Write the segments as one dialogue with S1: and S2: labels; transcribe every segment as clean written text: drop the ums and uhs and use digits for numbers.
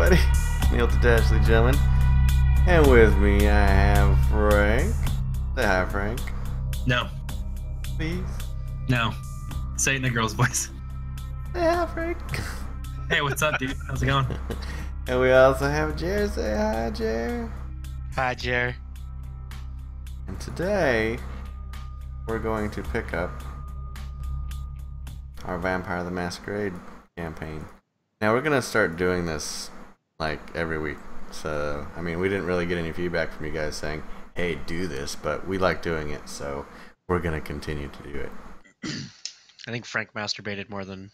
S1: everybody. Neil the Dastardly gentleman. And with me I have Frank. Say hi, Frank.
S2: No.
S1: Please.
S2: No. Say it in a girl's voice.
S1: Say hi, Frank.
S2: Hey, what's up, dude? How's it going?
S1: And we also have Jer. Say hi, Jer.
S3: Hi, Jer.
S1: And today we're going to pick up our Vampire the Masquerade campaign. Now we're going to start doing this like every week. So, I mean, we didn't really get any feedback from you guys saying, hey, do this, but we like doing it, so we're going to continue to do it.
S3: I think Frank masturbated more than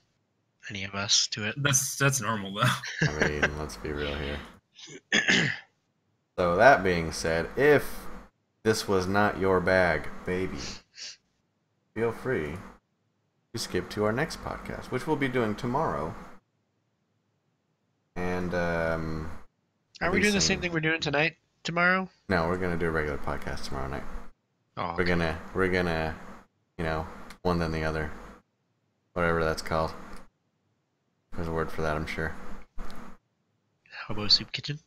S3: any of us to it.
S2: That's normal, though.
S1: I mean, let's be real here. So, that being said, if this was not your bag, baby, feel free to skip to our next podcast, which we'll be doing tomorrow. And,
S3: Are we doing the same thing we're doing tonight, tomorrow?
S1: No, we're gonna do a regular podcast tomorrow night.
S3: Oh,
S1: We're gonna, you know, one then the other, whatever that's called. There's a word for that, I'm sure.
S3: Hobo Soup Kitchen?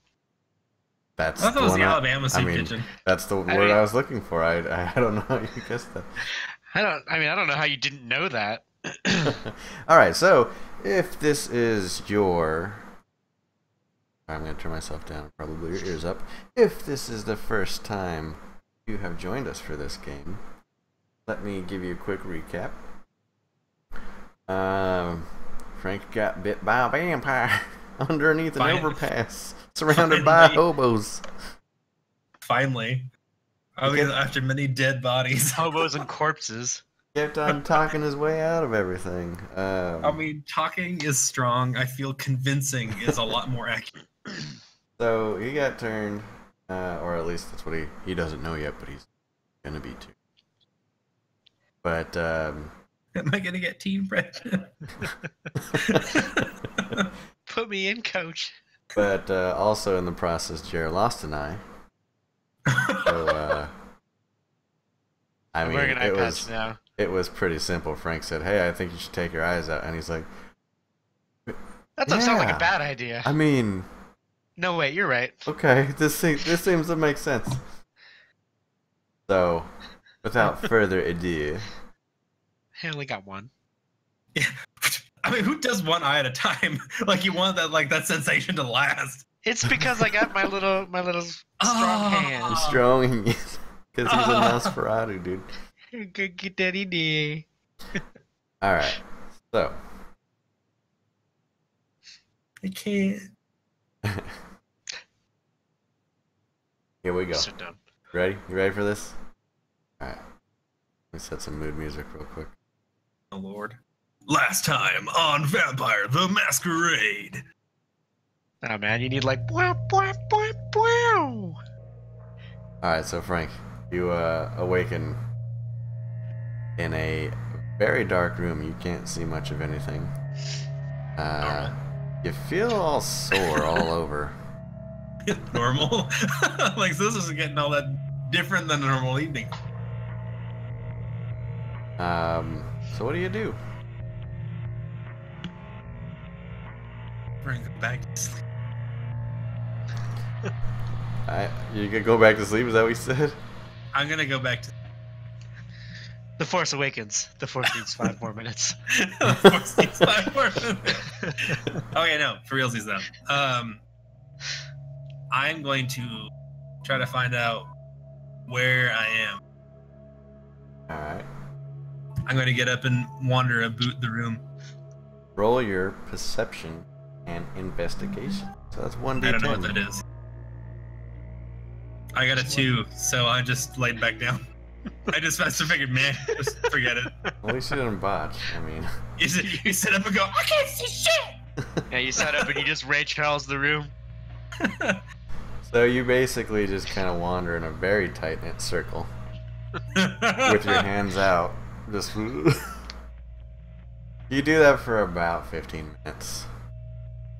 S1: That's
S2: I thought it was
S1: one
S2: the Alabama soup kitchen.
S1: That's the word I was looking for. I don't know how you guessed that.
S3: I don't know how you didn't know that.
S1: All right, so if this is your, I'm going to turn myself down, probably your ears up. If this is the first time you have joined us for this game, let me give you a quick recap. Frank got bit by a vampire underneath an overpass, surrounded by hobos.
S2: Finally. After many dead bodies.
S3: Hobos and corpses.
S1: Kept on talking his way out of everything.
S2: I mean, talking is strong. I feel convincing is a lot more accurate.
S1: So he got turned, or at least that's what he doesn't know yet, but he's gonna be too. But
S2: am I gonna get team pressure?
S3: Put me in, coach.
S1: but also in the process, Jared lost an eye. So I mean,
S3: Wearing an eye patch now.
S1: It was pretty simple. Frank said, "Hey, I think you should take your eyes out," and he's like,
S3: That doesn't sound like a bad idea.
S1: I mean,
S3: no, wait, you're right.
S1: okay, this seems to make sense. So, without further ado,
S3: I only got one.
S2: Yeah. I mean, who does one eye at a time? Like, you want that sensation to last.
S3: It's because I got my little strong hand.
S1: he's strong because he's a Nosferatu, dude.
S3: Good daddy D.
S1: All right, so
S2: I can't.
S1: here we go.
S3: Sit down.
S1: Ready? You ready for this? All right. Let me set some mood music real quick.
S2: Oh, Lord. Last time on Vampire the Masquerade.
S3: Oh, man, you need like... Bwah, bwah, bwah, bwah.
S1: Alright, so Frank, you awaken in a very dark room. You can't see much of anything. You feel all sore all over.
S2: Normal? Like, so this isn't getting all that different than a normal evening.
S1: So what do you do?
S2: Bring it back to sleep.
S1: You could go back to sleep, is that what you said?
S2: I'm gonna go back to
S3: The Force Awakens. The Force needs 5 more minutes.
S2: The Force needs 5 more minutes. Okay, no, for realsies though. I'm going to try to find out where I am.
S1: Alright.
S2: I'm going to get up and wander about the room.
S1: Roll your perception and investigation. So that's 1d10.
S2: I don't know what that is. I got a 2, so I just laid back down. I just figured, man, just forget it.
S1: At least you didn't botch. I mean,
S2: You sit up and go, I can't see shit!
S3: Yeah, you sat up and you just Ray Charles the room.
S1: so you basically just kind of wander in a very tight-knit circle with your hands out. Just you do that for about 15 minutes.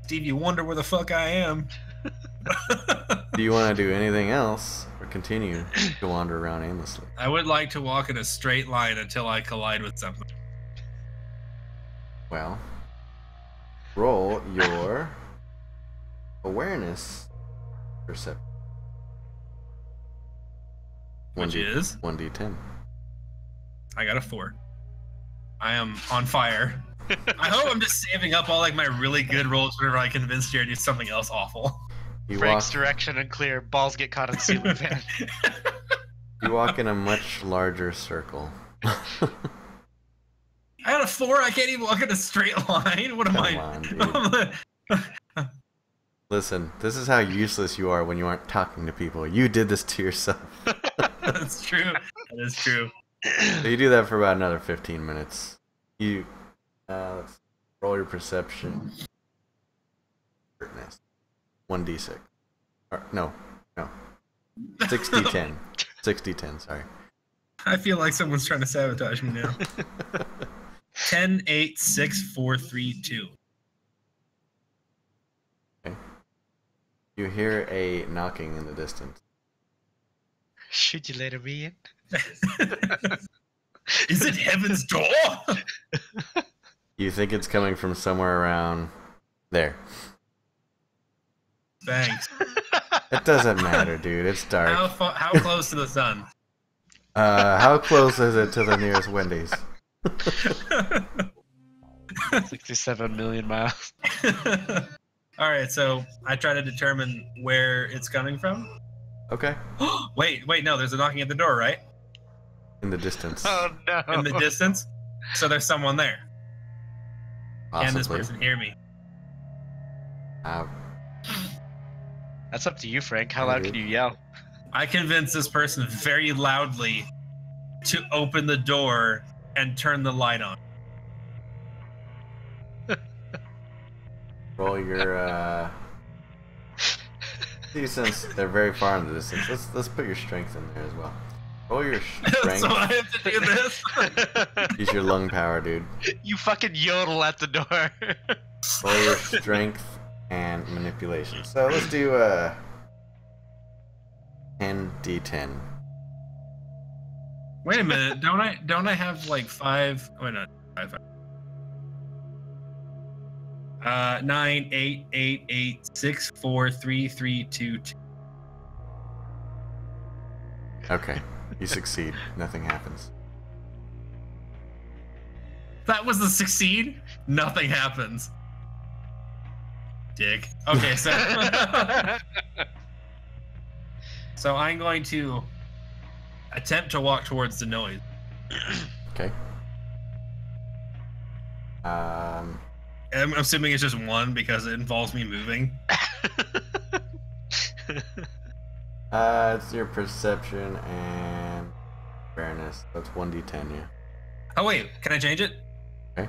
S2: Steve, you wonder where the fuck I am.
S1: Do you want to do anything else or continue to wander around aimlessly?
S2: I would like to walk in a straight line until I collide with something.
S1: Well, roll your awareness perception.
S2: Which is
S1: 1d10.
S2: I got a 4. I am on fire. I hope I'm just saving up all like my really good rolls whenever I convince Jared to do something else awful.
S3: Frank's direction unclear. Balls get caught in ceiling fan.
S1: You walk in a much larger circle.
S2: I got a 4. I can't even walk in a straight line. What am
S1: Come
S2: I?
S1: on, dude. Listen, this is how useless you are when you aren't talking to people. You did this to yourself.
S2: That's true. That is true.
S1: So you do that for about another 15 minutes. You let's roll your perception. 1d6. Or, no. 60-10. 60-10, sorry.
S2: I feel like someone's trying to sabotage me now. 10, 8, 6, 4, 3, 2.
S1: Okay. You hear a knocking in the distance.
S3: Should you let me in?
S2: Is it heaven's door?
S1: You think it's coming from somewhere around there.
S2: Thanks.
S1: It doesn't matter, dude. It's dark.
S2: How close to the sun?
S1: How close is it to the nearest Wendy's?
S3: 67 million miles.
S2: Alright, so I try to determine where it's coming from.
S1: Okay.
S2: Wait, no, there's a knocking at the door, right?
S1: In the distance.
S3: Oh no.
S2: In the distance? So there's someone there.
S1: Possibly.
S2: Can this person hear me?
S3: That's up to you, Frank. How loud can you yell?
S2: I convince this person very loudly to open the door and turn the light on.
S1: Roll your See, since they're very far in the distance, let's put your strength in there as well. Roll your strength.
S2: So I have to do this?
S1: Use your lung power, dude.
S3: You fucking yodel at the door.
S1: Roll your strength and manipulation. So let's do 10d10.
S2: Wait a minute, don't I have like 5? Wait, no, 5. 9, 8, 8, 8, 6, 4, 3, 3, 2, 2.
S1: Okay, you succeed. Nothing happens.
S2: That was the succeed? Nothing happens. Dick. Okay, so so I'm going to attempt to walk towards the noise.
S1: Okay.
S2: I'm assuming it's just 1 because it involves me moving.
S1: It's your perception and awareness. That's 1d10, yeah.
S2: Oh wait, can I change it?
S1: Okay.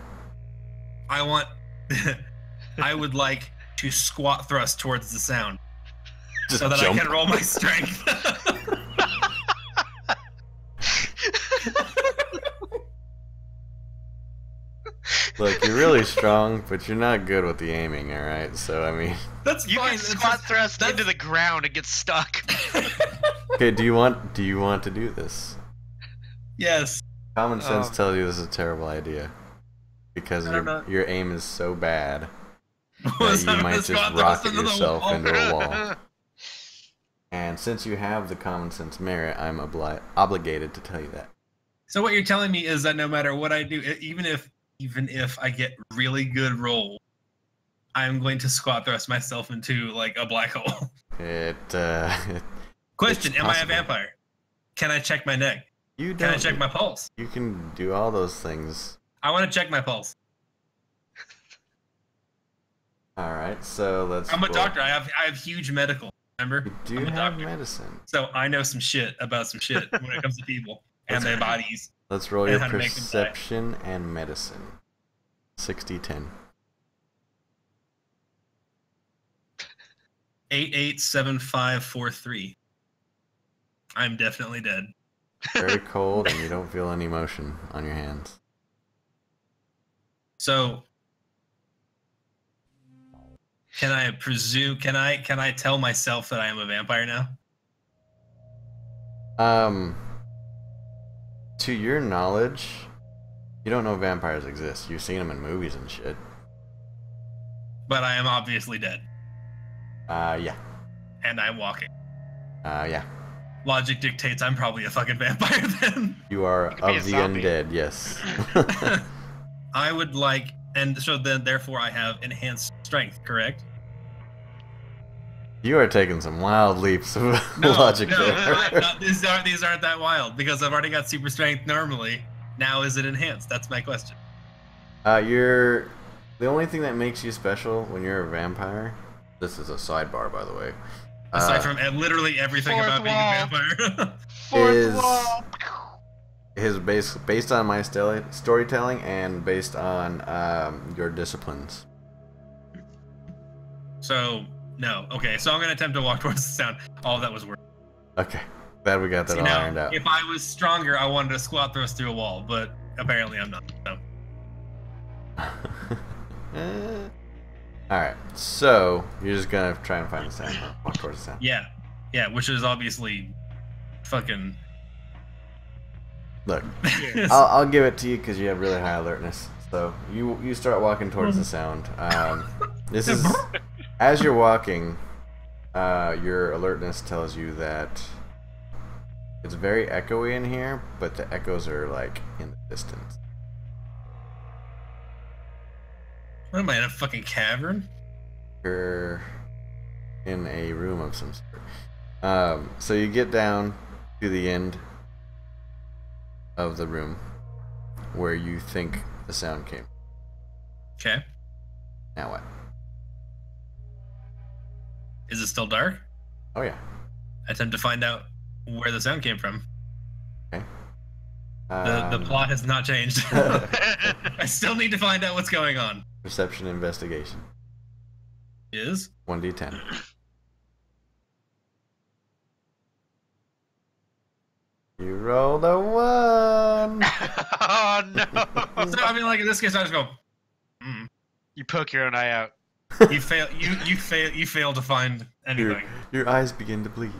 S2: I would like to squat thrust towards the sound.
S1: Just
S2: so that
S1: jump.
S2: I can roll my strength.
S1: Look, you're really strong, but you're not good with the aiming, alright? So, I mean...
S2: That's
S3: You
S2: fine.
S3: can squat thrust into the ground and get stuck.
S1: Okay, do you want to do this?
S2: Yes.
S1: Common sense tells you this is a terrible idea. Because your aim is so bad that you might just rocket yourself into a wall. And since you have the common sense merit, I'm obligated to tell you that.
S2: So what you're telling me is that no matter what I do, even if I get really good roll, I'm going to squat thrust myself into like a black hole. Question: Am I a vampire? Can I check my neck? Can I check my pulse?
S1: You can do all those things.
S2: I want to check my pulse.
S1: All right, so let's.
S2: I'm a doctor. I have huge medical. Remember?
S1: You do have medicine.
S2: So I know some shit about some shit when it comes to people and their bodies.
S1: Let's roll your perception and medicine. 60-10.
S2: 887543. I'm definitely dead.
S1: Very cold, and you don't feel any motion on your hands.
S2: So, can I presume? Can I tell myself that I am a vampire now?
S1: To your knowledge, you don't know vampires exist. You've seen them in movies and shit.
S2: But I am obviously dead.
S1: Yeah.
S2: And I'm walking.
S1: Yeah.
S2: Logic dictates I'm probably a fucking vampire then.
S1: You are
S3: You could be a
S1: of the
S3: zombie.
S1: undead, yes.
S2: I would like, and so then therefore I have enhanced strength, correct?
S1: You are taking some wild leaps of
S2: No,
S1: logic
S2: no,
S1: there.
S2: these aren't that wild because I've already got super strength normally. Now is it enhanced? That's my question.
S1: You're the only thing that makes you special when you're a vampire. This is a sidebar, by the way.
S2: Aside from literally everything
S3: Fourth
S2: about being
S3: wall.
S2: a vampire.
S1: Is
S3: wall.
S1: based on my storytelling and based on your disciplines.
S2: So no, okay. So I'm gonna attempt to walk towards the sound. All of that was worth.
S1: Okay, glad we got that
S2: See,
S1: all
S2: now,
S1: ironed out.
S2: if I was stronger, I wanted to squat thrust through a wall, but apparently I'm not. So.
S1: Alright, so you're just gonna try and find the sound. Walk towards the sound.
S2: Yeah, which is obviously fucking.
S1: Look, I'll give it to you because you have really high alertness. So you start walking towards the sound. This is as you're walking, your alertness tells you that it's very echoey in here, but the echoes are like in the distance.
S2: What am I in a fucking cavern?
S1: You're in a room of some sort. So you get down to the end of the room where you think the sound came.
S2: Okay.
S1: Now what?
S2: Is it still dark?
S1: Oh yeah.
S2: I attempt to find out where the sound came from.
S1: Okay.
S2: The plot has not changed. I still need to find out what's going on.
S1: Perception investigation.
S2: Is
S1: 1d10. You rolled a 1.
S3: Oh no!
S2: so I mean, like in this case, I just go. Mm.
S3: You poke your own eye out.
S2: You fail. You fail to find anything.
S1: Your eyes begin to bleed.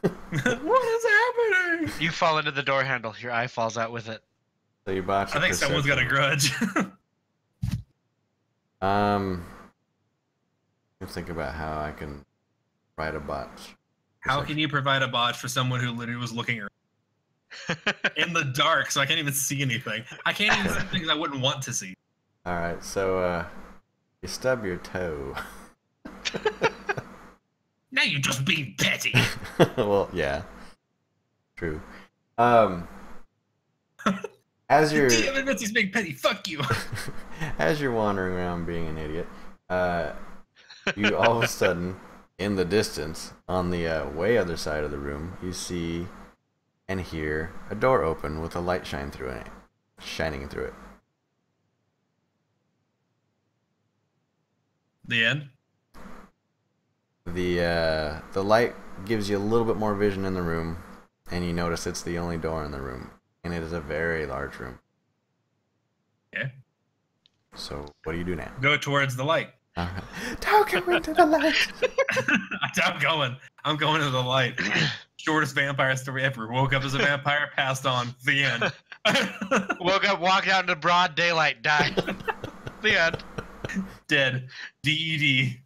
S2: What is happening?
S3: You fall into the door handle. Your eye falls out with it.
S1: So you botch.
S2: I think someone's got a grudge.
S1: Think about how I can write a botch.
S2: How can you provide a botch for someone who literally was looking in the dark, so I can't even see anything? I can't even see things I wouldn't want to see.
S1: All right, so you stub your toe.
S2: Now you're just being petty.
S1: Well, yeah, true. As you're
S2: Damn it, Mitzi's being petty. Fuck you.
S1: as you're wandering around being an idiot, you all of a sudden, in the distance, on the way other side of the room, you see and hear a door open with a light shining through it.
S2: The end.
S1: The light gives you a little bit more vision in the room, and you notice it's the only door in the room, and it is a very large room.
S2: Okay.
S1: So what do you do now?
S2: Go towards the light.
S1: Don't go into the light.
S2: I'm going to the light. Shortest vampire story ever. Woke up as a vampire, passed on. The end.
S3: Woke up, walked out into broad daylight, died. The end.
S2: Dead. DED.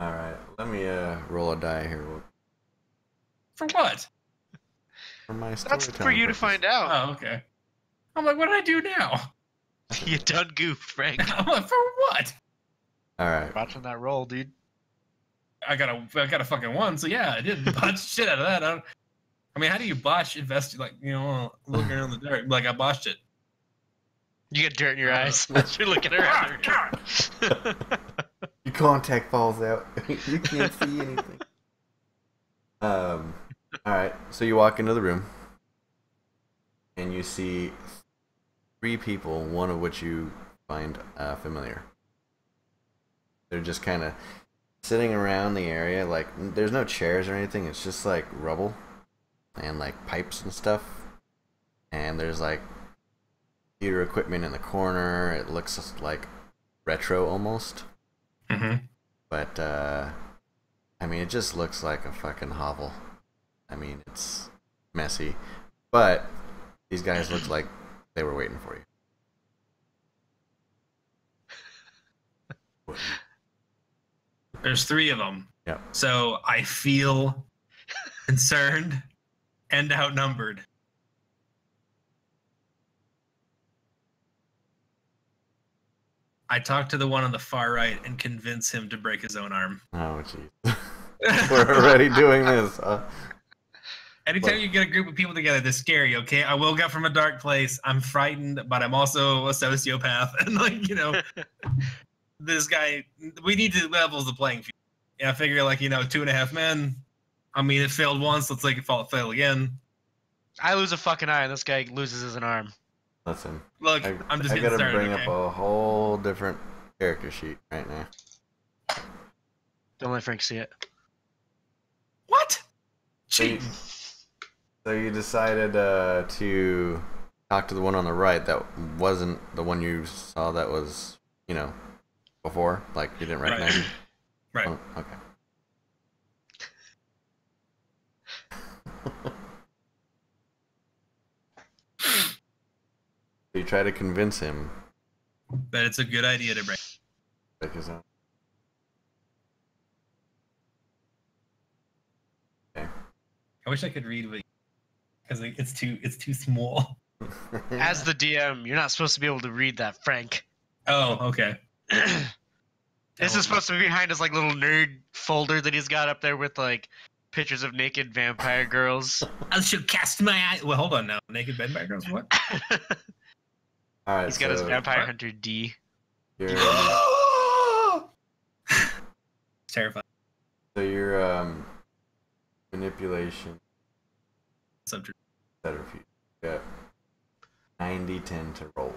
S1: All right, let me roll a die here
S2: For what?
S1: for my
S3: That's
S1: storytelling
S3: for you to
S1: purpose.
S3: find out.
S2: Oh, okay. I'm like, what did I do now?
S3: You done goofed, Frank.
S2: I'm like, for what?
S1: All right.
S3: Watching that roll, dude.
S2: I got a fucking 1, so yeah, I did botch shit out of that. I mean, how do you botch looking around the dark? Like I botched it.
S3: You get dirt in your eyes as you're looking around.
S1: Your contact falls out. You can't see anything. All right. So you walk into the room, and you see 3 people, one of which you find familiar. They're just kind of sitting around the area. Like, there's no chairs or anything. It's just like rubble and like pipes and stuff. And there's like computer equipment in the corner. It looks like retro almost.
S2: Mm-hmm.
S1: But I mean, it just looks like a fucking hovel. I mean, it's messy, but these guys look like they were waiting for you.
S2: There's 3 of them.
S1: Yep.
S2: So I feel concerned and outnumbered. I talk to the one on the far right and convince him to break his own arm.
S1: Oh, jeez. We're already doing this.
S2: Anytime you get a group of people together, they're scary, okay? I woke up from a dark place. I'm frightened, but I'm also a sociopath. And, like, you know, this guy, we need to level the playing field. Yeah, I figure, like, you know, 2.5 men. I mean, it failed once. Let's make it fail again.
S3: I lose a fucking eye, and this guy loses an arm.
S1: Listen.
S2: Look, I'm just getting started.
S1: I gotta bring
S2: okay?
S1: up a whole different character sheet right now.
S3: Don't let Frank see it.
S2: What?
S1: So you, so you decided to talk to the one on the right that wasn't the one you saw that was, you know, before? Like, you didn't recognize him?
S2: Right.
S1: Oh, okay. You try to convince him.
S2: But it's a good idea to break.
S1: Break his own. Okay.
S2: I wish I could read what, because it's too small.
S3: As the DM, you're not supposed to be able to read that, Frank.
S2: Oh, okay.
S3: This is supposed to be behind his like little nerd folder that he's got up there with like pictures of naked vampire girls.
S2: I should cast my eye. Well, hold on now. Naked vampire girls? What?
S1: All right.
S3: He's got his Vampire
S2: What?
S3: Hunter D.
S1: You're,
S2: It's terrifying.
S1: so your manipulation
S2: Subterfuge.
S1: subterfuge. You got 90-10 to roll.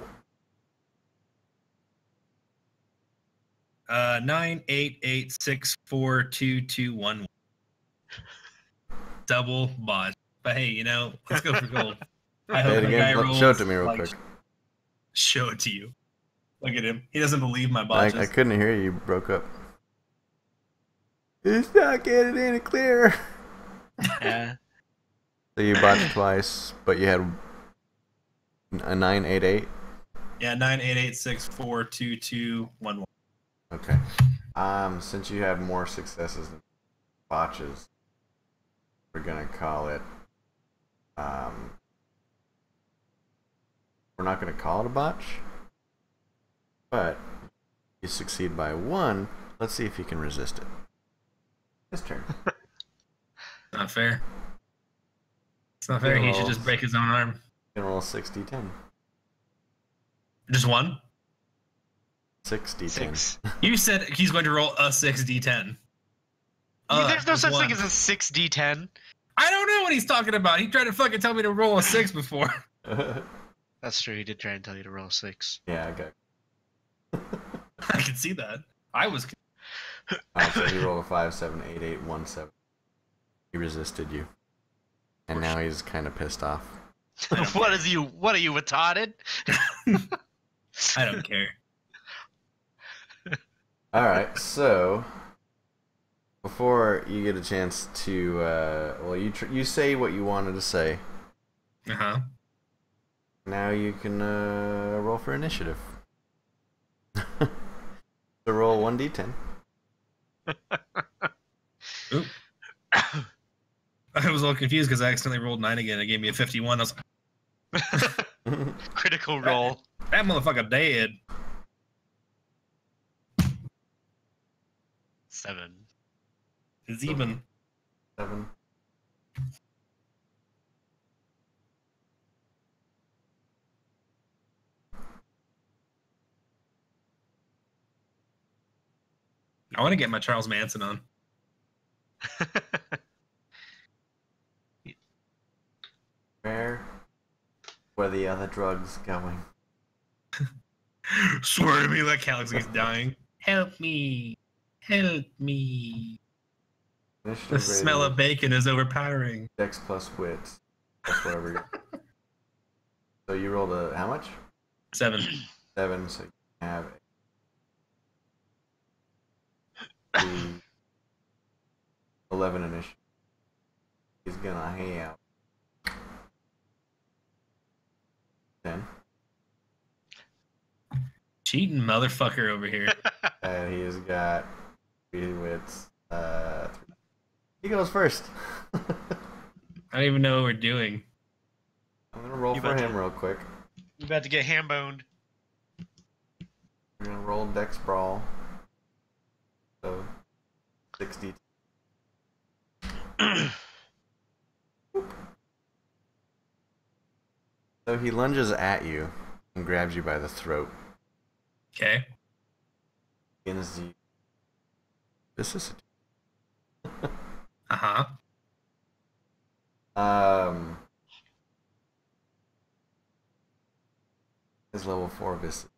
S2: 9, 8, 8, 6, 4, 2, 2, 1. Double bot. But hey, you know, let's go for gold. I
S1: Say
S2: hope
S1: it
S2: the guy
S1: again.
S2: rolls.
S1: Show it to me real
S2: like,
S1: quick.
S2: Show it to you. Look at him. He doesn't believe my botches.
S1: I couldn't hear you. You broke up. It's not getting any clearer.
S3: Yeah.
S1: So you botched twice, but you had a 9, 8, 8.
S2: Yeah, 9, 8, 8, 6, 4, 2, 2, 1, 1.
S1: Okay. Since you had more successes than botches, we're gonna call it. We're not gonna call it a botch, but you succeed by 1. Let's see if you can resist it. His turn.
S2: Not fair. It's not fair. He should just break his own arm.
S1: You can roll 60-10.
S2: Just one?
S1: 60-10.
S3: 6.
S2: You said he's going to roll a 6d10.
S3: There's no
S2: just
S3: such
S2: one.
S3: thing as a 6d10.
S2: I don't know what he's talking about. He tried to fucking tell me to roll a 6 before.
S3: That's true. He did try and tell you to roll a 6.
S1: Yeah, I got.
S2: I can see that. I was.
S1: So he rolled a 5, 7, 8, 8, 1, 7. He resisted you, and now he's kind of pissed off.
S3: What are you retarded?
S2: I don't care.
S1: All right, so before you get a chance to, well, you say what you wanted to say.
S2: Uh huh.
S1: Now you can roll for initiative. So roll 1d10.
S2: Oop. I was a little confused because I accidentally rolled 9 again. It gave me a 51. I was like,
S3: Critical roll.
S2: that motherfucker dead.
S3: 7.
S2: It's even.
S1: 7.
S2: I want to get my Charles Manson on.
S1: Where were the other drugs going?
S2: Swear to me like Alex is dying. Help me. Help me.
S1: Initiative
S2: The smell
S1: rating,
S2: of bacon is overpowering.
S1: Dex plus wit. That's whatever. So you rolled a how much?
S2: 7.
S1: 7. So you have a 11 initiative. He's gonna hang out. 10.
S2: Cheating motherfucker over here.
S1: And he has got 3 wits. He goes first.
S2: I don't even know what we're doing.
S1: I'm gonna roll for him real quick.
S3: You about to get ham boned.
S1: We're gonna roll Dex Brawl. So 60. So he lunges at you and grabs you by the throat.
S2: Okay.
S1: Begins the vicissitude.
S2: Uh-huh.
S1: His level 4 vicissitude.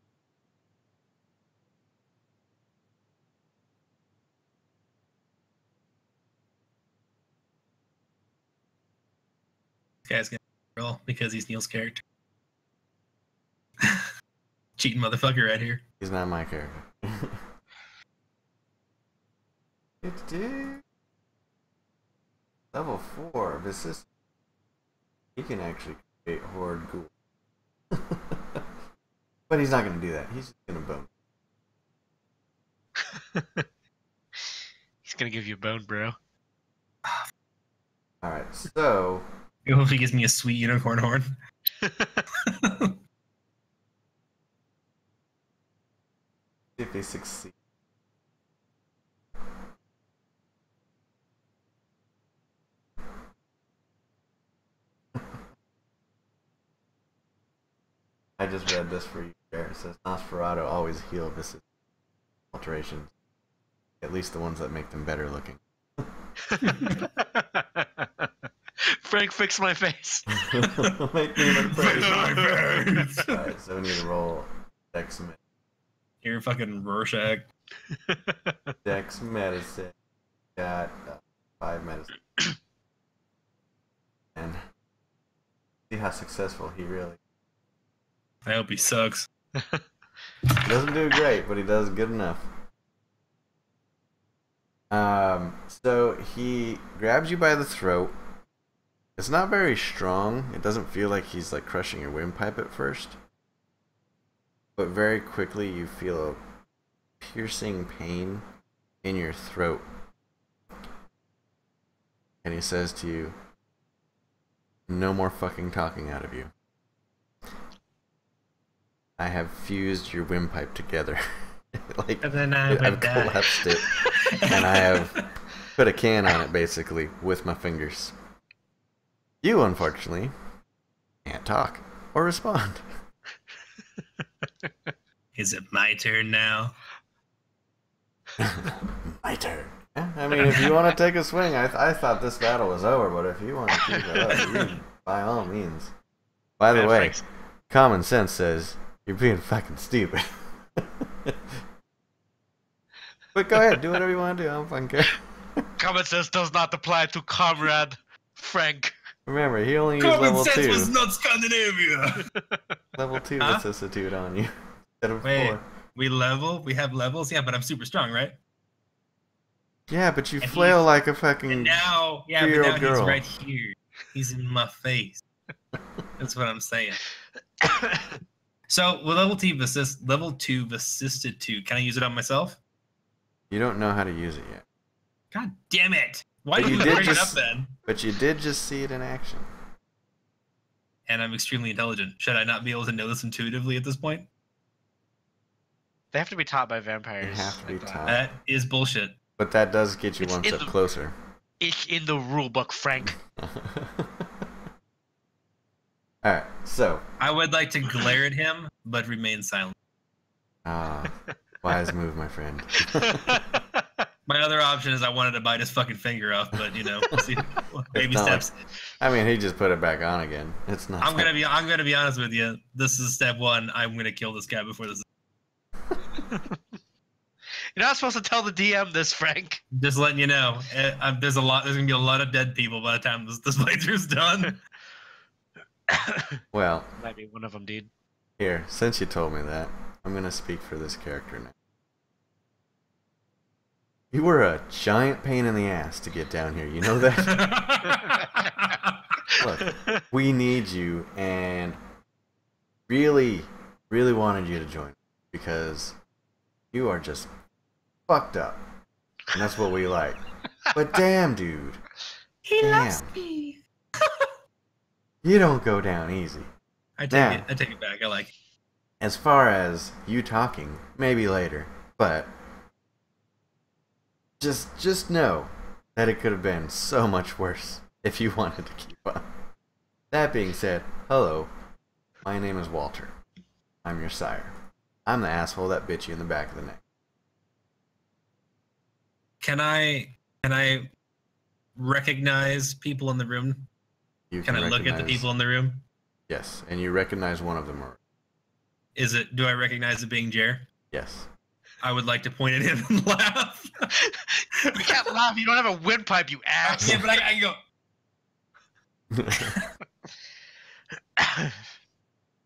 S2: This guy's gonna roll because he's Neil's character. Cheating motherfucker right here.
S1: He's not my character. Level 4 vicissitude. He can actually create horde ghoul. But he's not gonna do that. He's just gonna bone.
S3: He's gonna give you a bone, bro.
S1: Alright, so
S2: I hope he gives me a sweet unicorn horn.
S1: see if they succeed. I just read this for you, Jared. It says Nosferatu always heal vicissitude alterations. At least the ones that make them better looking.
S3: Frank, fix my face.
S1: Make me look pretty.
S2: Fix my face.
S1: Alright, so we need to roll Dex Med.
S2: You're fucking Rorschach.
S1: Dex Medicine. Got 5 medicine. And see how successful he really.
S2: I hope he sucks.
S1: He doesn't do great, but he does good enough. So he grabs you by the throat. It's not very strong. It doesn't feel like he's like crushing your windpipe at first. But very quickly you feel a piercing pain in your throat. And he says to you, "No more fucking talking out of you. I have fused your windpipe together." Like,
S2: And then I
S1: I've
S2: would die.
S1: collapsed it. And I have put a can on it, basically, with my fingers. You, unfortunately, can't talk or respond.
S2: Is it my turn now?
S1: My turn. Yeah, I mean, if you want to take a swing, I thought this battle was over, but if you want to keep it up, you, by all means. By the
S3: Man,
S1: way,
S3: Frank's-
S1: common sense says you're being fucking stupid. But go ahead, do whatever you want to do. I don't fucking care.
S3: Common sense does not apply to Comrade Frank.
S1: Remember, he only used
S2: Common
S1: level
S2: sense
S1: 2.
S2: was not Scandinavia.
S1: Level 2
S2: Huh?
S1: vicissitude on you instead of
S2: Wait,
S1: 4.
S2: we have levels? Yeah, but I'm super strong, right?
S1: Yeah, but you
S2: And
S1: flail
S2: he's-
S1: like a fucking.
S2: And now, yeah, but
S1: 2-year-old
S2: now
S1: girl.
S2: he's right here. He's in my face. That's what I'm saying. So, with level 2 vicissitude, can I use it on myself?
S1: You don't know how to use it yet.
S2: God damn it! Why
S1: But
S2: did
S1: you
S2: you
S1: did
S2: bring it up
S1: just-
S2: then?
S1: But you did just see it in action.
S2: And I'm extremely intelligent. Should I not be able to know this intuitively at this point?
S3: They have to be taught by vampires.
S1: They have to be
S3: like that.
S1: taught.
S2: That is bullshit.
S1: But that does get you
S3: It's
S1: one
S3: in
S1: step
S3: the-
S1: closer.
S3: It's in the rule book, Frank.
S1: Alright, so.
S2: I would like to glare at him, but remain silent.
S1: Wise move, my friend.
S2: My other option is I wanted to bite his fucking finger off, but you know, see, baby
S1: not like-
S2: steps.
S1: I mean, he just put it back on again. It's not.
S2: I'm gonna be honest with you. This is step 1. I'm gonna kill this guy before this.
S3: You're not supposed to tell the DM this, Frank.
S2: Just letting you know, there's gonna be a lot of dead people by the time this playthrough's done.
S1: Well,
S3: Might be one of them, dude.
S1: here, since you told me that, I'm gonna speak for this character now. You were a giant pain in the ass to get down here. You know that? Look, we need you, and really, really wanted you to join. because you are just fucked up. And that's what we like. But damn, dude.
S2: He
S1: Damn.
S2: loves me.
S1: You don't go down easy.
S2: I take
S1: Now,
S2: it. I take it back. I like it.
S1: as far as you talking, maybe later, but just know that it could have been so much worse if you wanted to keep up. That being said, hello, my name is Walter. I'm your sire. I'm the asshole that bit you in the back of the neck.
S2: Can I recognize people in the room? Can I look at the people in the room?
S1: Yes, and you recognize one of them.
S2: Do I recognize it being Jer?
S1: Yes.
S2: I would like to point at him and laugh.
S3: You can't laugh. You don't have a windpipe, you ass.
S2: Yeah, but I can go.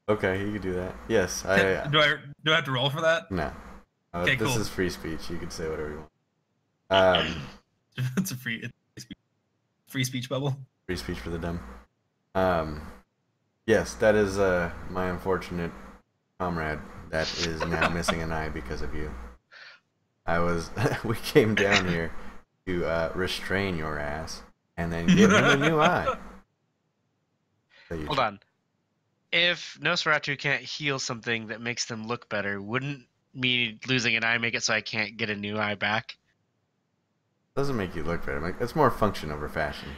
S1: Okay, you can do that. Yes,
S2: Do I have to roll for that?
S1: No.
S2: Okay,
S1: this
S2: cool.
S1: is free speech. You can say whatever you want.
S2: It's a free speech bubble.
S1: Free speech for the dumb. Yes, that is my unfortunate comrade that is now missing an eye because of you. We came down here to restrain your ass and then give him a new eye.
S3: Hold on. If Nosferatu can't heal something that makes them look better, wouldn't me losing an eye make it so I can't get a new eye back?
S1: Doesn't make you look better. It's more function over fashion.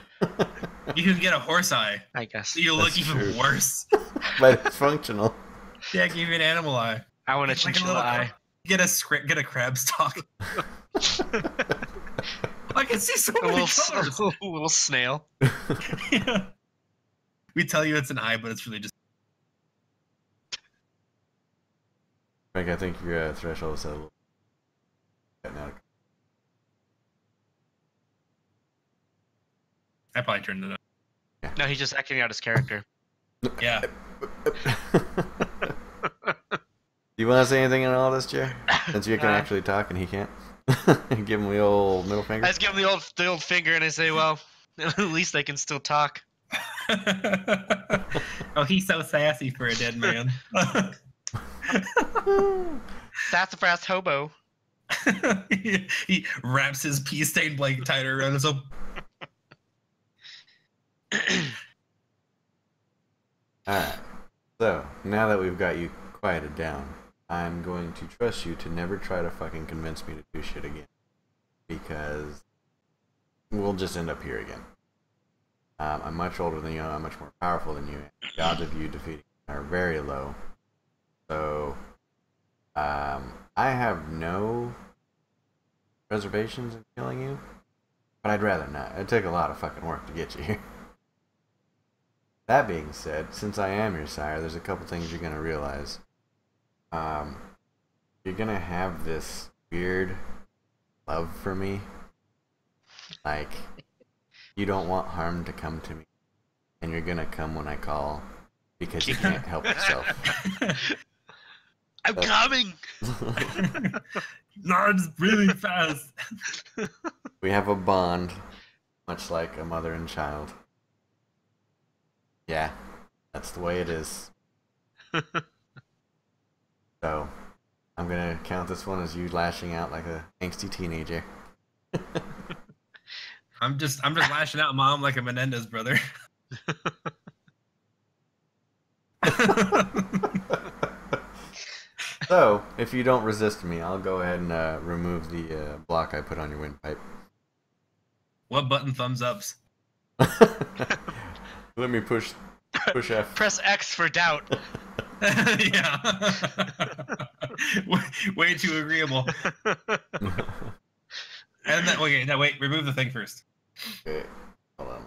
S2: You can get a horse eye.
S3: I guess.
S2: So you look
S1: That's
S2: even
S1: true.
S2: worse.
S1: But it's functional.
S2: Yeah, give you an animal eye.
S3: I want a
S2: Like
S3: chinchilla eye.
S2: Get a crab stalk. I can see so
S3: A
S2: many
S3: little,
S2: colors.
S3: little snail.
S2: Yeah. We tell you it's an eye, but it's really just.
S1: Frank, I think your threshold is a little. Now.
S2: I probably turned it up.
S3: No, he's just acting out his character.
S2: Yeah.
S1: You want to say anything in all this, Jay? Since you can
S3: Uh,
S1: actually talk and he can't. Give him the old middle finger.
S3: I just give him the old finger and I say, well, at least they can still talk.
S2: Oh, he's so sassy for a dead man.
S3: Sassafras hobo.
S2: he wraps his pea-stained blanket tighter around himself.
S1: Alright. So, now that we've got you quieted down, I'm going to trust you to never try to fucking convince me to do shit again. Because we'll just end up here again. I'm much older than you, I'm much more powerful than you. The odds of you defeating me are very low. So, I have no reservations in killing you, but I'd rather not. It'd take a lot of fucking work to get you here. That being said, since I am your sire, there's a couple things you're gonna realize. You're gonna have this weird love for me. Like, you don't want harm to come to me, and you're gonna come when I call because you can't help yourself.
S3: I'm coming!
S2: No, it's really fast.
S1: We have a bond, much like a mother and child. Yeah, that's the way it is. So, I'm gonna count this one as you lashing out like a angsty teenager.
S2: I'm just lashing out, Mom, like a Menendez brother.
S1: So, if you don't resist me, I'll go ahead and remove the block I put on your windpipe.
S2: What button thumbs ups?
S1: Let me push F.
S3: Press X for doubt.
S2: Yeah. way too agreeable. And that, okay, now wait, remove the thing first.
S1: Okay, hold on.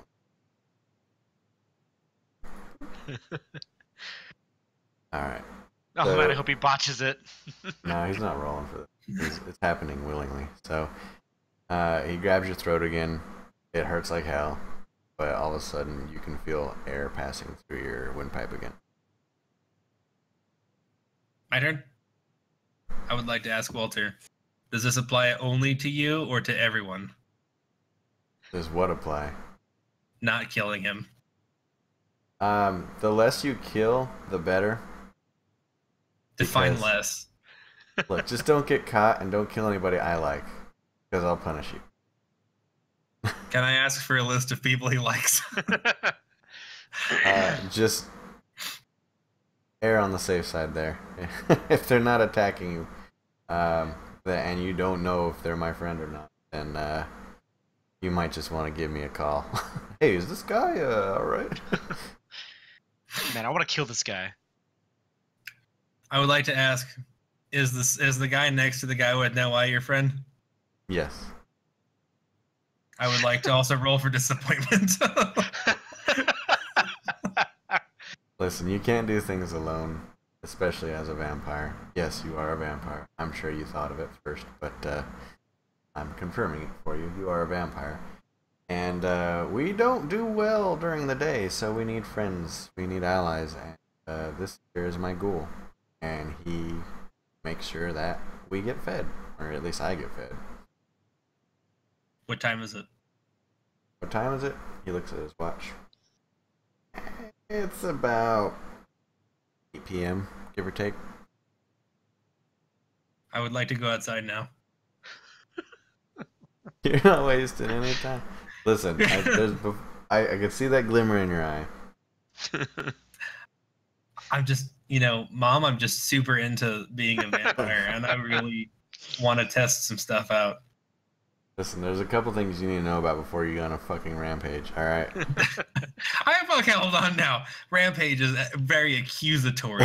S1: Alright.
S3: Oh
S1: So-
S3: man, I hope he botches it.
S1: No, he's not rolling for this. It's happening willingly. So, he grabs your throat again. It hurts like hell. But all of a sudden, you can feel air passing through your windpipe again.
S2: My turn. I would like to ask Walter, does this apply only to you or to everyone?
S1: Does what apply?
S2: Not killing him.
S1: The less you kill, the better.
S2: Define
S1: Because-
S2: less.
S1: Look, just don't get caught and don't kill anybody I like, because I'll punish you.
S2: Can I ask for a list of people he likes?
S1: Just err on the safe side there. If they're not attacking you, and you don't know if they're my friend or not, then you might just want to give me a call. Hey, is this guy alright?
S3: Man, I want to kill this guy.
S2: I would like to ask, is the guy next to the guy with no eye your friend?
S1: Yes.
S2: I would like to also roll for disappointment.
S1: Listen, you can't do things alone, especially as a vampire. Yes, you are a vampire. I'm sure you thought of it first, but I'm confirming it for you. You are a vampire. And we don't do well during the day, so we need friends. We need allies. And this here is my ghoul. And he makes sure that we get fed. Or at least I get fed.
S2: What time is it?
S1: What time is it? He looks at his watch. It's about 8 p.m., give or take.
S2: I would like to go outside now.
S1: You're not wasting any time. Listen, I can see that glimmer in your eye.
S2: I'm just, Mom, I'm just super into being a vampire, and I really want to test some stuff out.
S1: Listen, there's a couple things you need to know about before you go on a fucking rampage, alright?
S2: Okay, hold on now. Rampage is very accusatory.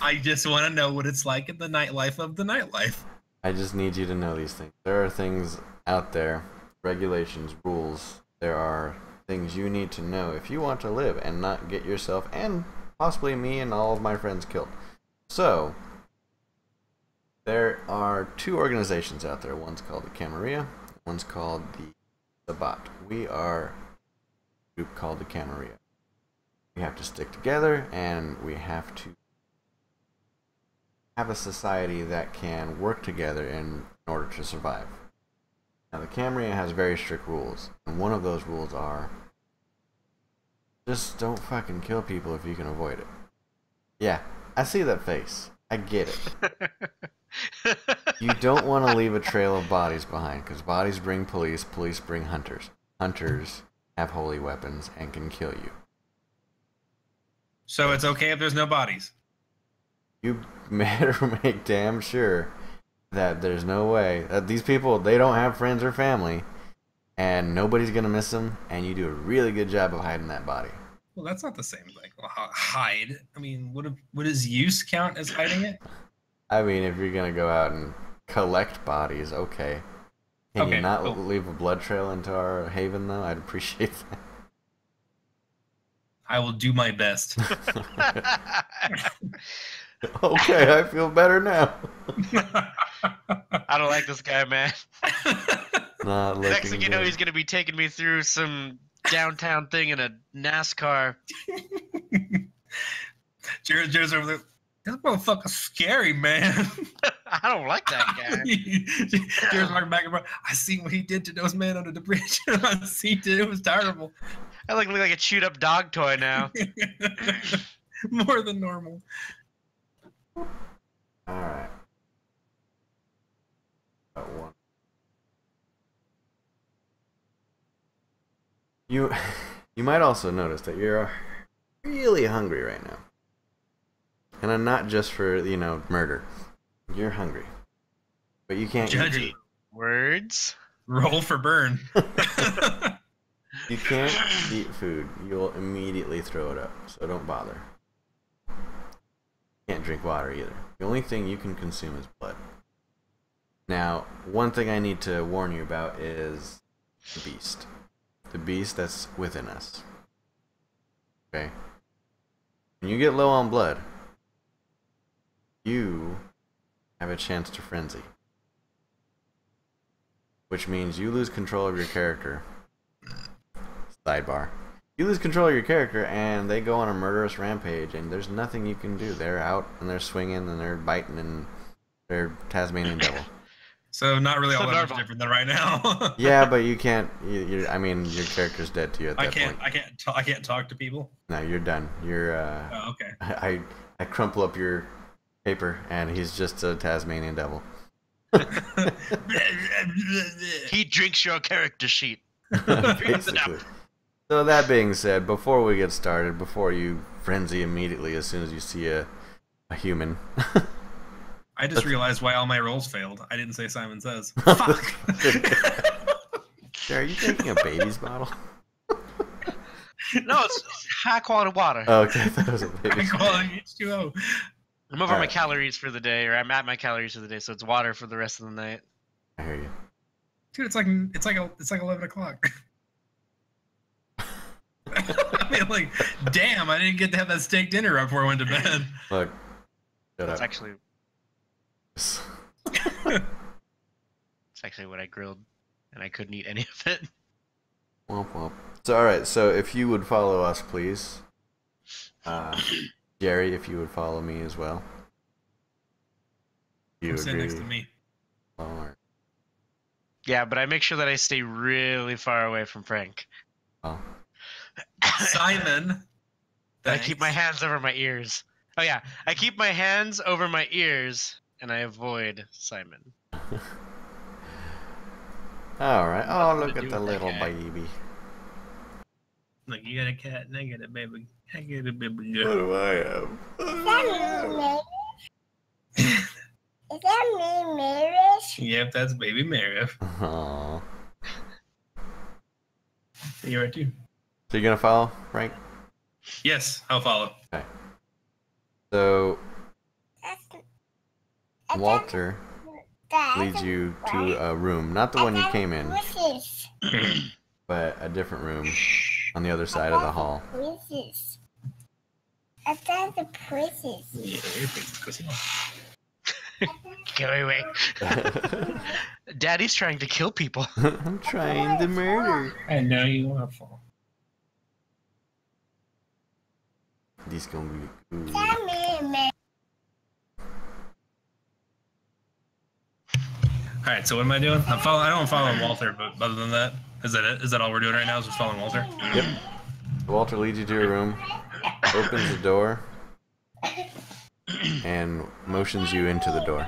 S2: I just want to know what it's like in the nightlife of the nightlife.
S1: I just need you to know these things. There are things out there, regulations, rules. There are things you need to know if you want to live and not get yourself and possibly me and all of my friends killed. So, there are two organizations out there. One's called the Camarilla. One's called the Sabbat. We are a group called the Camarilla. We have to stick together, and we have to have a society that can work together in order to survive. Now, the Camarilla has very strict rules, and one of those rules are just don't fucking kill people if you can avoid it. Yeah, I see that face. I get it. You don't want to leave a trail of bodies behind, because bodies bring police, police bring hunters. Hunters have holy weapons and can kill you.
S2: So it's okay if there's no bodies?
S1: You better make damn sure that there's no way that these people, they don't have friends or family, and nobody's going to miss them, and you do a really good job of hiding that body.
S2: Well, that's not the same, like, hide. I mean, would his use count as hiding it?
S1: I mean, if you're going to go out and collect bodies, okay. Can you not leave a blood trail into our haven, though? I'd appreciate that.
S2: I will do my best.
S1: Okay, I feel better now.
S3: I don't like this guy, man.
S1: Not
S3: Next thing you know,
S1: good.
S3: he's going to be taking me through some downtown thing in a NASCAR.
S2: Jared's over there. This motherfucker's scary, man.
S3: I don't like that guy.
S2: Jared's walking back and forth. I seen what he did to those men under the bridge. I seen it. It was terrible.
S3: I look like a chewed up dog toy now.
S2: More than normal.
S1: Alright. Got one. You might also notice that you're really hungry right now. And I'm not just for, murder. You're hungry. But you can't
S2: Judgy.
S3: Words?
S2: Roll for burn.
S1: You can't eat food. You'll immediately throw it up. So don't bother. Can't drink water either. The only thing you can consume is blood. Now, one thing I need to warn you about is the beast. The beast that's within us. Okay? When you get low on blood, you have a chance to frenzy. Which means you lose control of your character. Sidebar. You lose control of your character and they go on a murderous rampage and there's nothing you can do. They're out and they're swinging and they're biting and they're Tasmanian devil.
S2: So not really
S3: So
S2: all that much
S3: normal.
S2: different than right now.
S1: Yeah, but you can't. I mean, your character's dead to you at that point.
S2: I can't talk to people.
S1: No, you're done. You're.
S2: Oh, okay.
S1: I crumple up your paper, and he's just a Tasmanian devil.
S3: He drinks your character sheet.
S1: Basically. So that being said, before we get started, before you frenzy immediately as soon as you see a human.
S2: I just realized why all my rolls failed. I didn't say Simon Says. Fuck!
S1: Are you drinking a baby's bottle?
S3: No, it's high quality water.
S1: Oh, okay, I thought it was a baby's bottle.
S2: Quality H2O.
S3: I'm over my calories for the day, or I'm at my calories for the day, so it's water for the rest of the night.
S1: I hear you.
S2: Dude, it's like 11 o'clock. I mean, like, damn, I didn't get to have that steak dinner right before I went to bed.
S1: Look, shut
S3: That's
S1: up.
S3: actually it's actually what I grilled, and I couldn't eat any of it.
S1: Womp womp. So, alright, so if you would follow us, please. Jerry, if you would follow me as well. You
S2: Sit
S1: agree?
S2: next to me.
S1: Or...
S3: Yeah, but I make sure that I stay really far away from Frank.
S1: Oh.
S2: Simon.
S3: I keep my hands over my ears. Oh yeah, I keep my hands over my ears, and I avoid Simon.
S1: Alright. Oh, look
S3: to
S1: at
S3: do
S1: the
S3: with that
S1: little
S3: guy.
S1: baby.
S2: Look, you got a cat, and I got a baby. I got a baby
S1: What
S2: girl.
S1: do I have?
S4: Is that me, Marish?
S2: Yep, that's baby Marif.
S1: Aww.
S2: You're right, too.
S1: So you're gonna follow, Frank?
S2: Yes, I'll follow.
S1: So
S4: That's
S1: Walter leads you to a room, not the one you came in,
S4: Wishes.
S1: but a different room on the other side of the hall.
S4: Wishes. I thought the princess.
S2: Yeah, everything's
S3: Go away. Daddy's trying to kill people.
S1: I'm trying to murder.
S2: I know you want to fall.
S1: These gonna be cool.
S4: Is that me, Marish?
S2: All right, so what am I doing? I'm following. I don't follow Walter, but other than that, is that it? Is that all we're doing right now? Is just following Walter?
S1: Yep. Walter leads you to a room, opens the door, and motions you into the door.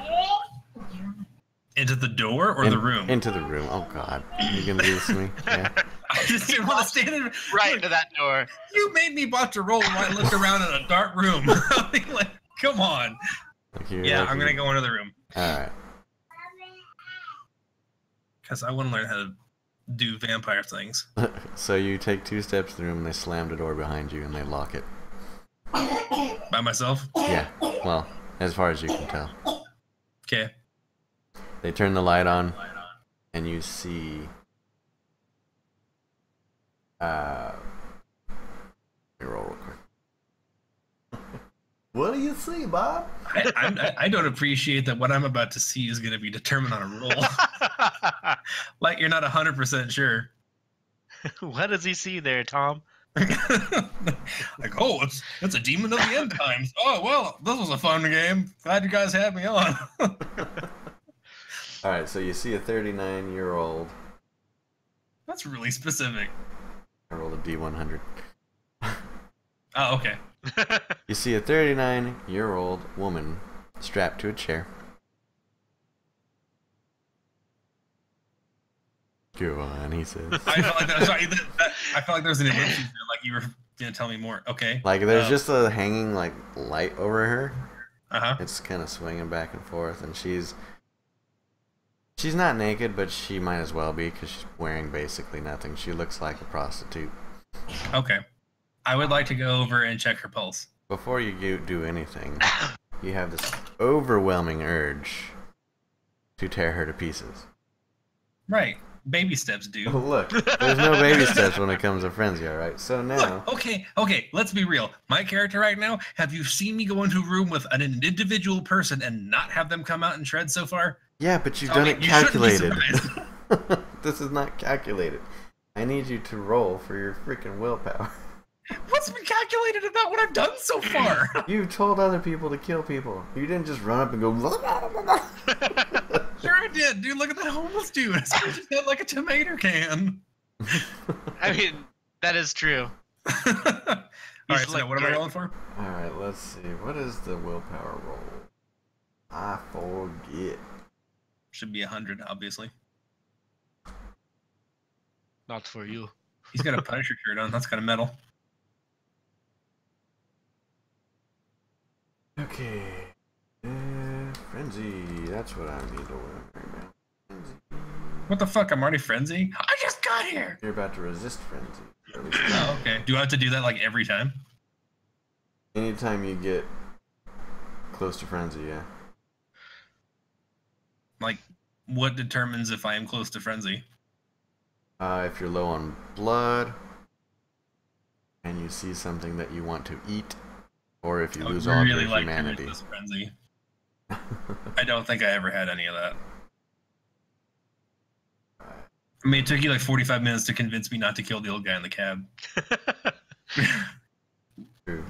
S2: Into the door or the room?
S1: Into the room. Oh God, you gonna do this to me? Yeah.
S2: I just didn't want to stand in.
S3: Right into that door.
S2: You made me about to roll when I looked around in a dark room. I mean, like, come on.
S1: Like you're
S2: Yeah,
S1: looking-
S2: I'm gonna go into the room
S1: All right.
S2: because I want to learn how to do vampire things.
S1: So you take 2 steps to the room, and they slam the door behind you, and they lock it.
S2: By myself?
S1: Yeah. Well, as far as you can tell.
S2: Okay.
S1: They turn the light on, and you see. Let me roll real quick. What do you see, Bob?
S2: I don't appreciate that what I'm about to see is going to be determined on a roll. Like you're not 100% sure.
S3: What does he see there, Tom?
S2: Like, oh, it's a demon of the end times. Oh, well, this was a fun game. Glad you guys had me on.
S1: All right, so you see a 39-year-old.
S2: That's really specific.
S1: I rolled a D100.
S2: Oh, okay.
S1: You see a 39-year-old woman strapped to a chair. Go on, he says.
S2: I felt like I felt like there was an addition there, like you were gonna tell me more. Okay.
S1: Like there's just a hanging like light over her.
S2: Uh-huh.
S1: It's kind of swinging back and forth, and she's not naked, but she might as well be because she's wearing basically nothing. She looks like a prostitute.
S2: Okay. I would like to go over and check her pulse.
S1: Before you do anything, you have this overwhelming urge to tear her to pieces.
S2: Right. Baby steps, dude.
S1: Look, there's no baby steps when it comes to frenzy, alright? So now...
S2: Look, okay, let's be real. My character right now, have you seen me go into a room with an individual person and not have them come out and shred so far?
S1: Yeah, but you've
S2: I
S1: done
S2: mean,
S1: it
S2: you shouldn't be
S1: calculated.
S2: surprised.
S1: This is not calculated. I need you to roll for your freaking willpower.
S2: What's been calculated about what I've done so far?
S1: You told other people to kill people. You didn't just run up and go...
S2: Sure I did, dude. Look at that homeless dude. His face just had like a tomato can.
S3: I mean, that is true.
S2: All right, so
S3: like
S2: now what am I rolling for?
S1: Alright, let's see. What is the willpower roll? I forget.
S2: Should be 100, obviously.
S3: Not for you.
S2: He's got a Punisher shirt on. That's kind of metal.
S1: Okay. Frenzy. That's what I need to learn right now. Frenzy.
S2: What the fuck? I'm already frenzy? I just got here!
S1: You're about to resist frenzy. Or at least
S2: Oh, okay. Do I have to do that like every time?
S1: anytime you get close to frenzy, yeah.
S2: Like, what determines if I am close to frenzy?
S1: If you're low on blood, and you see something that you want to eat, or if you lose all of your humanity.
S2: This frenzy. I don't think I ever had any of that. I mean, it took you like 45 minutes to convince me not to kill the old guy in the cab.
S1: True.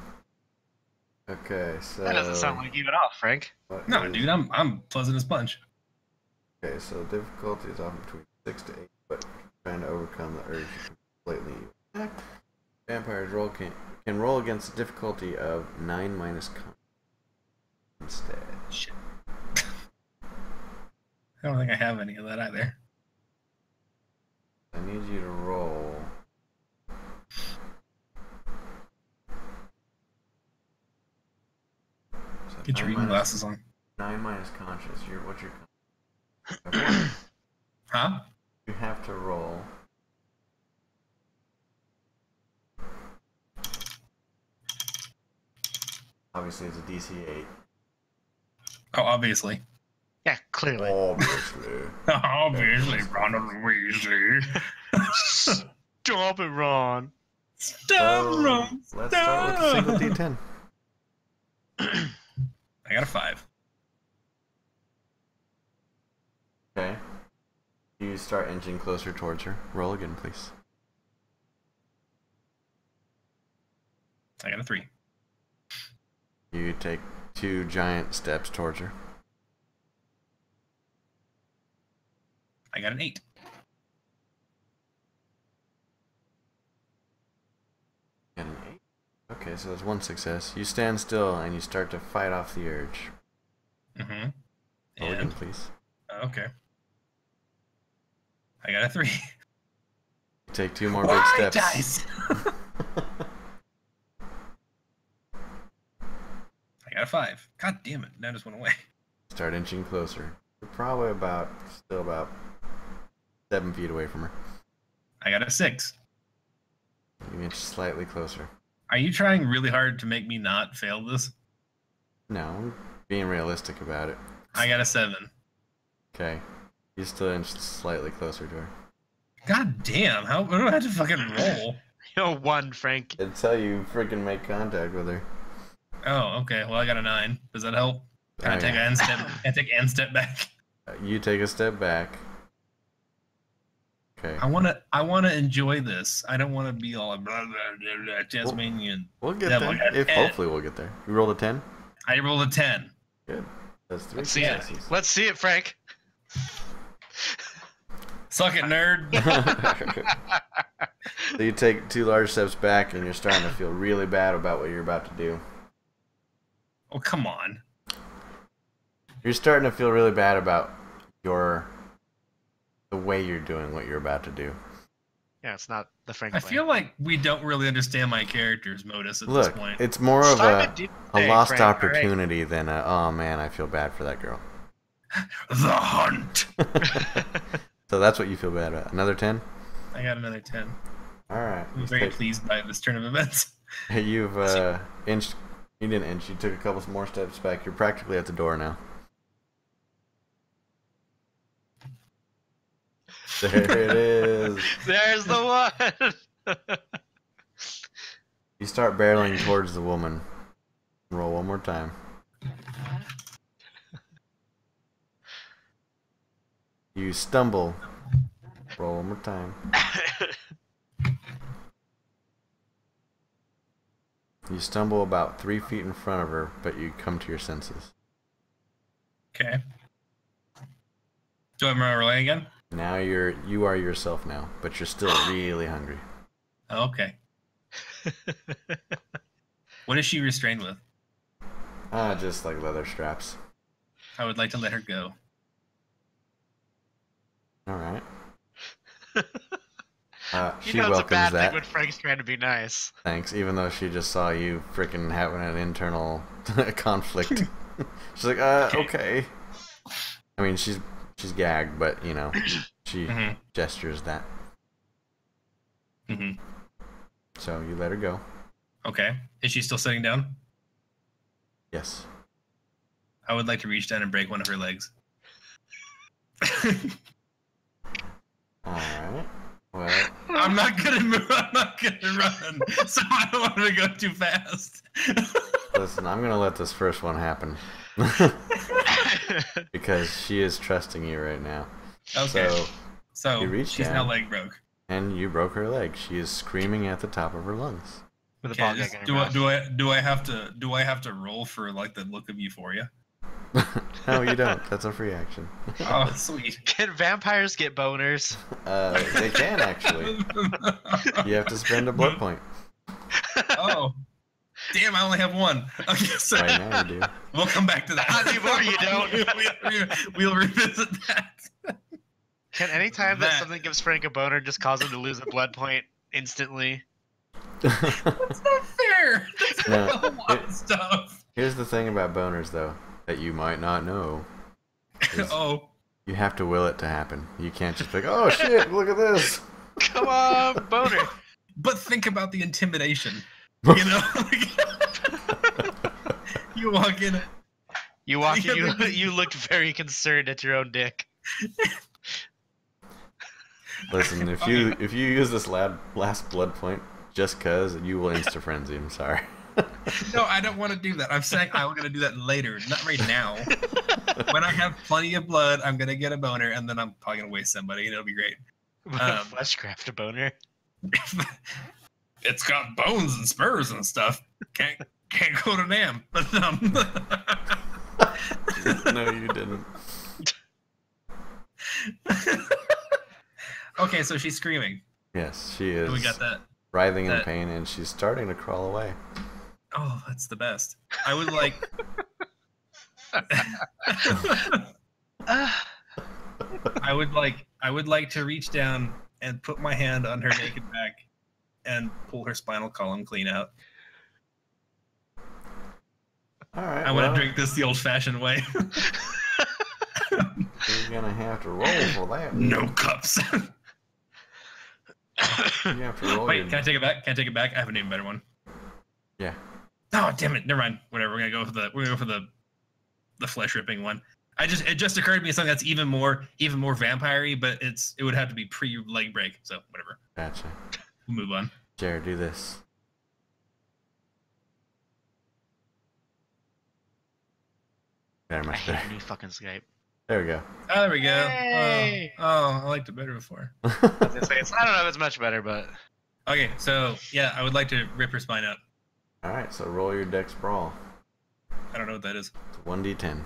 S1: Okay, so
S3: That doesn't sound like you at all, Frank.
S2: No, dude, I'm pleasant as punch.
S1: Okay, so difficulty is often between 6 to 8, but trying to overcome the urge to completely attack. Vampires can roll against the difficulty of 9 minus con instead.
S2: Shit. I don't think I have any of that either.
S1: I need you to roll. So
S2: Get your reading glasses on.
S1: 9 minus conscious. What's your
S2: Huh?
S1: You have to roll. Obviously, it's a DC 8.
S2: Oh, obviously.
S3: Yeah, clearly.
S1: Obviously.
S2: Obviously, Ronald Weasley.
S3: Stop it, Ron.
S2: Stop, Ron.
S1: Let's start with a single D10.
S2: I got a 5.
S1: Okay. You start inching closer towards her. Roll again, please.
S2: I got a 3.
S1: You take 2 giant steps towards her.
S2: I got an 8.
S1: Got an 8. Okay, so that's 1 success. You stand still and you start to fight off the urge.
S2: Mm-hmm.
S1: Roll again, please.
S2: Okay. I got a 3.
S1: Take 2 more big steps.
S2: Dice. I got a 5. God damn it. That just went away.
S1: Start inching closer. You're probably still about 7 feet away from her.
S2: I got a 6.
S1: You inch slightly closer.
S2: Are you trying really hard to make me not fail this?
S1: No, I'm being realistic about it.
S2: I got a 7.
S1: Okay. You still inch slightly closer to her.
S2: God damn. What do I have to fucking roll?
S3: You're 1, Frank.
S1: Until you freaking make contact with her.
S2: Oh, okay. Well, I got a 9. Does that help? Can I
S1: Oh,
S2: take
S1: yeah.
S2: an step? Can I take an step back?
S1: You take a step back. Okay.
S2: I wanna enjoy this. I don't want to be all blah, blah, blah, blah, Tasmanian.
S1: We'll get
S2: devil.
S1: there. Hopefully we'll get there. You rolled a 10?
S2: I rolled a 10.
S1: Good. That's 3
S3: Let's see it.
S1: successes.
S3: Let's see it, Frank.
S2: Suck it, nerd.
S1: So you take 2 large steps back and you're starting to feel really bad about what you're about to do.
S2: Oh, come on.
S1: You're starting to feel really bad about the way you're doing what you're about to do.
S3: Yeah, it's not the Frank
S2: I
S3: way.
S2: feel like we don't really understand my character's modus at
S1: Look,
S2: this point.
S1: it's more of
S3: Simon did
S1: a
S3: say,
S1: lost
S3: Frank, all right.
S1: opportunity than a, oh man, I feel bad for that girl.
S2: The hunt.
S1: So that's what you feel bad about. Another 10?
S2: I got another 10.
S1: Alright.
S2: I'm very pleased by this turn of events.
S1: You've inched. You didn't inch. You took a couple more steps back. You're practically at the door now. There it is.
S3: There's the one.
S1: You start barreling towards the woman. Roll one more time. You stumble. Roll one more time. You stumble about 3 feet in front of her, but you come to your senses.
S2: Okay. Do I remember rolling again?
S1: Now you are yourself now, but you're still really hungry.
S2: Okay. What is she restrained with?
S1: Just like leather straps.
S2: I would like to let her go.
S1: All right.
S3: You
S1: She
S3: know it's a
S1: welcomes
S3: bad
S1: that.
S3: thing when Frank's trying to be nice.
S1: Thanks, even though she just saw you freaking having an internal conflict. She's like, okay. I mean, she's gagged, but you know, she gestures that.
S2: Mm-hmm.
S1: So you let her go.
S2: Okay. Is she still sitting down?
S1: Yes.
S2: I would like to reach down and break one of her legs.
S1: All right. Well,
S2: I'm not gonna move. I'm not gonna run, so I don't want her to go too fast.
S1: listen, I'm gonna let this first one happen because she is trusting you right now.
S2: Okay. So
S1: you reach
S2: she's
S1: down,
S2: now leg broke.
S1: and you broke her leg. She is screaming at the top of her lungs.
S3: With a
S2: Okay,
S3: ball gag in her mouth.
S2: do I have to roll for like the look of euphoria?
S1: No, you don't. That's a free action.
S2: Oh, sweet.
S3: Can vampires get boners?
S1: They can actually. You have to spend a blood point.
S2: Oh, damn! I only have one. Okay, so
S1: Right now you do.
S2: we'll come back to that.
S3: Not anymore, you don't.
S2: We'll revisit that.
S3: Can any time that something gives Frank a boner just cause him to lose a blood point instantly?
S2: That's not fair. That's
S1: No,
S2: a lot of stuff.
S1: Here's the thing about boners, though, that you might not know.
S2: Oh.
S1: You have to will it to happen. You can't just be like, oh shit, look at this.
S3: Come on, boner.
S2: But think about the intimidation. You know? You walk in.
S3: You walk in, you looked very concerned at your own dick.
S1: Listen, if you use this last blood point just cause, you will insta frenzy. I'm sorry.
S2: No, I don't want to do that. I'm saying I'm going to do that later, not right now. When I have plenty of blood, I'm going to get a boner, and then I'm probably going to waste somebody, and it'll be great.
S3: Fleshcraft a boner.
S2: It's got bones and spurs and stuff. Can't go to Nam. But
S1: No, you didn't.
S2: Okay, so she's screaming.
S1: Yes, she is.
S2: We got that.
S1: Writhing in pain, and she's starting to crawl away.
S2: Oh, that's the best. I would like. I would like to reach down and put my hand on her naked back and pull her spinal column clean out.
S1: All right.
S2: I want to drink this the old-fashioned way.
S1: You're gonna have to roll for that.
S2: No cups.
S1: You have to roll.
S2: Wait, can I take it back? Can I take it back? I have an even better one.
S1: Yeah.
S2: Oh, damn it! Never mind. Whatever. We're gonna go for the flesh ripping one. It just occurred to me something that's even more vampire-y, but it would have to be pre-leg break. So whatever.
S1: Gotcha.
S2: We'll move on.
S1: Jared, do this. Very
S3: I
S1: much
S3: hate
S1: better.
S3: new fucking Skype.
S1: There we go.
S2: Oh, there we go.
S3: Yay!
S2: Oh, I liked it better before.
S3: I don't know if it's much better, but
S2: Okay, so yeah, I would like to rip her spine out.
S1: All right, so roll your dex brawl.
S2: I don't know what that is.
S1: It's 1d10.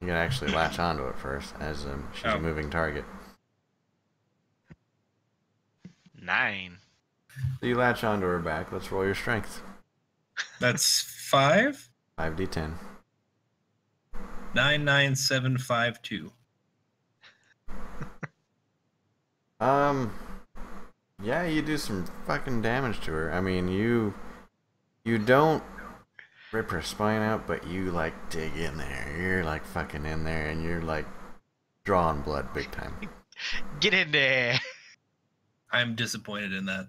S1: You can actually latch onto it first, as she's a moving target.
S3: 9.
S1: So you latch onto her back. Let's roll your strength.
S2: That's 5.
S1: 5d10.
S2: 99752.
S1: Yeah, you do some fucking damage to her. I mean, you don't rip her spine out, but you like dig in there. You're like fucking in there, and you're like drawing blood big time.
S3: Get in there.
S2: I'm disappointed in that.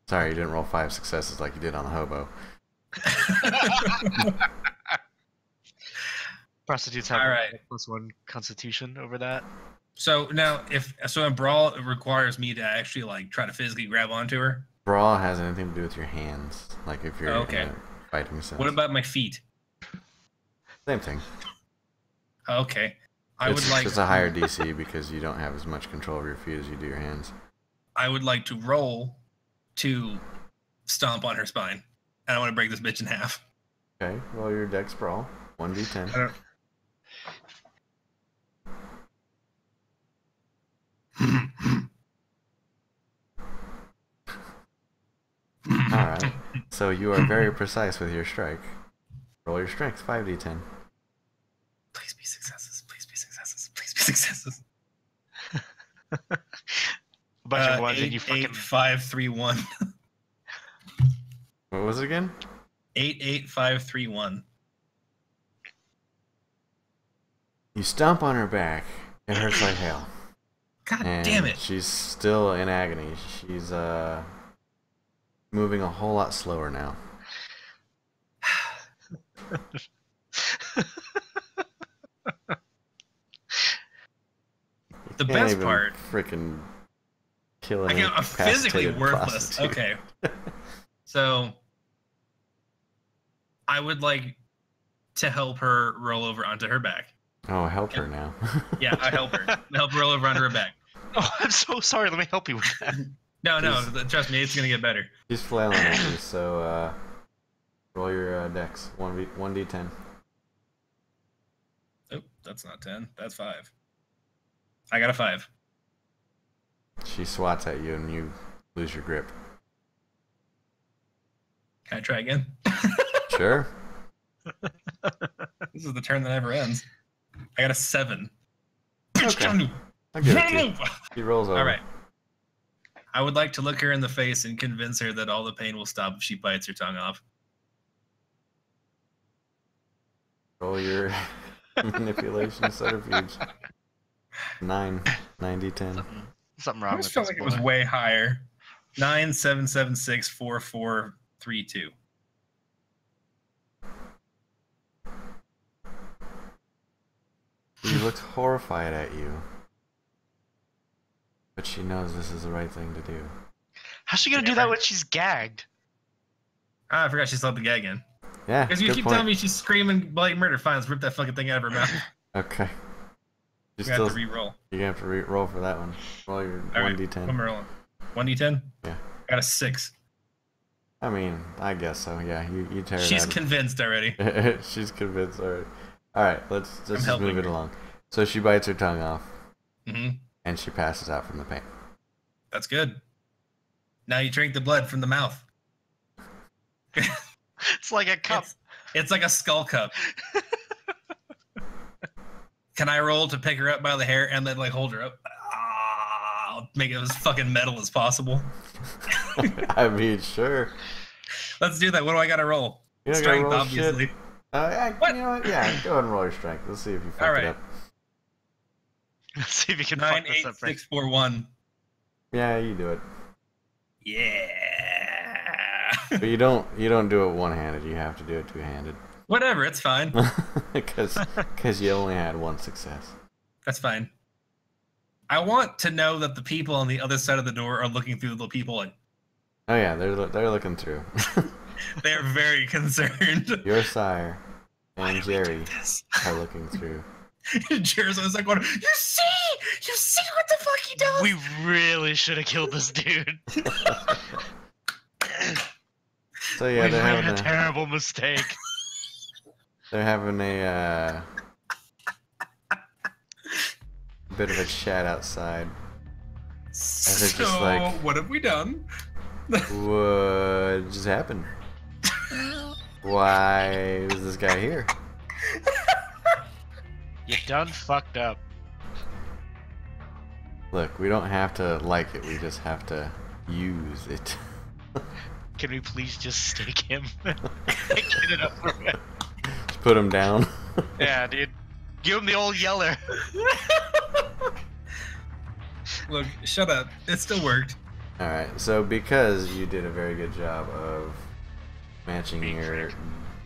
S1: Sorry, you didn't roll 5 successes like you did on the hobo.
S3: Prostitutes have
S2: All right.
S3: +1 constitution over that.
S2: So now, in brawl, it requires me to actually like try to physically grab onto her.
S1: Brawl has anything to do with your hands, like if you're
S2: Okay.
S1: in a fighting sense.
S2: What about my feet?
S1: Same thing.
S2: Okay,
S1: It's just a higher DC because you don't have as much control over your feet as you do your hands.
S2: I would like to roll to stomp on her spine, and I want to break this bitch in half.
S1: Okay, roll your dex brawl. 1d10. Alright, so you are very precise with your strike. Roll your strength, 5d10.
S2: Please be successes. Please be successes. Please be successes.
S3: A bunch of ones and
S2: 8,
S3: you fucking
S2: 8, 5, 3, 1.
S1: What was it again?
S2: 8, 8, 5, 3, 1.
S1: You stomp on her back. It hurts like hell.
S2: God
S1: And
S2: damn it.
S1: she's still in agony. She's moving a whole lot slower now.
S2: The best part.
S1: Freaking killing.
S2: I'm physically worthless. Okay. So I would like to help her roll over onto her back.
S1: Oh, help her now.
S2: Yeah, I help her. Help her roll over onto her back.
S3: Oh, I'm so sorry. Let me help you with that.
S2: No, trust me, it's gonna get better.
S1: She's flailing at you, so roll your dex. 1d10.
S2: Oh, that's not 10. That's 5. I got a 5.
S1: She swats at you and you lose your grip.
S2: Can I try again?
S1: Sure.
S2: This is the turn that never ends. I got a 7.
S1: Okay. I'll give it to you. She rolls over.
S2: All right. I would like to look her in the face and convince her that all the pain will stop if she bites her tongue off.
S1: Roll your manipulation subterfuge. 9d10.
S3: Something
S2: I
S3: wrong
S2: always
S3: with
S2: felt
S3: this
S2: like it was
S3: boy.
S2: way higher. 9, 7, 7, 6, 4, 4, 3, 2.
S1: She looks horrified at you. But she knows this is the right thing to do.
S3: How's she gonna do that when she's gagged?
S2: Ah, I forgot she still had the gag in.
S1: Yeah,
S2: Because you
S1: good
S2: keep
S1: point.
S2: telling me she's screaming bloody murder. Fine, let's rip that fucking thing out of her mouth.
S1: Okay.
S2: You
S1: You
S2: have
S1: still,
S2: to re-roll.
S1: you're gonna have to roll for that one. Roll your
S2: All right,
S1: 1d10.
S2: what am I rolling? 1d10?
S1: Yeah.
S2: Got a 6.
S1: I mean, I guess so. Yeah, you tear
S2: She's
S1: it
S2: convinced already.
S1: out. She's convinced already. All right, let's just
S2: helping
S1: move it
S2: her.
S1: along. So she bites her tongue off,
S2: Hmm.
S1: and she passes out from the pain.
S2: That's good. Now you drink the blood from the mouth.
S3: It's like a cup.
S2: It's like a skull cup. Can I roll to pick her up by the hair and then like hold her up? I'll make it as fucking metal as possible.
S1: I mean, sure.
S2: Let's do that. What do I gotta roll?
S1: You don't gotta
S2: Strength,
S1: roll
S2: obviously.
S1: shit. Yeah,
S2: What?
S1: you know what? Yeah, go ahead and roll your strength. Let's see if you fuck
S2: All
S1: it
S2: right.
S1: up.
S3: Let's see if you can
S2: 9,
S3: fuck this
S2: 8,
S3: up.
S2: 6, 4, 1.
S1: Yeah, you do it.
S2: Yeah.
S1: But you don't do it one-handed. You have to do it two-handed.
S2: Whatever, it's fine.
S1: Because you only had one success.
S2: That's fine. I want to know that the people on the other side of the door are looking through the little people and
S1: Oh yeah, they're looking through.
S2: they're very concerned.
S1: Your sire
S2: Why
S1: and
S2: did we do
S1: Jerry
S2: this?
S1: are looking through.
S2: Jerry's always like, going, you see what the fuck he does?
S3: We really should have killed this dude.
S1: So yeah,
S3: we
S1: they're
S3: made
S1: having
S3: a terrible mistake.
S1: they're having a bit of a chat outside.
S2: So,
S1: just like-
S2: what have we done?
S1: What just happened? Why is this guy here?
S3: You done fucked up.
S1: Look, we don't have to like it. We just have to use it.
S3: Can we please just stake him? Get it over with.
S1: Just put him down.
S3: Yeah, dude. Give him the old yeller.
S2: Look, shut up. It still worked.
S1: All right. So because you did a very good job of matching
S3: Being
S1: your
S3: frank.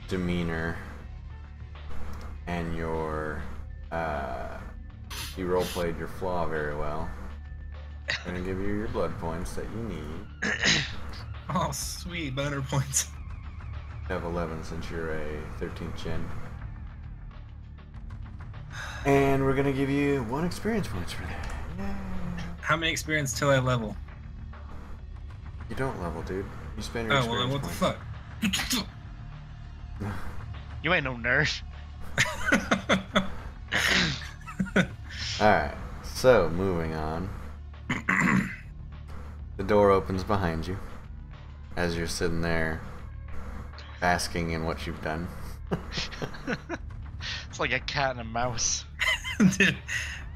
S1: demeanor and your you role played your flaw very well. I'm gonna give you your blood points that you need.
S2: Oh, sweet. Boner points.
S1: You have 11 since you're a 13th gen. And we're gonna give you 1 experience points for that. Yay.
S2: How many experience till I level?
S1: You don't level, dude. You spend your
S2: Oh, well,
S1: experience
S2: what the
S1: points.
S2: fuck?
S3: You ain't no nerd.
S1: Alright, so moving on. The door opens behind you as you're sitting there basking in what you've done.
S3: It's like a cat and a mouse.
S2: Dude,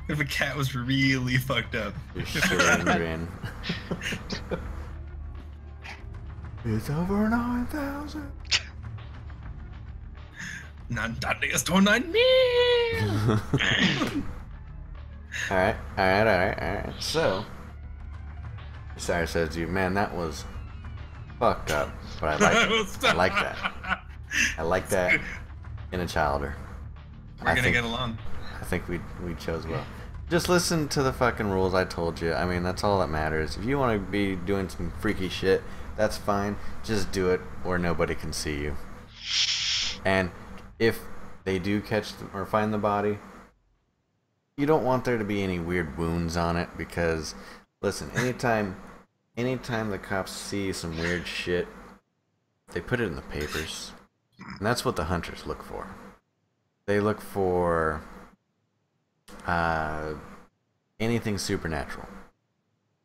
S2: if a cat was really fucked up.
S1: You're shitting grin. It's over 9,000.
S2: Nandante esto 9 mil.
S1: Alright. So, Sarah says to you, man, that was fucked up. But I like that. I like that in a childer.
S2: We're gonna get along.
S1: I think we chose well. Just listen to the fucking rules I told you. I mean, that's all that matters. If you want to be doing some freaky shit, that's fine. Just do it where nobody can see you. And if they do catch or find the body, you don't want there to be any weird wounds on it because, listen, anytime the cops see some weird shit, they put it in the papers. And that's what the hunters look for. They look for anything supernatural.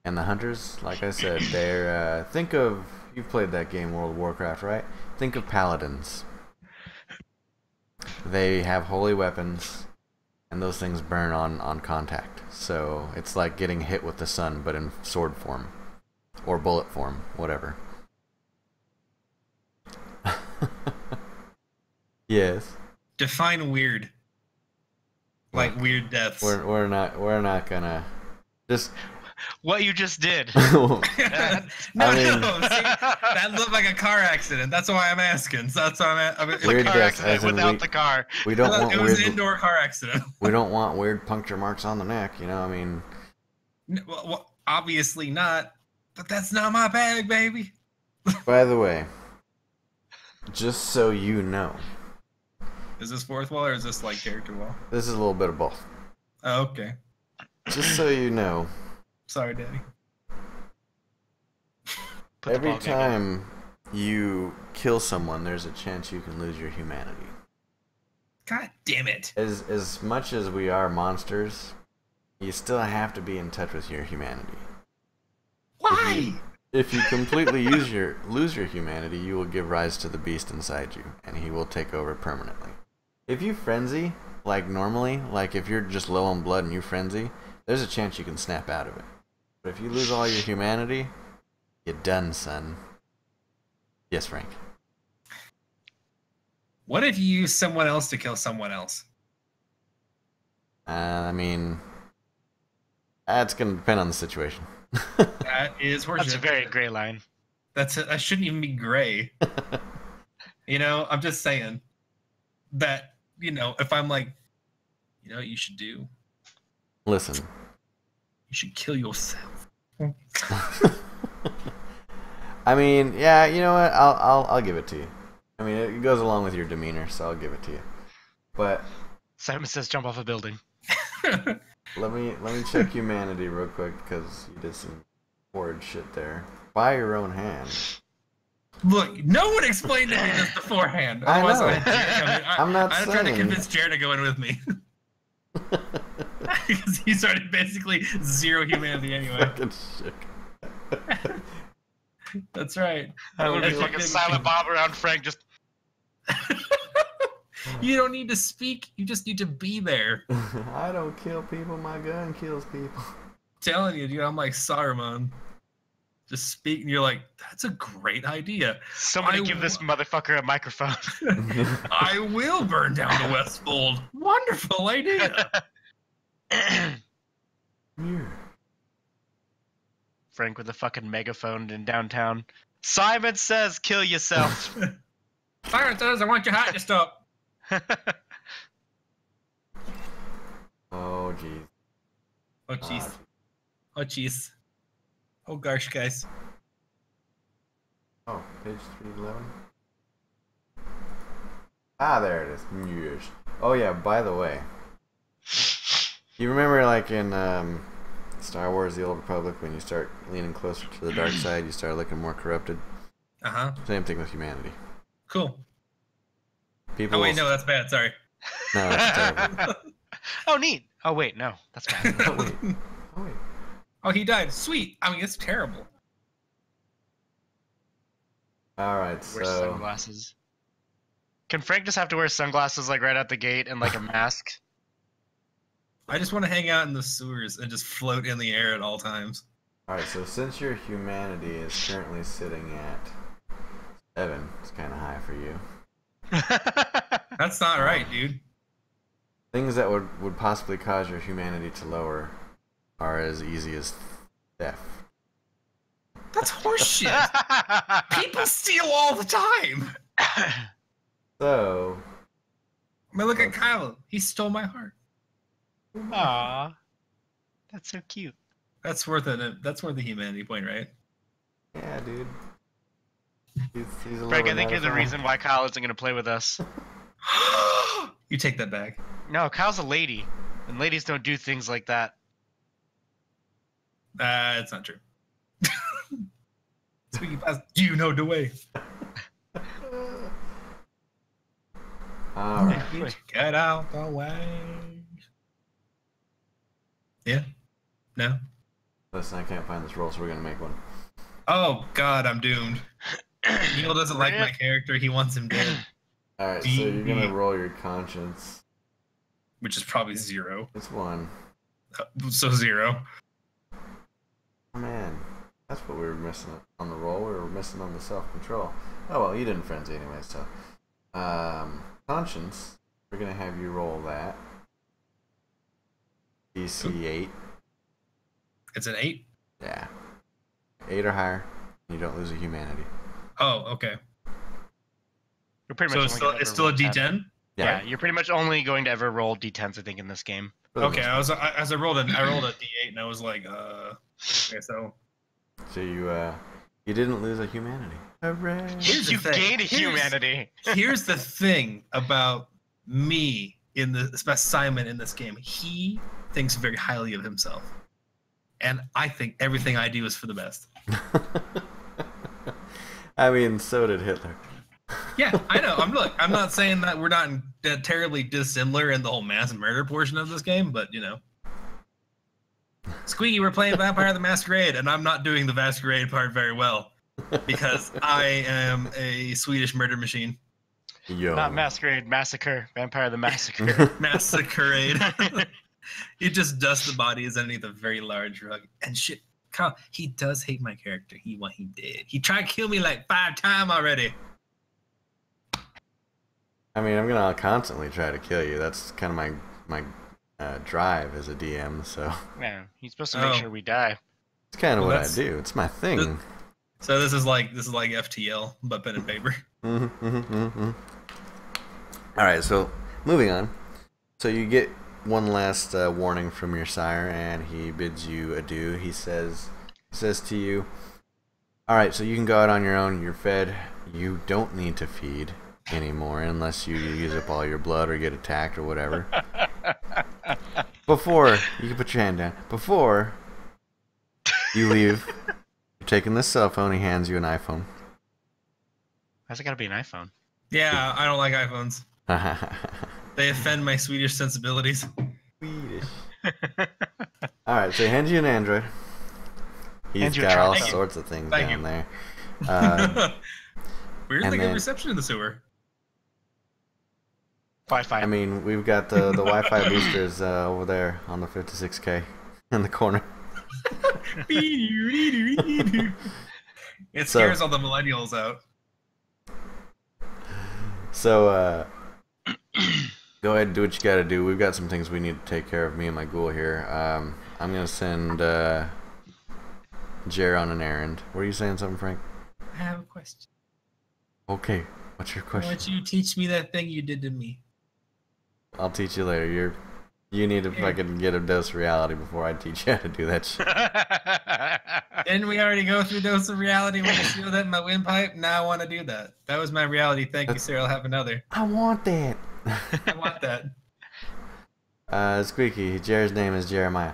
S1: And the hunters, like I said, they're think of, you've played that game World of Warcraft, right? Think of paladins. They have holy weapons, and those things burn on contact. So it's like getting hit with the sun, but in sword form or bullet form, whatever. Yes.
S2: Define weird. Like weird deaths.
S1: We're not gonna just.
S3: What you just did.
S2: No,
S1: See,
S2: that looked like a car accident. That's why I'm asking. So that's why
S1: Weird
S3: car
S1: deaths,
S3: accident
S1: as in
S3: without the car.
S1: We don't want
S2: it was
S1: weird.
S2: an indoor car accident.
S1: We don't want weird puncture marks on the neck. You know, I mean.
S2: Well, obviously not. But that's not my bag, baby.
S1: By the way, just so you know,
S2: Is this fourth wall or is this like character wall?
S1: this is a little bit of both.
S2: Oh, okay.
S1: Just so you know,
S2: Sorry, Daddy.
S3: Put the
S1: every
S3: ball game in.
S1: time you kill someone, there's a chance you can lose your humanity.
S2: God damn it.
S1: As much as we are monsters, you still have to be in touch with your humanity.
S2: Why?
S1: If you completely lose your humanity, you will give rise to the beast inside you, and he will take over permanently. If you frenzy, like normally, like if you're just low on blood and you frenzy, there's a chance you can snap out of it. But if you lose all your humanity, you're done, son. Yes, Frank.
S2: What if you use someone else to kill someone else?
S1: I mean, that's gonna depend on the situation.
S2: That is horseshit.
S3: That's a very gray line.
S2: That shouldn't even be gray. You know, I'm just saying that, you know, if I'm like, you know what you should do?
S1: Listen.
S2: You should kill yourself.
S1: I mean, yeah, you know what? I'll give it to you. I mean, it goes along with your demeanor, so I'll give it to you. But
S3: Simon says jump off a building.
S1: let me check humanity real quick because you did some horrid shit there. By your own hand.
S2: Look, no one explained to me this beforehand.
S1: I
S2: Otherwise,
S1: know.
S2: I had Jared come in.
S1: I'm not
S2: I'm trying to
S1: saying.
S2: convince Jared to go in with me. Because he started basically zero humanity anyway.
S1: Fucking shit.
S2: That's right.
S3: I would be
S2: That's
S3: like a
S2: what
S3: silent Bob around Frank, just
S2: You don't need to speak. You just need to be there.
S1: I don't kill people. My gun kills people.
S2: Telling you, dude. I'm like Saruman. Just speak, and you're like, that's a great idea.
S3: somebody give this motherfucker a microphone.
S2: I will burn down the Westfold. Wonderful idea.
S3: Frank with a fucking megaphone in downtown. Simon says kill yourself.
S2: Siren says, I want your hat to stop.
S1: Oh jeez.
S2: Oh, jeez. Oh, jeez. Oh, gosh, guys.
S1: Oh, page 311. Ah, there it is. Yes. Oh yeah. By the way, you remember like in Star Wars: The Old Republic when you start leaning closer to the dark side, you start looking more corrupted.
S2: Uh-huh.
S1: Same thing with humanity.
S2: Cool.
S1: People.
S2: Oh, wait,
S1: will-
S2: no, that's bad. Sorry.
S1: No, that's terrible.
S3: Oh, neat. Oh, wait, no. That's bad.
S1: Oh wait. Oh wait.
S2: Oh, he died. Sweet. I mean, it's terrible.
S1: All right.
S3: Wear
S1: So
S3: sunglasses. Can Frank just have to wear sunglasses like right out the gate and like a mask?
S2: I just want to hang out in the sewers and just float in the air at all times.
S1: Alright, so since your humanity is currently sitting at 7, it's kind of high for you.
S2: That's not right, dude.
S1: Things that would possibly cause your humanity to lower are as easy as theft.
S2: That's horseshit. People steal all the time.
S1: So...
S2: I mean, look at Kyle. He stole my heart.
S3: Aw, that's so cute.
S2: That's worth it. That's worth a humanity point, right?
S1: Yeah, dude. He's a little
S3: Frank, I
S1: bit
S3: think you're the
S1: metaphor.
S3: reason why Kyle isn't going to play with us.
S2: You take that back.
S3: No, Kyle's a lady, and ladies don't do things like that.
S2: It's not true. Squeaky Past, you know the way.
S1: Alright.
S2: Get out the way. Yeah. No.
S1: Listen, I can't find this roll, so we're gonna make one.
S2: Oh God, I'm doomed. Neil doesn't like my character. He wants him dead,
S1: Alright, so you're gonna roll your conscience.
S2: which is probably 0.
S1: It's 1.
S2: So 0.
S1: Oh, man, that's what we were missing on the roll. We were missing on the self-control. Oh well, you didn't frenzy anyway, so. Conscience, we're gonna have you roll that. DC 8.
S2: It's an 8.
S1: Yeah. 8 or higher, you don't lose a humanity.
S2: Oh, okay.
S3: You're pretty
S2: So
S3: much
S2: it's
S3: only
S2: still,
S3: gonna
S2: it's
S3: ever
S2: still a
S3: roll 10.
S2: D10.
S3: Yeah, you're pretty much only going to ever roll D10s, I think, in this game.
S1: For the
S2: Okay,
S1: most part.
S2: I rolled a D8 and I was like, okay, so
S1: So you didn't lose a humanity. Hooray!
S2: Here's the
S3: You
S2: thing.
S3: gained a
S2: Here's-
S3: humanity.
S2: here's the thing about me in the Simon in this game. He thinks very highly of himself, and I think everything I do is for the best.
S1: I mean, so did Hitler.
S2: Yeah, I know. I'm not saying that we're not terribly dissimilar in the whole mass murder portion of this game, but you know. Squeaky, we're playing Vampire the Masquerade, and I'm not doing the Masquerade part very well because I am a Swedish murder machine.
S1: Yo.
S3: Not Masquerade, Massacre, Vampire the Massacre.
S2: Masquerade. You just dust the bodies underneath a very large rug. And shit, Kyle, he does hate my character. He did. He tried to kill me like 5 times already.
S1: I mean, I'm gonna constantly try to kill you. That's kind of my drive as a DM. So
S3: Yeah, he's supposed to make
S2: Oh.
S3: sure we die.
S1: it's kind of
S2: Well,
S1: what I
S2: that's-
S1: do. It's my thing.
S2: So this is like FTL, but pen and paper.
S1: All right, so moving on. So you get one last warning from your sire, and he bids you adieu. He says to you, "All right, so you can go out on your own. You're fed. You don't need to feed anymore unless you use up all your blood or get attacked or whatever." Before you can put your hand down. Before you leave, you're taking this cell phone. He hands you an iPhone.
S3: Why's it gotta be an iPhone?
S2: Yeah, I don't like iPhones. They offend my Swedish sensibilities.
S1: Swedish. All right, so he hands you an Android. He's
S3: Hands you a
S1: got all
S3: trolley.
S1: sorts of things
S2: Thank
S1: down
S2: you.
S1: there.
S2: Weirdly
S1: and
S2: good
S1: then-
S2: reception in the sewer.
S3: Wi-Fi.
S1: I mean, we've got the Wi-Fi boosters over there on the 56K in the corner.
S2: It scares all the millennials out.
S1: So, go ahead and do what you gotta do. We've got some things we need to take care of, me and my ghoul here. I'm gonna send Jer on an errand. Were you saying something, Frank?
S2: I have a question.
S1: Okay, what's your
S2: Why
S1: question?
S2: don't you teach me that thing you did to me?
S1: I'll teach you later. You need to fucking get a dose of reality before I teach you how to do that shit.
S2: Didn't we already go through dose of reality when I sealed that in my windpipe? Now I want to do that. That was my reality. Thank you, sir. I'll have another.
S1: I want that.
S2: I want that.
S1: Squeaky, Jer's name is Jeremiah.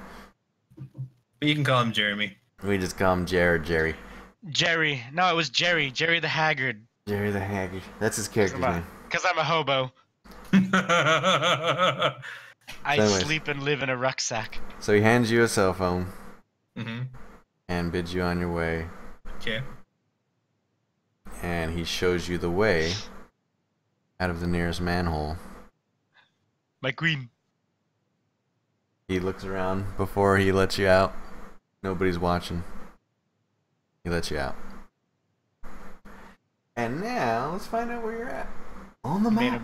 S2: But you can call him Jeremy.
S1: We just call him Jer or Jerry.
S3: Jerry. No, it was Jerry. Jerry the Haggard.
S1: Jerry the Haggy. That's his character's name.
S3: Because I'm a hobo. I
S1: Anyways.
S3: sleep and live in a rucksack.
S1: So he hands you a cell phone
S2: Mm-hmm.
S1: and bids you on your way,
S2: Okay.
S1: and he shows you the way out of the nearest manhole.
S3: My queen.
S1: He looks around before he lets you out. Nobody's watching. He lets you out. And now, let's find out where you're at. On the map.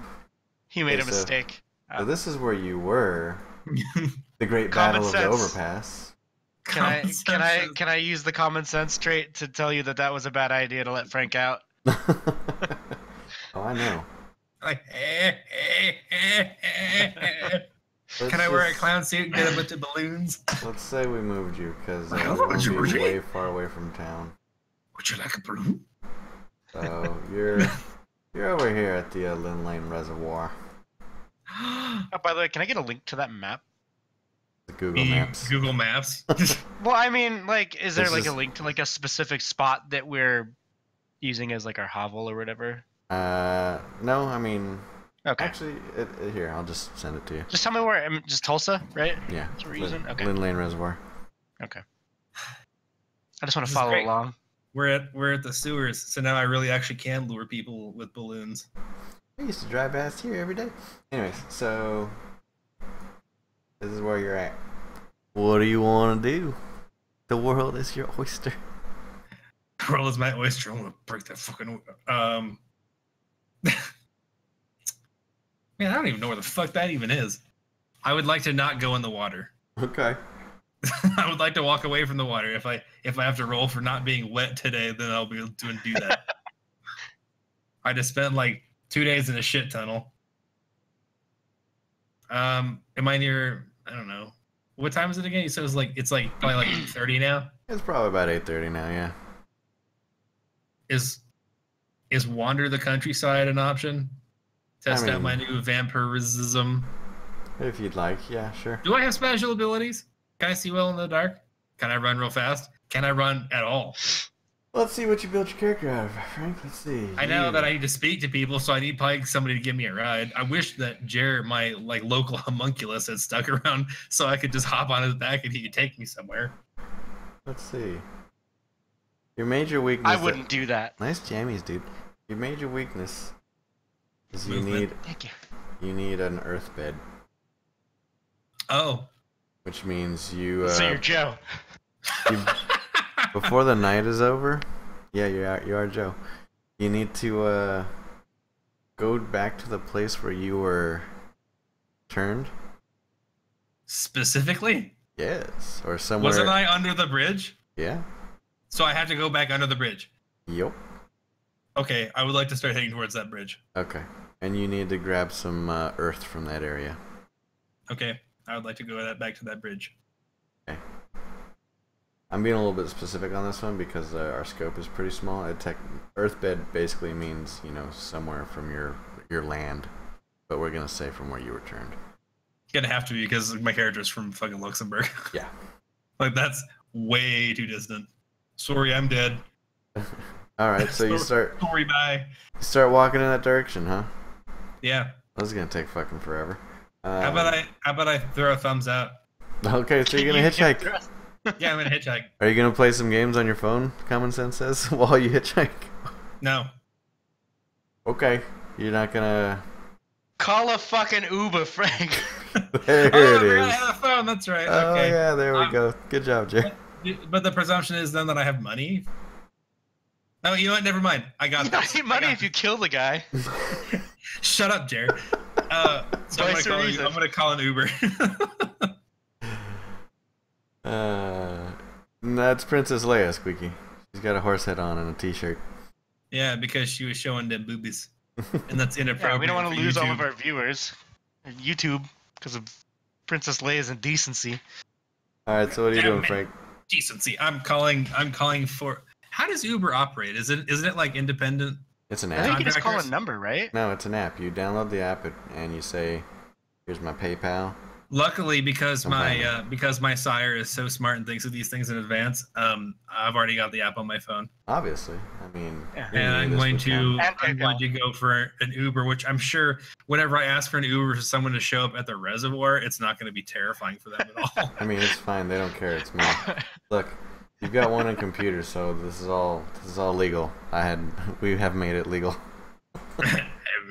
S3: He made
S1: Okay,
S3: a mistake.
S1: So this is where you were. The Great
S3: Common
S1: Battle of the
S3: sense.
S1: Overpass.
S3: Can I use the common sense trait to tell you that was a bad idea to let Frank out?
S1: Oh, I know.
S2: Like, can I wear a clown suit and get a bunch of balloons?
S1: Let's say we moved you, because
S2: Hello,
S1: we'll be
S2: Georgie.
S1: way far away from town.
S2: Would you like a balloon?
S1: So you're over here at the Lynn Lane Reservoir.
S3: Oh, by the way, can I get a link to that map?
S1: The Google Maps.
S2: Google Maps.
S3: Well, I mean, like, is there
S1: This
S3: like
S1: is-
S3: a link to like a specific spot that we're using as like our hovel or whatever?
S1: No, I mean,
S3: Okay.
S1: actually, here, I'll just send it to you.
S3: Just tell me where. Just Tulsa, right?
S1: Yeah.
S3: That's what we're using? Okay.
S1: Lynn Lane Reservoir.
S3: Okay. I just want
S2: This
S3: to
S2: is
S3: follow
S2: great.
S3: along.
S2: we're at the sewers, so now I really actually can lure people with balloons.
S1: I used to drive past here every day. Anyways, so this is where you're at. What do you want to do? The world is your oyster.
S2: World is my oyster. I'm gonna break that fucking. Man, I don't even know where the fuck that even is. I would like to not go in the water.
S1: Okay.
S2: I would like to walk away from the water. If I have to roll for not being wet today, then I'll be able to do that. I just spent like 2 days in a shit tunnel. Am I near? I don't know. What time is it again? So it's like probably like 8:30 now.
S1: It's probably about 8:30 now. Yeah.
S2: Is wander the countryside an option? Test out
S1: mean-
S2: my new vampirism.
S1: If you'd like, yeah, sure.
S2: Do I have special abilities? Can I see well in the dark? Can I run real fast? Can I run at all?
S1: Let's see what you built your character out of, Frank. Let's see.
S2: I know that I need to speak to people, so I need probably somebody to give me a ride. I wish that Jared, my like local homunculus, had stuck around so I could just hop on his back and he could take me somewhere.
S1: Let's see. Your major weakness.
S3: I wouldn't do that.
S1: Nice jammies, dude. Your major weakness is
S2: Movement.
S3: Thank you.
S1: you need an earth bed,
S2: Oh.
S1: which means you.
S3: So you're Joe.
S1: you before the night is over. Yeah, you are Joe. You need to go back to the place where you were turned.
S2: Specifically?
S1: Yes, or somewhere.
S2: Wasn't I under the bridge?
S1: Yeah.
S2: So I have to go back under the bridge.
S1: Yep.
S2: Okay, I would like to start heading towards that bridge.
S1: Okay. And you need to grab some earth from that area.
S2: Okay, I would like to go back to that bridge.
S1: Okay. I'm being a little bit specific on this one because our scope is pretty small. Earthbed basically means, somewhere from your land, but we're gonna say from where you returned.
S2: It's gonna have to be because my character's from fucking Luxembourg.
S1: Yeah.
S2: Like that's way too distant. Sorry, I'm dead.
S1: All right, so you start
S2: Bye.
S1: walking in that direction, huh?
S2: Yeah.
S1: This is gonna take fucking forever.
S2: How about I throw a thumbs out?
S1: Okay, so you're gonna hitchhike.
S2: Yeah, I'm gonna hitchhike.
S1: Are you gonna play some games on your phone? Common sense says while you hitchhike.
S2: No.
S1: Okay, you're not gonna.
S3: Call a fucking Uber, Frank.
S1: There it
S2: I
S1: is.
S2: have a phone. That's right.
S1: Oh
S2: Okay.
S1: yeah, there we go. Good job, Jay.
S2: But the presumption is then that I have money. Oh, you know what? Never mind. I got
S3: You
S2: this.
S3: need money if you kill the guy.
S2: Shut up, Jared. So
S3: Twice the reason.
S2: I'm gonna call an Uber.
S1: That's Princess Leia, Squeaky. She's got a horse head on and a t-shirt.
S2: Yeah, because she was showing them boobies, and that's inappropriate.
S3: Yeah, we don't want
S2: for
S3: to lose all of
S2: YouTube.
S3: our viewers. on YouTube because of Princess Leia's indecency.
S1: All right, so what are you
S2: Damn
S1: doing,
S2: it.
S1: Frank?
S2: Decency. I'm calling for. How does Uber operate? Isn't it like independent?
S1: It's an
S3: I think
S1: app.
S3: you just call a
S2: Contractors?
S3: number, right?
S1: No, it's an app. You download the app and you say, "Here's my PayPal."
S2: Luckily, because
S1: Okay.
S2: my sire is so smart and thinks of these things in advance, I've already got the app on my phone,
S1: Obviously, I mean.
S3: Yeah.
S1: you
S2: and
S1: knew
S2: I'm
S1: this
S2: going
S1: would
S2: to
S1: come.
S3: And
S2: I'm going to go for an Uber, which I'm sure whenever I ask for an Uber for someone to show up at the reservoir, it's not going to be terrifying for them at all.
S1: I mean, it's fine. They don't care. It's me. Look, you've got one on computer, so this is all legal. We have made it legal.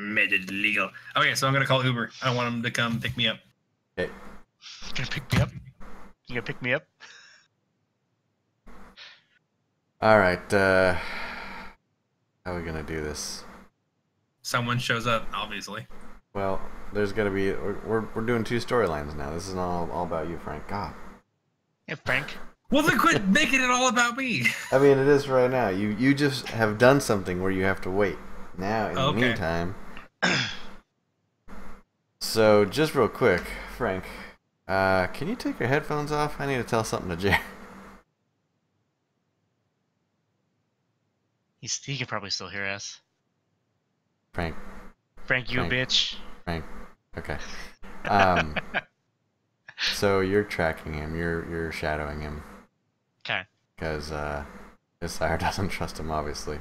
S2: Made it illegal. Okay, so I'm gonna call Uber. I want him to come pick me up.
S1: Okay.
S3: Gonna pick me up? You gonna pick me up?
S1: All right. How are we gonna do this?
S2: Someone shows up, obviously.
S1: Well, there's gotta be. We're doing 2 storylines now. This is all about you, Frank. God.
S3: Yeah, Frank.
S2: Well, then quit making it all about me.
S1: I mean, it is right now. You just have done something where you have to wait. Now, in the
S2: Okay.
S1: meantime. So, just real quick, Frank. Can you take your headphones off? I need to tell something to Jerry.
S3: He can probably still hear us.
S1: Frank.
S3: Frank, you a bitch.
S1: Frank. Okay. So you're tracking him. You're shadowing him.
S3: Okay.
S1: Because his sire doesn't trust him, obviously.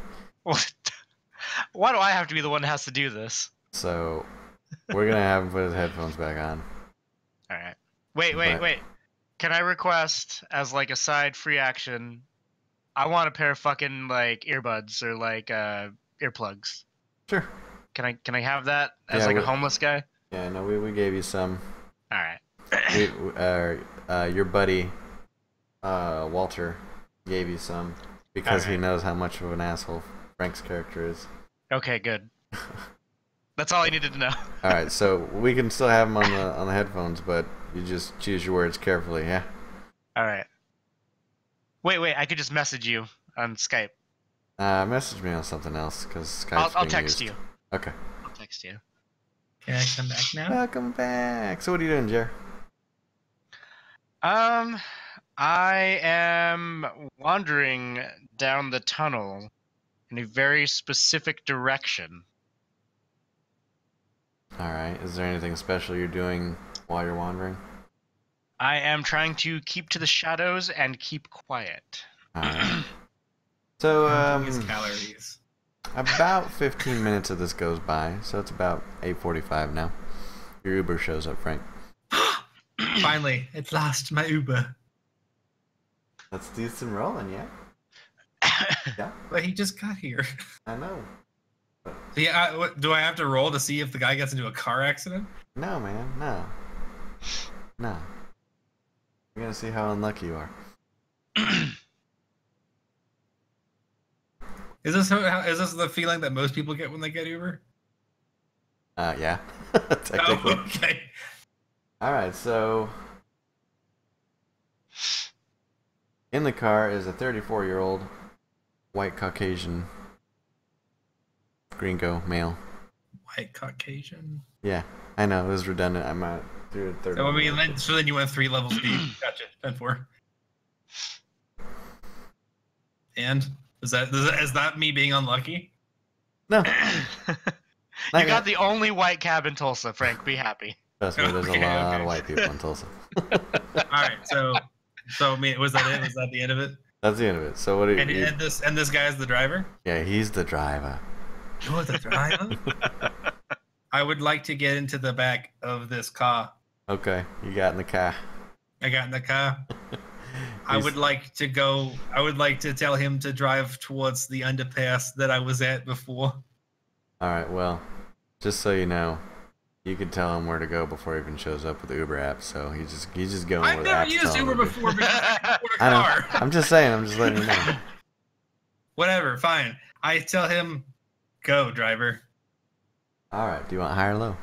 S3: Why do I have to be the one that has to do this?
S1: So we're gonna have him put his headphones back on.
S3: All right. Wait. Can I request as like a side free action? I want a pair of fucking like earbuds or like earplugs.
S1: Sure.
S3: Can I have that as like a homeless guy?
S1: Yeah, no, we gave you some.
S3: All right.
S1: Your buddy Walter gave you some because he knows how much of an asshole Frank's character is.
S3: Okay, good. That's all I needed to know.
S1: All right, so we can still have him on the headphones, but you just choose your words carefully, yeah?
S3: All right. Wait, I could just message you on Skype.
S1: Message me on something else because Skype's
S3: I'll
S1: being
S3: text
S1: used.
S3: you.
S1: Okay.
S3: I'll text you.
S2: Can I come back now?
S1: Welcome back. So what are you doing, Jer?
S3: I am wandering down the tunnel in a very specific direction.
S1: All right. Is there anything special you're doing while you're wandering?
S3: I am trying to keep to the shadows and keep quiet.
S1: All right. So
S2: His calories.
S1: about 15 minutes of this goes by, so it's about 8:45 now. Your Uber shows up, Frank.
S2: Finally, at last, my Uber.
S1: Let's do some rolling, yeah? Yeah,
S2: But he just got here.
S1: I know.
S2: So yeah, do I have to roll to see if the guy gets into a car accident?
S1: No, man, no. No. You're gonna see how unlucky you are.
S2: Is this the feeling that most people get when they get Uber?
S1: Yeah.
S2: Oh,
S1: Technically.
S2: okay.
S1: Alright, so in the car is a 34-year-old white Caucasian gringo male.
S2: White Caucasian.
S1: Yeah, I know, it was redundant. I'm at through the third.
S2: So, so then you went 3 levels deep. Gotcha. 10-4. And is that me being unlucky?
S1: No.
S3: You got the only white cab in Tulsa, Frank. Be happy.
S1: Trust me, there's a lot of white people in Tulsa.
S2: All right, so I mean, was that it? Was that the end of it?
S1: That's the end of it. So what do you?
S2: And this guy's the driver?
S1: Yeah, he's the driver.
S2: You're the driver? I would like to get into the back of this car.
S1: Okay, you got in the car.
S2: I got in the car. I would like to tell him to drive towards the underpass that I was at before.
S1: All right, well, just so you know, you can tell him where to go before he even shows up with the Uber app. So he's just going
S2: I've
S1: where the
S2: never
S1: app's
S2: used
S1: telling
S2: Uber
S1: him to be.
S2: before because I can't afford a
S1: I know.
S2: car.
S1: I'm just saying. I'm just letting you know.
S2: Whatever, fine. I tell him, go, driver.
S1: All right. Do you want high or low?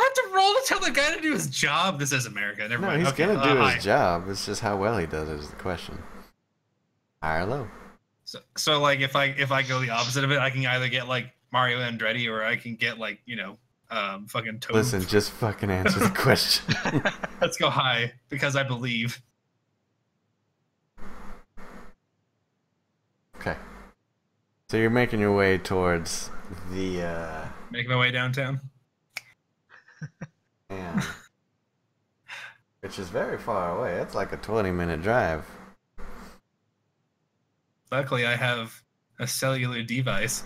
S2: I have to roll to tell the guy to do his job. This is America. Never
S1: No,
S2: mind.
S1: he's
S2: Okay,
S1: gonna do
S2: high.
S1: his job. It's just how well he does it is the question. High or low?
S2: So like if I go the opposite of it, I can either get like Mario Andretti or I can get like, fucking Toad.
S1: Listen, just fucking answer the question.
S2: Let's go high because I believe.
S1: Okay. So you're making your way towards the
S2: Make my way downtown.
S1: man, which is very far away. It's like a 20-minute drive.
S2: Luckily, I have a cellular device.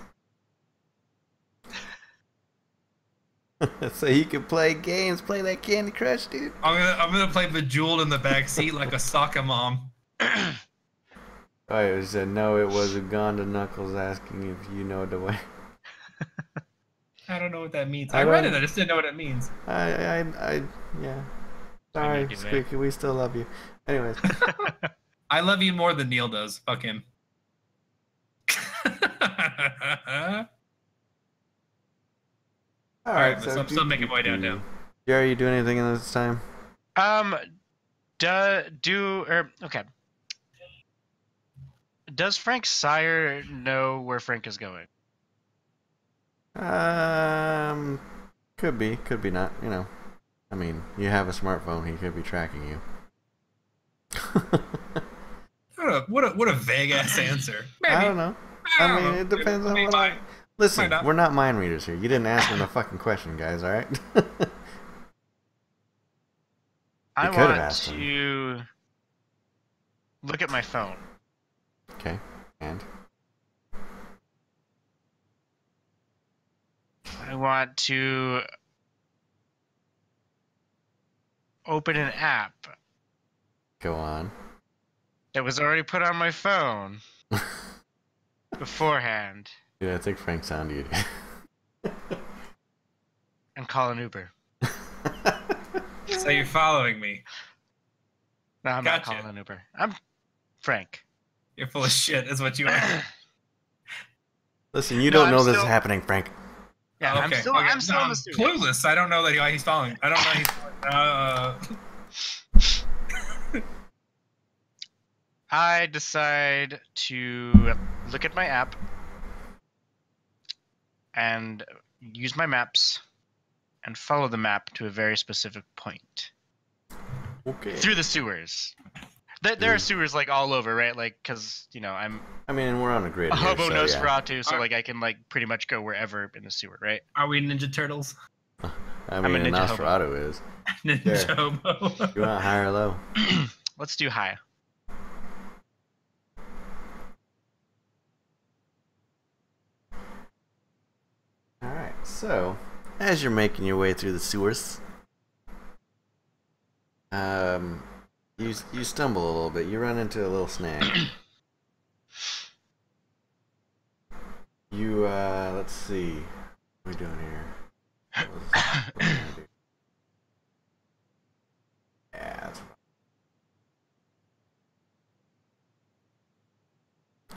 S1: So you can play games, play that Candy Crush, dude.
S2: I'm gonna play Bejeweled in the back seat like a soccer mom.
S1: Oh, it was no, it was Uganda Knuckles asking if you know the way.
S2: I don't know what that means.
S1: I
S2: I read
S1: don't-
S2: it. I just didn't know what it means.
S1: Yeah. Sorry,
S3: do it.
S1: Squeaky, we still love you. Anyways,
S2: I love you more than Neil does. Fuck him.
S1: all
S2: Alright,
S1: right.
S2: so I'm still making my way downtown.
S1: Jerry, you do anything in this time?
S3: Okay. Does Frank Sire know where Frank is going?
S1: Could be not. You know, I mean, you have a smartphone. He could be tracking you.
S2: What a vague ass answer. Maybe.
S1: I don't know. I mean, it depends on what I. Listen,
S2: Might not.
S1: we're not mind readers here. You didn't ask him the fucking question, guys. All right.
S3: I
S1: could have
S3: want
S1: asked him.
S3: to look at my phone.
S1: Okay. And
S3: I want to open an app
S1: go on.
S3: that was already put on my phone beforehand
S1: Dude, I think Frank's on to you.
S3: and call an Uber.
S2: So you're following me.
S3: No, I'm not
S2: Gotcha.
S3: calling an Uber. I'm Frank.
S2: You're full of shit, is what you are.
S1: Listen, you
S3: No,
S1: don't
S3: I'm
S1: know this is
S3: still-
S1: happening, Frank.
S3: Yeah, I'm still
S2: No,
S3: in the studio.
S2: clueless. I don't know that he's following. I don't know he's.
S3: I decide to look at my app and use my maps and follow the map to a very specific point
S1: Okay.
S3: through the sewers. There are sewers like all over, right? Like, cause you know I'm
S1: I mean, we're on a grid
S3: a
S1: here,
S3: hobo
S1: so yeah.
S3: Nosferatu, so like I can like pretty much go wherever in the sewer, right?
S2: Are we Ninja Turtles?
S1: I
S3: I'm a
S1: mean,
S3: ninja
S1: Nosferatu is.
S2: Ninja
S1: Sure.
S2: hobo.
S1: You want high or low?
S3: Let's do high.
S1: Alright, so, as you're making your way through the sewers, you stumble a little bit. You run into a little snag. Let's see. What are we doing here? What are we gonna do? Yeah, that's fine.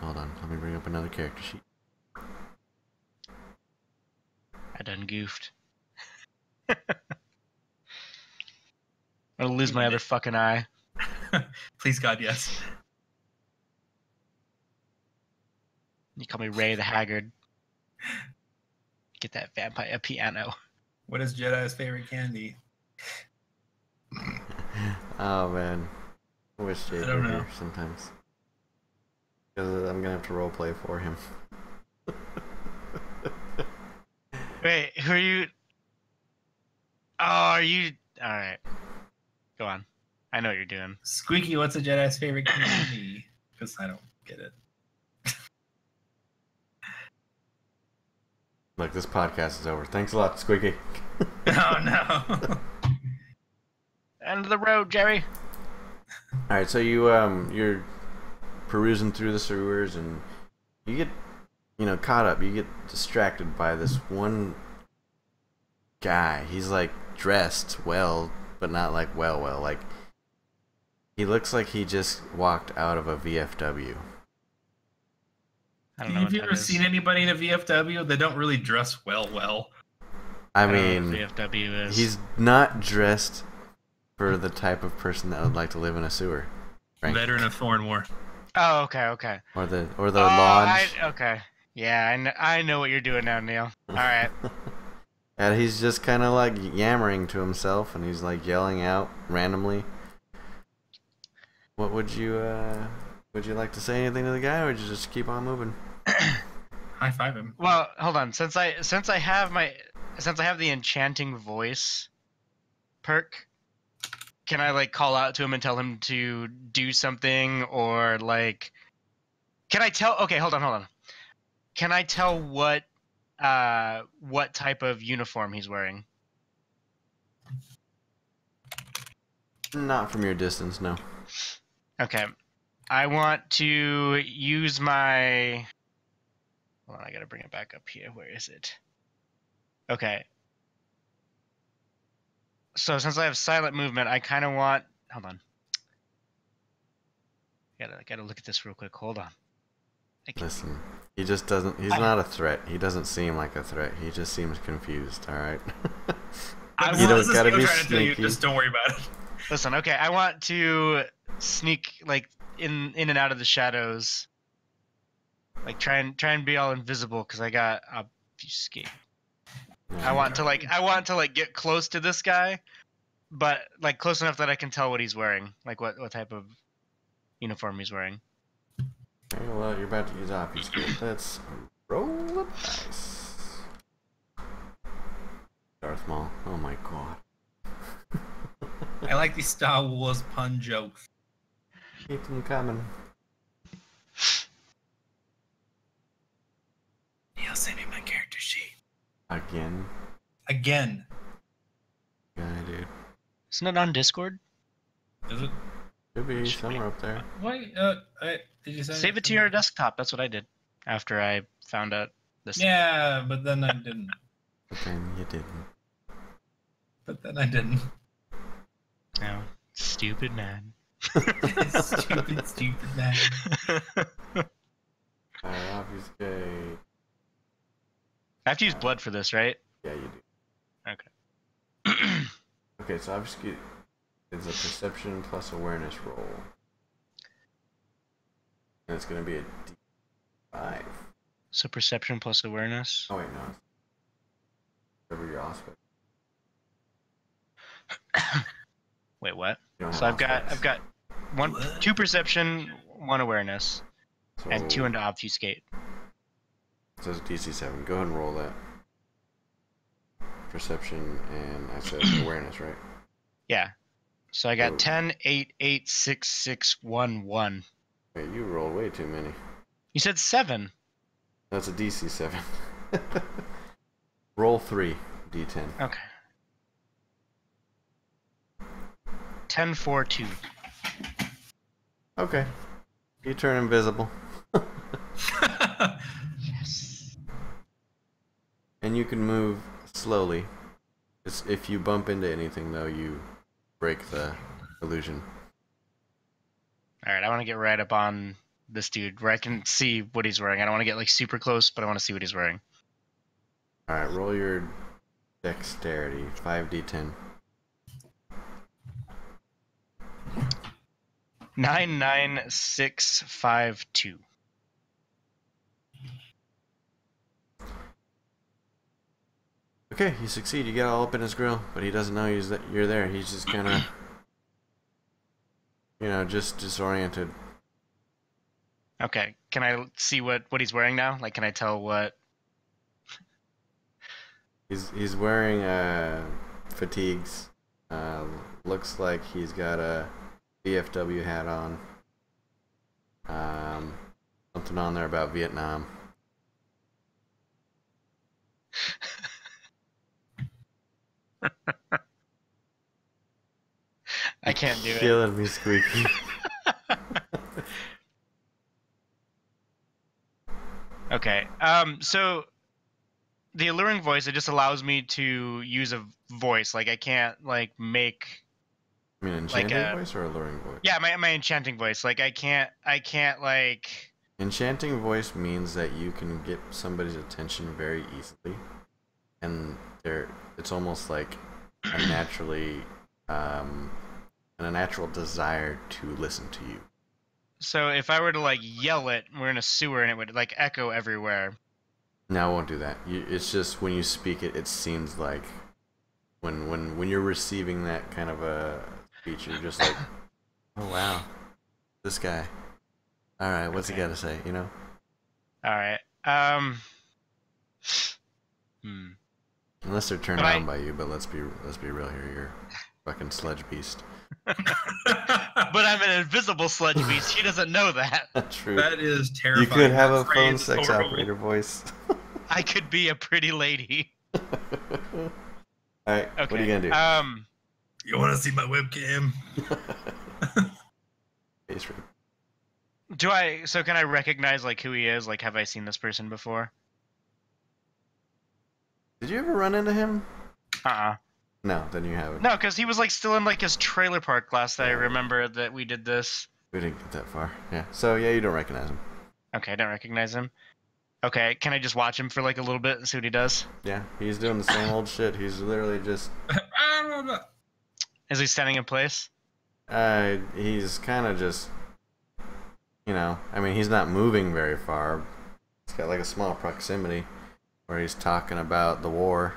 S1: Hold on, let me bring up another character sheet.
S3: I done goofed. I'm gonna lose my other fucking eye.
S2: Please God, yes.
S3: You call me Ray the Haggard. Get that vampire piano.
S2: What is Jedi's favorite candy?
S1: Oh man, I wish Jake
S2: I don't
S1: were
S2: know.
S1: here sometimes. Because I'm gonna have to roleplay for him.
S3: Wait, who are you? Oh, are you? All right, go on. I know what you're doing.
S2: Squeaky, what's a Jedi's favorite candy? Because I don't get it.
S1: Look, this podcast is over. Thanks a lot, Squeaky.
S2: Oh no.
S3: End of the road, Jerry.
S1: All right, so you're perusing through the sewers and you get caught up. You get distracted by this one guy. He's like dressed well, but not like well. Like he looks like he just walked out of a VFW.
S3: I don't know
S2: Have
S3: what
S2: you
S3: that
S2: ever
S3: is.
S2: seen anybody in a VFW? They don't really dress well.
S1: I
S3: I don't know
S1: mean,
S3: what VFW is.
S1: he's not dressed for the type of person that would like to live in a sewer. Frank.
S2: Veteran of foreign war.
S3: Oh, okay.
S1: Or the
S3: Oh,
S1: lodge.
S3: okay. Yeah, I know what you're doing now, Neil. All right.
S1: And he's just kind of like yammering to himself, and he's like yelling out randomly. What would you like to say anything to the guy, or would you just keep on moving?
S2: High five him.
S3: Well, hold on. Since I have the enchanting voice perk, can I like call out to him and tell him to do something, or like can I tell? Okay, hold on. Can I tell what type of uniform he's wearing?
S1: Not from your distance, no.
S3: Okay. I want to use my... Hold on, I gotta bring it back up here. Where is it? Okay. So since I have silent movement, I kind of want. Hold on. Gotta look at this real quick. Hold on.
S1: Listen, he just doesn't. He's not a threat. He doesn't seem like a threat. He just seems confused. All right. You don't gotta be sneaky.
S2: Just don't worry about it.
S3: Listen, okay. I want to sneak like in and out of the shadows. Like try and be all invisible because I got obfuscate. I want to like get close to this guy, but like close enough that I can tell what he's wearing, like what type of uniform he's wearing.
S1: Okay, well, you're about to use obfuscate. Let's roll the dice. Darth Maul. Oh my god.
S2: I like these Star Wars pun jokes.
S1: Keep them coming.
S2: He'll send me my character sheet.
S1: Again. Yeah, dude.
S3: Isn't it on Discord?
S2: Is it?
S1: Could be somewhere up there.
S2: Why? Did you send
S3: Save it to your desktop. That's what I did after I found out this.
S2: Yeah, but then I didn't.
S1: But then you didn't.
S3: No, stupid man.
S2: Stupid man.
S1: Obfuscate.
S3: I have to use blood for this, right?
S1: Yeah, you do.
S3: Okay.
S1: Okay, so obfuscate is a perception plus awareness roll. And it's going to be a D5.
S3: So perception plus awareness.
S1: Oh, wait, no. Whatever your aspect.
S3: Wait, what?
S1: You don't
S3: So
S1: have
S3: I've got
S2: What?
S3: 2 perception, 1 awareness,
S1: So
S3: and 2 into obfuscate.
S1: it says DC7. Go ahead and roll that. Perception and I said awareness, right?
S3: Yeah. So I got
S1: Oh.
S3: 10, 8, 8, 6, 6, 1, 1.
S1: Wait, you rolled way too many.
S3: You said 7.
S1: That's a DC7. Roll 3 D10.
S3: Okay. 10, 4, 2.
S1: Okay. You turn invisible.
S3: Yes.
S1: And you can move slowly. If you bump into anything, though, you break the illusion.
S3: Alright, I want to get right up on this dude where I can see what he's wearing. I don't want to get like super close, but I want to see what he's wearing.
S1: Alright, roll your dexterity. 5d10.
S3: 9, 9, 6, 5, 2.
S1: Okay, you succeed. You get all up in his grill, but he doesn't know you're there. He's just kind of, just disoriented.
S3: Okay, can I see what he's wearing now? Like, can I tell what?
S1: He's wearing fatigues. Looks like he's got a VFW hat on. Something on there about Vietnam.
S3: I can't do it.
S1: Killing me, Squeaky.
S3: Okay. So the alluring voice, it just allows me to use a voice. Like I can't like make.
S1: I mean, enchanting
S3: Like,
S1: voice or alluring voice?
S3: Yeah, my enchanting voice. Like I can't like.
S1: Enchanting voice means that you can get somebody's attention very easily, and it's almost like a naturally, and a natural desire to listen to you.
S3: So if I were to like yell it, we're in a sewer and it would like echo everywhere.
S1: No, I won't do that. It's just when you speak it, it seems like when you're receiving that kind of a speech, you're just like, oh wow, this guy. All right, what's he got to say?
S3: All right.
S1: Unless they're turned
S3: But
S1: on by you, but let's be real here. You're a fucking sludge beast.
S3: But I'm an invisible sludge beast. He doesn't know that.
S1: True.
S2: That is terrifying.
S1: You could have a
S2: That
S1: phone
S2: phrase is
S1: sex
S2: horrible.
S1: operator voice.
S3: I could be a pretty lady.
S1: All right,
S3: Okay.
S1: what are you gonna do?
S2: You want to see my webcam?
S1: Face rape.
S3: So can I recognize like who he is? Like have I seen this person before?
S1: Did you ever run into him?
S3: Uh-uh.
S1: No, then you haven't.
S3: No, because he was like still in like his trailer park last I remember that we did this.
S1: We didn't get that far. Yeah. So yeah, you don't recognize him.
S3: Okay, I don't recognize him. Okay, can I just watch him for like a little bit and see what he does?
S1: Yeah, he's doing the same old shit. He's literally just.
S3: Is he standing in place?
S1: He's kind of just. You know, I mean, he's not moving very far. He's got like a small proximity where he's talking about the war.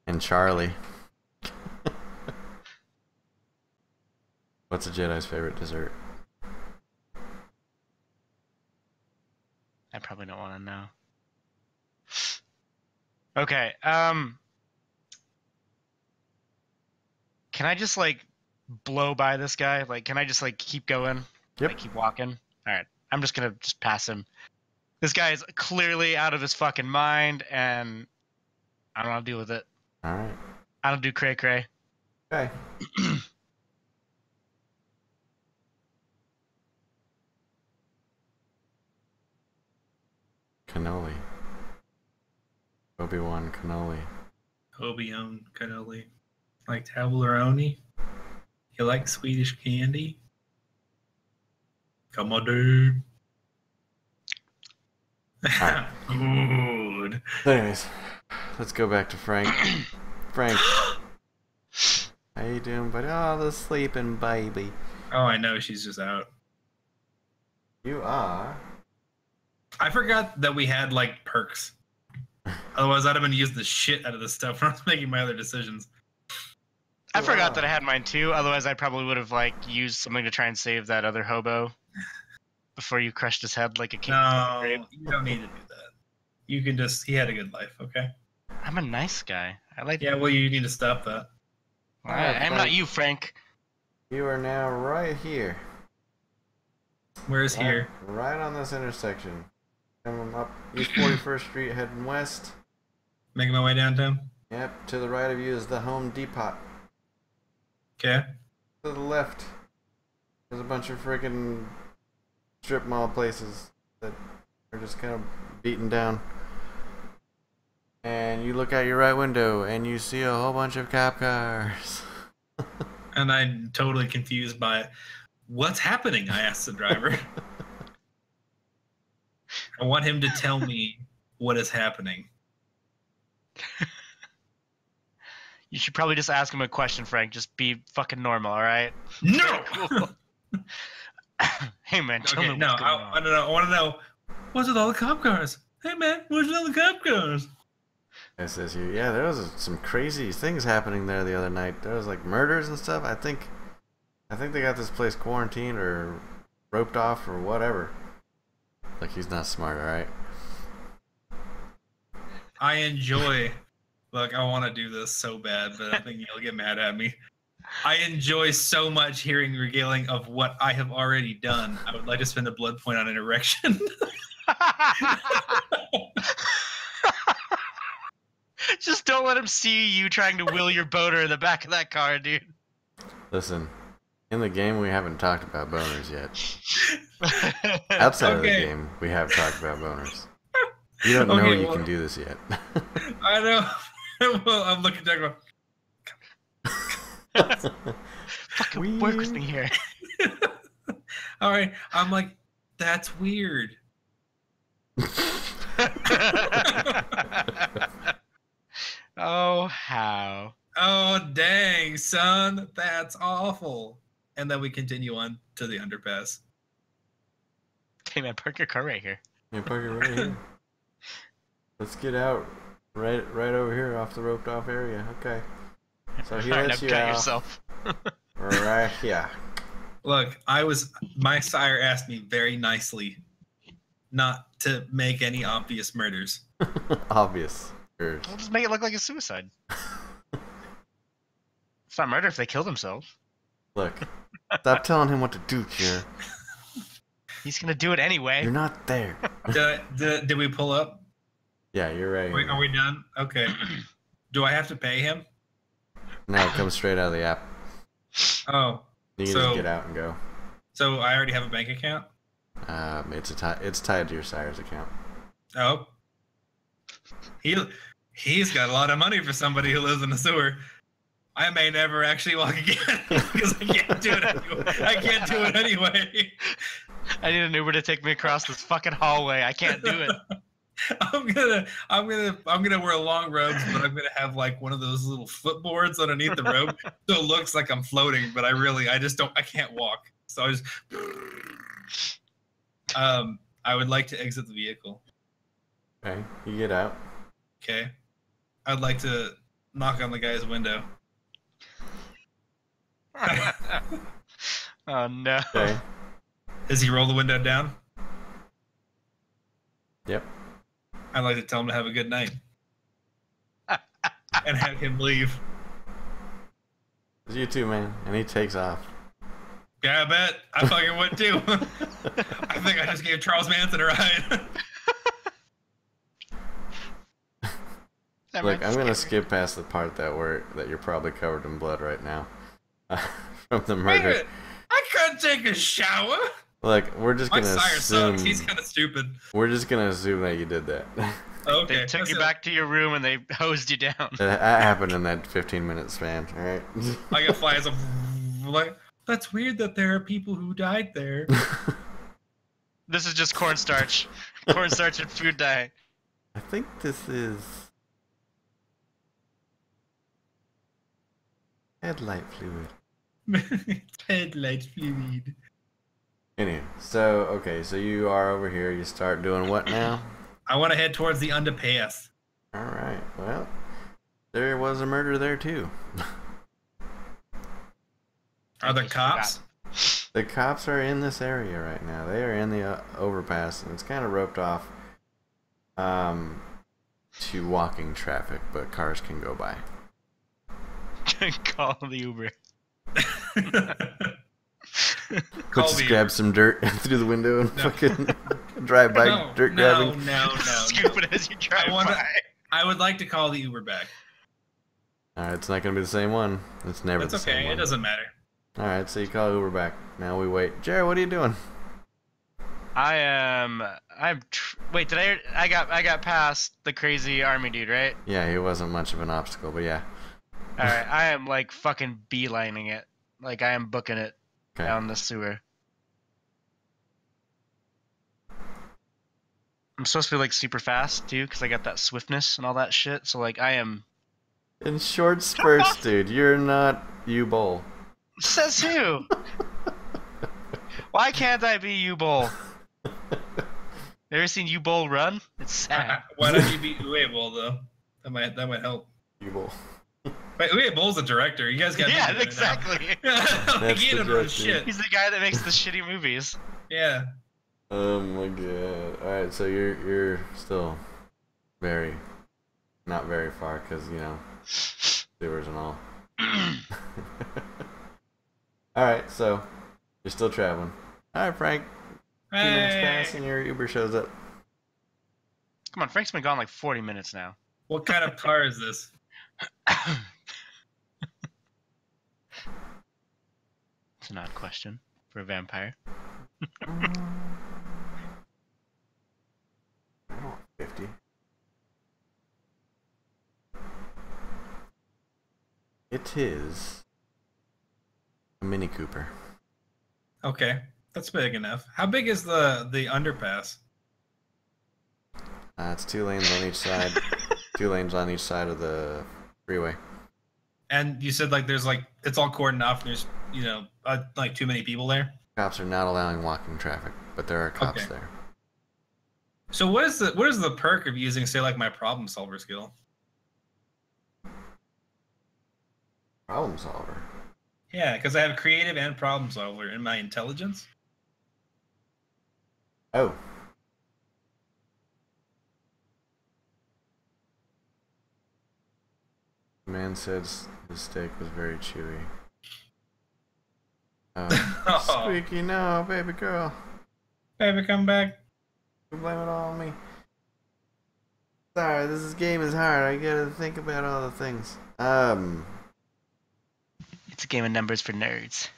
S1: And Charlie. What's a Jedi's favorite dessert?
S3: I probably don't want to know. Okay, can I just like blow by this guy? Like, can I just like keep going?
S1: Yep.
S3: Like, keep walking? Alright, I'm just gonna just pass him. This guy is clearly out of his fucking mind, and I don't want to deal with it.
S1: Alright.
S3: I don't do cray cray.
S1: Okay. Cannoli. Obi-Wan cannoli.
S2: Obi-Wan cannoli. Like Tableroni? You like Swedish candy? Come on, dude.
S1: Alright.
S2: Good.
S1: Anyways, let's go back to Frank. Frank. How you doing, buddy? Oh, the sleeping baby.
S2: Oh, I know, she's just out.
S1: You are.
S2: I forgot that we had, like, perks. Otherwise, I'd have been using the shit out of this stuff when I was making my other decisions.
S3: I forgot that I had mine too. Otherwise, I probably would have like used something to try and save that other hobo before you crushed his head like a king.
S2: No, you don't need to do that. You can just, he had a good life, okay?
S3: I'm a nice guy. I like.
S2: Yeah, well, you need to stop that.
S3: I'm not you, Frank.
S1: You are now right here.
S2: Where's here?
S1: Right on this intersection. Coming up East 41st Street, heading west.
S2: Making my way downtown?
S1: Yep, to the right of you is the Home Depot.
S2: Okay.
S1: To the left, there's a bunch of freaking strip mall places that are just kind of beaten down. And you look out your right window and you see a whole bunch of cop cars.
S2: And I'm totally confused by what's happening, I asked the driver. I want him to tell me what is happening.
S3: You should probably just ask him a question, Frank. Just be fucking normal, all right?
S2: No!
S3: Hey, man, tell
S2: Okay,
S3: me
S2: no,
S3: what's going
S2: I
S3: on.
S2: don't know. I want to know, what's with all the cop cars? Hey, man, what's with all the cop cars?
S1: It says here, yeah, there was some crazy things happening there the other night. There was like murders and stuff. I think they got this place quarantined or roped off or whatever. Like, he's not smart, all right?
S2: I enjoy. Look, I want to do this so bad, but I think you'll get mad at me. I enjoy so much hearing regaling of what I have already done. I would like to spend a blood point on an erection.
S3: Just don't let him see you trying to wheel your boner in the back of that car, dude.
S1: Listen, in the game we haven't talked about boners yet. Outside of the
S2: Okay.
S1: game, we have talked about boners. You don't know
S2: Okay,
S1: you
S2: well-
S1: can do this yet.
S2: I know. Well, I'm looking down going,
S3: Fucking work with me here.
S2: all right. I'm like, that's weird.
S3: Oh, how?
S2: Oh, dang, son. That's awful. And then we continue on to the underpass.
S3: Hey, man, park your car right here.
S1: Yeah, park it right here. Let's get out right over here off the roped off area. Okay. So he
S3: Alright,
S1: lets
S3: now
S1: you
S3: cut
S1: out
S3: yourself.
S1: right here.
S2: Look, my sire asked me very nicely not to make any obvious murders.
S1: Obvious.
S3: We'll just make it look like a suicide. It's not murder if they kill themselves.
S1: Look, stop telling him what to do, Kier.
S3: He's gonna do it anyway.
S1: You're not there.
S2: Did we pull up?
S1: Yeah, you're right.
S2: Are we done? Okay. Do I have to pay him?
S1: No, it comes straight out of the app.
S2: Oh,
S1: You can
S2: So-
S1: just get out and go.
S2: so I already have a bank account?
S1: It's tied to your sire's account.
S2: Oh. He's got a lot of money for somebody who lives in a sewer. I may never actually walk again because I can't do it anyway. I can't do it anyway.
S3: I need an Uber to take me across this fucking hallway. I can't do it.
S2: I'm gonna wear long robes, but I'm gonna have like one of those little footboards underneath the robe, so it looks like I'm floating. But I can't walk. So I just, I would like to exit the vehicle.
S1: Okay, you get out.
S2: Okay, I'd like to knock on the guy's window.
S3: Oh no.
S1: Okay.
S2: Does he roll the window down?
S1: Yep.
S2: I'd like to tell him to have a good night. And have him leave.
S1: It's you too, man. And he takes off.
S2: Yeah, I bet. I fucking would too. I think I just gave Charles Manson a ride.
S1: Look, I'm gonna skip past the part that you're probably covered in blood right now. From the
S2: Wait a
S1: murder.
S2: minute. I couldn't take a shower.
S1: Look, we're just
S2: My
S1: gonna
S2: sire
S1: assume.
S2: sucks. He's kind of stupid.
S1: We're just gonna assume that you did that.
S2: Okay.
S3: They took you back to your room and they hosed you down.
S1: That happened in that 15-minute span. All right.
S2: I get flies of like. That's weird that there are people who died there.
S3: This is just cornstarch. Cornstarch and food dye.
S1: I think this is headlight fluid.
S2: Headlight fluid.
S1: Anyway, so you are over here. You start doing what now?
S2: I want to head towards the underpass.
S1: All right. Well, there was a murder there too.
S2: Are there cops?
S1: The cops are in this area right now. They are in the overpass, and it's kind of roped off to walking traffic, but cars can go by.
S3: Call the Uber.
S1: Let's grab some dirt through the window and fucking drive by dirt grabbing.
S2: No.
S3: Scoop it as you drive by.
S2: I would like to call the Uber back.
S1: Alright, it's not going to be the same one. It's never
S2: That's
S1: the same
S2: okay.
S1: one.
S2: It doesn't matter.
S1: Alright, so you call Uber back. Now we wait. Jared, what are you doing?
S3: Wait, I got past the crazy army dude, right?
S1: Yeah, he wasn't much of an obstacle, but yeah.
S3: Alright, I am like fucking beelining it. Like I am booking it down the sewer. I'm supposed to be like super fast too, because I got that swiftness and all that shit. So like I am.
S1: In short spurts, dude. You're not U-Bowl.
S3: Says who? Why can't I be U-Bowl? Ever seen U-Bowl run? It's sad.
S2: Why don't you be Uwe Boll though? That might help.
S1: U-Bowl.
S2: Wait, Uwe Boll's the director. You guys got
S3: Yeah, exactly.
S2: Like, he
S1: the
S2: don't know
S1: director.
S2: shit.
S3: He's the guy that makes the shitty movies.
S2: Yeah.
S1: Oh my god. Alright, so you're still not very far, because, you know, sewers and all. Alright, so you're still traveling. Alright, Frank. 2 minutes pass and your Uber shows up.
S3: Come on, Frank's been gone like 40 minutes now.
S2: What kind of car is this?
S3: It's an odd question for a vampire.
S1: 50. It is a Mini Cooper.
S2: Okay, that's big enough. How big is the underpass?
S1: It's 2 lanes on each side. 2 lanes on each side of the freeway.
S2: And you said like there's like it's all cordoned off. And there's like too many people there.
S1: Cops are not allowing walking traffic, but there are cops there.
S2: So what is the perk of using, say, like my problem solver skill?
S1: Problem solver.
S2: Yeah, because I have creative and problem solver in my intelligence.
S1: Oh. The man said his steak was very chewy. Oh, squeaky, no, baby girl.
S2: Baby, come back.
S1: You blame it all on me. Sorry, game is hard. I gotta think about all the things.
S3: It's a game of numbers for nerds.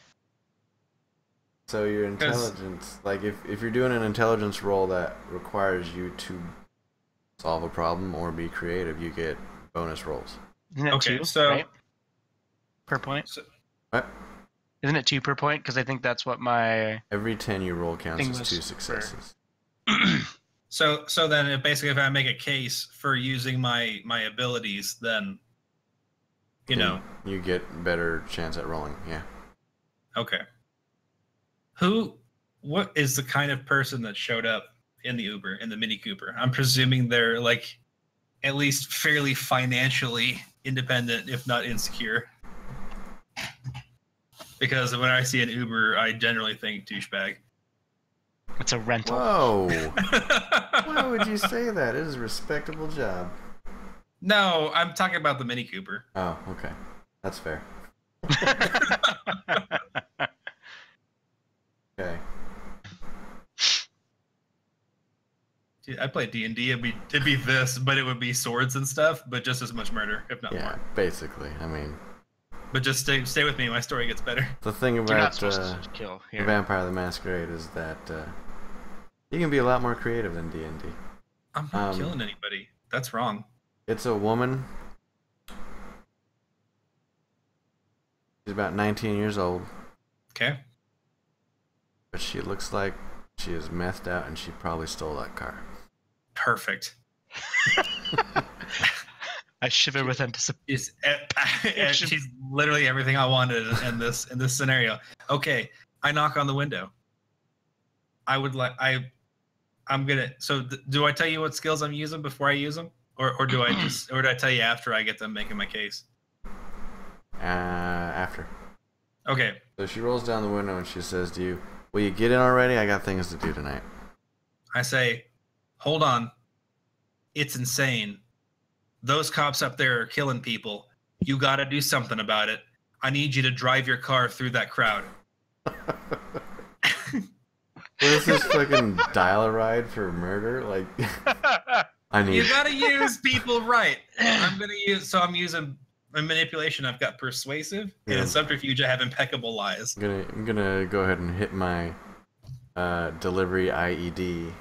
S1: So your intelligence, like if you're doing an intelligence roll that requires you to solve a problem or be creative, you get bonus rolls.
S3: Isn't it
S2: Okay,
S3: 2,
S2: so-
S3: right? Per point?
S2: So,
S1: What?
S3: Isn't it 2 per point? Because I think that's what my...
S1: Every 10 you roll counts
S3: Thing
S1: as
S3: was
S1: 2
S3: for-
S1: successes.
S2: so then basically if I make a case for using my abilities, then
S1: You get better chance at rolling, yeah.
S2: Okay. What is the kind of person that showed up in the Uber, in the Mini Cooper? I'm presuming they're like at least fairly financially independent, if not insecure. Because when I see an Uber, I generally think douchebag.
S3: It's a rental.
S1: Whoa! Why would you say that? It is a respectable job.
S2: No, I'm talking about the Mini Cooper.
S1: Oh, okay. That's fair. Okay.
S2: Dude, I play D&D. It'd be this, but it would be swords and stuff, but just as much murder, if not
S1: Yeah,
S2: more.
S1: basically. I mean,
S2: But just stay with me. My story gets better.
S1: the thing
S3: You're not
S1: about
S3: supposed to kill here.
S1: Vampire the Masquerade is that you can be a lot more creative than D&D.
S2: I'm not killing anybody. That's wrong.
S1: It's a woman. She's about 19 years old,
S2: Okay.
S1: but she looks like she is methed out and she probably stole that car.
S2: Perfect.
S3: I shiver with anticipation.
S2: She's literally everything I wanted in this scenario. Okay, I knock on the window. I'm gonna. So do I tell you what skills I'm using before I use them, or do I tell you after I get them making my case?
S1: After.
S2: Okay.
S1: So she rolls down the window and she says to you, "Will you get in already? I got things to do tonight."
S2: I say, hold on. It's insane. Those cops up there are killing people. You got to do something about it. I need you to drive your car through that crowd.
S1: What is this fucking dial a ride for murder? Like, I need.
S2: You got to use people right. I'm using my manipulation. I've got persuasive, and in subterfuge I have impeccable lies.
S1: I'm gonna go ahead and hit my delivery IED.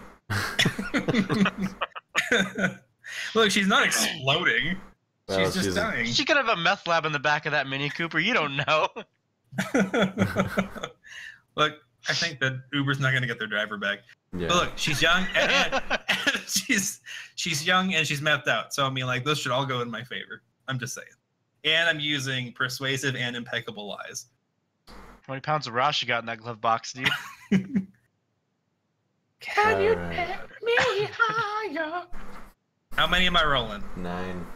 S2: Look, she's not exploding.
S1: Well,
S2: she's just
S1: she's-
S2: dying.
S3: She could have a meth lab in the back of that Mini Cooper. You don't know.
S2: Look, I think that Uber's not going to get their driver back.
S1: Yeah.
S2: But look, she's young, and she's young and she's methed out. So I mean, like, those should all go in my favor. I'm just saying. And I'm using persuasive and impeccable lies.
S3: How many pounds of Rosh you got in that glove box, dude?
S2: Can you
S1: Alright.
S2: take me higher? How many am I rolling?
S1: 9.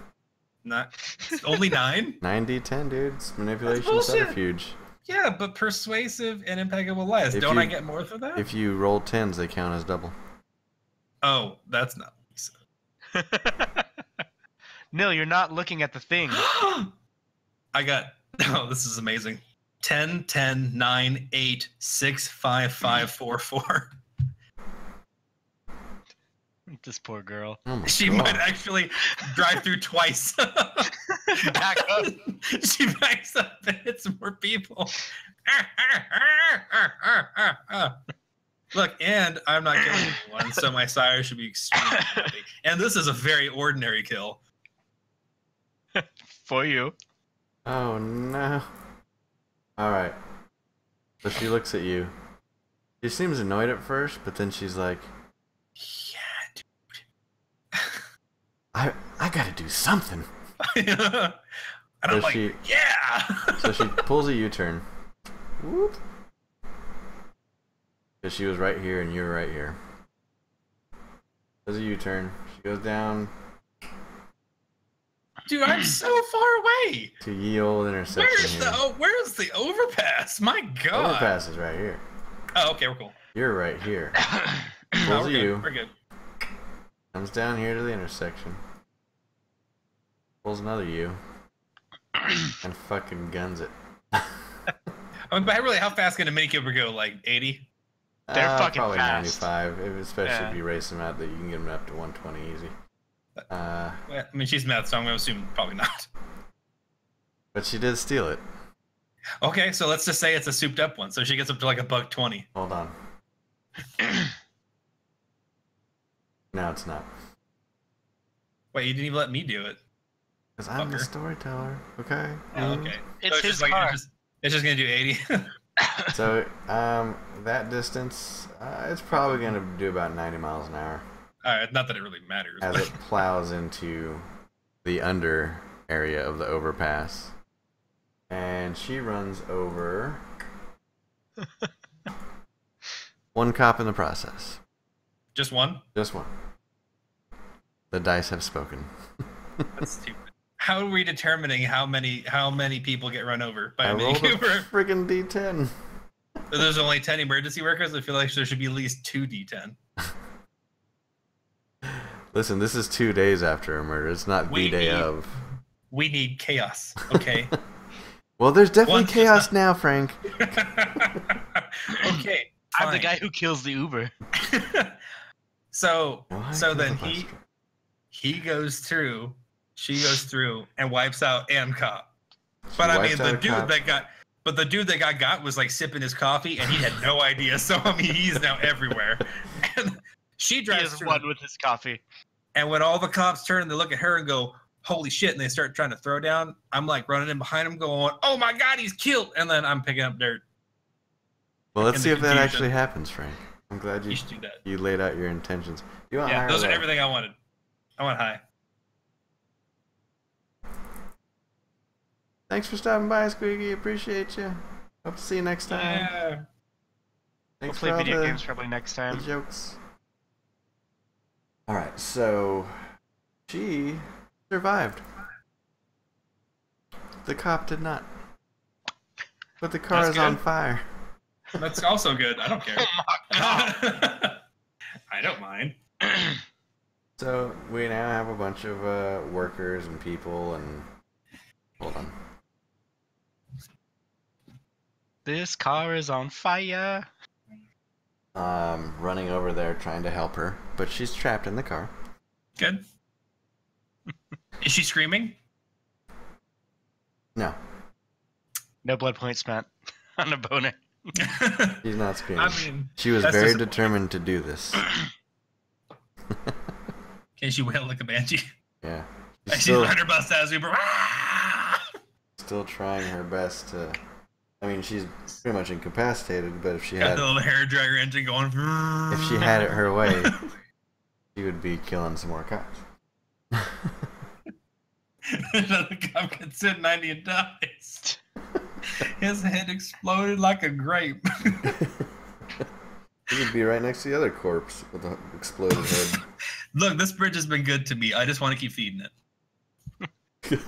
S2: Not only 9.
S1: 9d10, dude. It's manipulation
S2: bullshit.
S1: subterfuge.
S2: Yeah, but persuasive and impeccable lies.
S1: If
S2: Don't
S1: you-
S2: I get more for that?
S1: If you roll 10s, they count as double.
S2: Oh, that's not what you said.
S3: Nil, you're not looking at the thing.
S2: I got. Oh, this is amazing. 10, 10, 9, 8, 6, 5, 5, 4, 4.
S3: This poor girl.
S1: Oh my
S2: She
S1: God.
S2: might actually drive through twice.
S3: Back up.
S2: She backs up and hits more people. Look, and I'm not killing anyone, so my sire should be extremely happy. And this is a very ordinary kill.
S3: For you.
S1: Oh no. Alright. So she looks at you. She seems annoyed at first, but then she's like,
S2: Yeah,
S1: I gotta do something.
S2: dude. And I'm
S1: So
S2: like, yeah.
S1: So she pulls a U-turn. Whoop. Because she was right here and you're right here. Does a U-turn. She goes down
S2: Dude, I'm so far away.
S1: to ye old intersection here.
S2: Where's the overpass? My God.
S1: Overpass is right here.
S2: Oh, okay, we're cool.
S1: You're right here.
S2: No,
S1: Pulls
S2: we're
S1: a
S2: good.
S1: U.
S2: We're good.
S1: Comes down here to the intersection. Pulls another U. And fucking guns it.
S2: I mean, but really, how fast can a Mini Cooper go? Like 80?
S3: They're fucking
S1: probably
S3: fast.
S1: 95, especially
S3: Yeah.
S1: if you race them out that you can get them up to 120 easy.
S2: Well, I mean, she's meth, so I'm going to assume probably not.
S1: But she did steal it.
S2: Okay, so let's just say it's a souped up one. So she gets up to like $120.
S1: Hold on. No, it's not.
S2: Wait, you didn't even let me do it.
S1: Because I'm the
S2: Fucker.
S1: storyteller. Okay.
S2: Oh, okay.
S3: It's
S2: So
S3: his
S2: just
S3: car.
S2: it's just gonna do 80.
S1: So, that distance, it's probably going to do about 90 miles an hour
S2: Alright, not that it really matters.
S1: as it plows into the under area of the overpass. And she runs over one cop in the process.
S2: Just one?
S1: Just one. The dice have spoken.
S2: That's stupid. How are we determining how many people get run over by
S1: I
S2: a Mini
S1: rolled a
S2: Cooper?
S1: friggin' D10.
S2: So there's only 10 emergency workers. I feel like there should be at least 2 D10.
S1: Listen, this is 2 days after a murder. It's not
S2: We
S1: the day
S2: need-
S1: of.
S2: We need chaos. Okay.
S1: Well, there's definitely
S2: One's just
S1: chaos now, Frank.
S2: Okay.
S3: I'm the
S2: fine.
S3: guy who kills the Uber.
S2: so
S1: No, I
S2: so
S1: killed
S2: then
S1: the bus driver.
S2: he goes through, she goes through and wipes out and cop.
S1: She
S2: But I
S1: wipes
S2: mean
S1: out
S2: the
S1: a
S2: dude
S1: cop.
S2: that got was like sipping his coffee and he had no idea. So I mean he's now everywhere. And she
S3: He
S2: drives
S3: is
S2: through,
S3: one with his coffee.
S2: and when all the cops turn and they look at her and go, "Holy shit!" and they start trying to throw down, I'm like running in behind him, going, "Oh my god, he's killed!" And then I'm picking up dirt.
S1: Well, let's
S2: in
S1: see
S2: the
S1: if that
S2: confusion.
S1: actually happens, Frank. I'm glad
S2: You should do that.
S1: you laid out your intentions. You want
S2: Yeah,
S1: higher
S2: those
S1: or
S2: are
S1: low?
S2: everything I wanted. I want high.
S1: Thanks for stopping by, Squeaky. Appreciate you. Hope to see you next time.
S2: Yeah.
S3: We'll
S1: Thanks
S3: play
S1: for all
S3: video
S1: the,
S3: games probably next
S1: the
S3: time.
S1: jokes. Alright, so she survived. The cop did not. But the car
S2: That's
S1: is on
S2: good.
S1: fire.
S2: That's also good. I don't care.
S3: Oh my god.
S2: I don't mind.
S1: So we now have a bunch of workers and people and hold on.
S3: This car is on fire.
S1: Running over there trying to help her, but she's trapped in the car.
S2: Good. Is she screaming?
S1: No,
S3: No blood points spent on a boner.
S1: she's not screaming.
S2: I mean,
S1: She was
S2: that's
S1: very
S2: disappointing.
S1: determined to do this.
S2: Can she wail like a banshee?
S1: Yeah.
S2: And
S1: She's
S2: she's
S1: still,
S2: behind her bus as Uber.
S1: still trying her best to. I mean, she's pretty much incapacitated, but if she
S2: Got
S1: had
S2: the little hair dryer engine going.
S1: if she had it her way, she would be killing some more cops.
S2: The cop gets hit 90 and dies. His head exploded like a grape.
S1: He would be right next to the other corpse with the exploded head.
S2: Look, this bridge has been good to me. I just want to keep feeding it.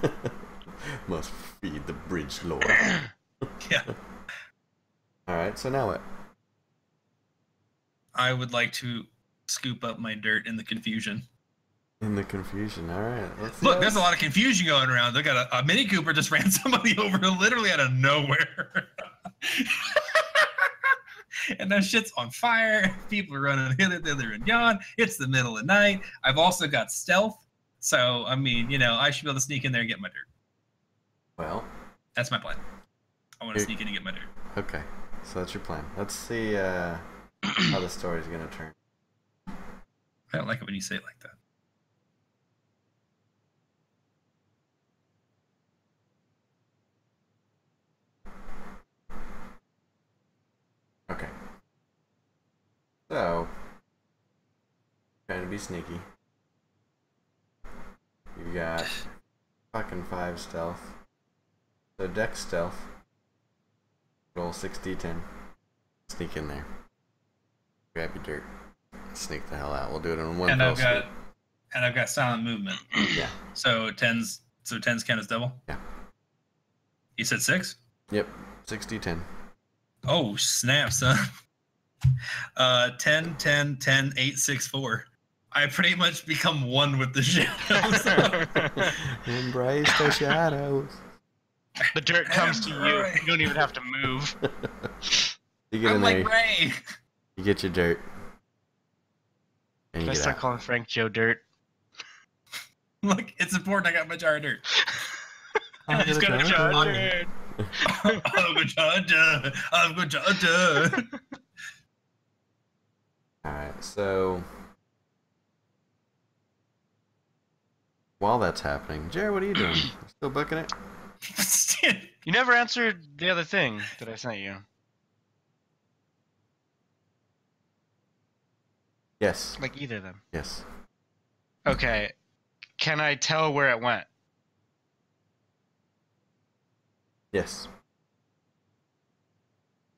S1: Must feed the bridge lord.
S2: Yeah.
S1: Alright, so now what?
S2: I would like to scoop up my dirt in the confusion.
S1: In the confusion. Alright, let's see.
S2: Look,
S1: how
S2: there's a
S1: this-
S2: lot of confusion going around. They got a Mini Cooper just ran somebody over literally out of nowhere. And that shit's on fire. People are running hither, thither, and yon. It's the middle of the night. I've also got stealth. So, I mean, I should be able to sneak in there and get my dirt.
S1: Well,
S2: That's my plan. I want to
S1: Here-
S2: sneak in and get my dirt.
S1: okay. So that's your plan. Let's see how the story's gonna turn.
S2: I don't like it when you say it like that.
S1: Okay. So, trying to be sneaky. You got fucking 5 stealth. So dex stealth. Roll 6d10. Sneak in there. Grab your dirt. Sneak the hell out. We'll do it in one
S2: And
S1: fell
S2: I've got silent movement.
S1: swoop. Yeah.
S2: So tens count as double?
S1: Yeah.
S2: You said 6?
S1: Yep. 6d10.
S2: Oh, snap, son. 10, 10, 10, 8, 6, 4. I pretty much become one with the shadows.
S1: Embrace the shadows.
S3: The dirt comes to you.
S2: Right.
S3: You don't even have to move.
S1: You get
S2: I'm
S1: in
S2: like
S1: there.
S2: Ray.
S1: You get your dirt. And
S3: Can
S1: you
S3: I
S1: get
S3: start
S1: out.
S3: calling Frank Joe Dirt?
S2: Look, it's important. I got my jar of dirt.
S1: I'm
S2: I just
S1: gonna
S2: got a
S1: go
S2: jar of
S1: to-
S2: dirt. I'm a jar of dirt. I'm a jar of dirt.
S1: Alright, so while that's happening, Jared, what are you doing? Still booking it?
S3: You never answered the other thing that I sent you.
S1: Yes.
S3: Like either of them.
S1: Yes.
S3: Okay. Can I tell where it went?
S1: Yes.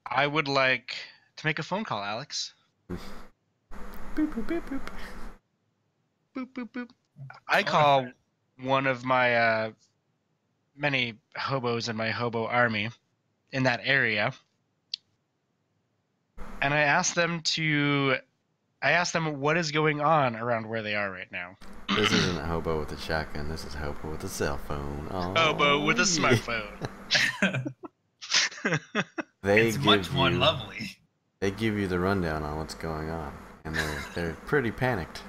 S3: I would like to make a phone call, Alex.
S1: Boop, boop, boop, boop.
S3: Boop, boop, boop. I call one of my many hobos in my hobo army in that area, and I ask them what is going on around where they are right now.
S1: This isn't a hobo with a shotgun. This is hobo with a cell phone. Oh,
S3: Hobo with a
S1: yeah.
S3: smartphone.
S2: It's much more lovely.
S1: They give you the rundown on what's going on, and they're pretty panicked.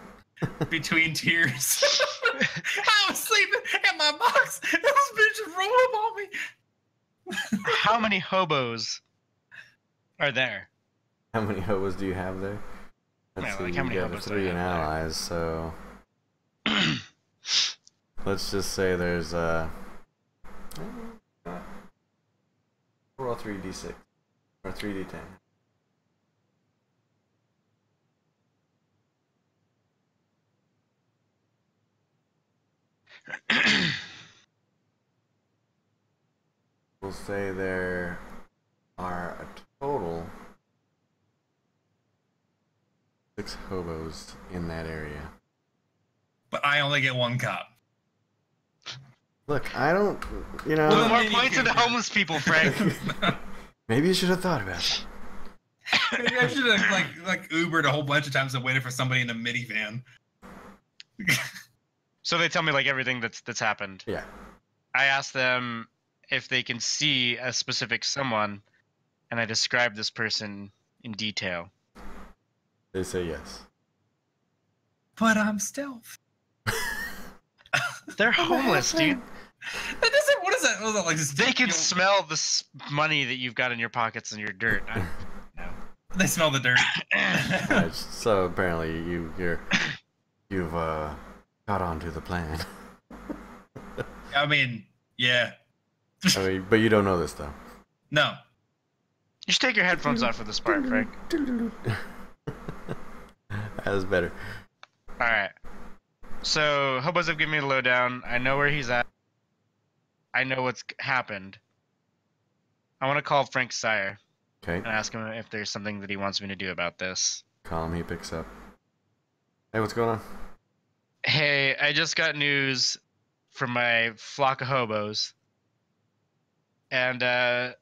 S2: Between tears. I was sleeping in my box. Those bitches roll up on me.
S3: How many hobos are there?
S1: How many hobos do you have there?
S3: Yeah,
S1: See,
S3: like how many
S1: you got
S3: hobos do I
S1: 3
S3: have
S1: in
S3: there?
S1: allies, so let's just say there's roll 3d6 or 3d10. We'll say there are a total 6 hobos in that area.
S2: But I only get 1 cop.
S1: Look, I don't, you know.
S3: Put more
S2: maybe
S3: points
S2: you
S3: into
S2: can-
S3: homeless people, Frank.
S1: Maybe you should have thought about it.
S2: Maybe I should have like Ubered a whole bunch of times and waited for somebody in a minivan.
S3: So they tell me like everything that's happened.
S1: Yeah.
S3: I ask them if they can see a specific someone, and I describe this person in detail.
S1: They say yes.
S2: But I'm stealth.
S3: They're homeless, dude.
S2: That doesn't. What is that? What is that like? This,
S3: They can
S2: you know,
S3: smell the money that you've got in your pockets and your dirt.
S2: They smell the dirt.
S1: Right, so apparently you've caught on to the plan.
S2: I mean, yeah.
S1: I mean, but you don't know this though.
S2: No.
S3: You should take your headphones off for this part, Frank.
S1: That was better.
S3: Alright. So, hobos have given me the lowdown. I know where he's at. I know what's happened. I want to call Frank Sire
S1: Okay.
S3: and ask him if there's something that he wants me to do about this.
S1: Call him. He picks up. Hey, what's going on?
S3: Hey, I just got news from my flock of hobos. And,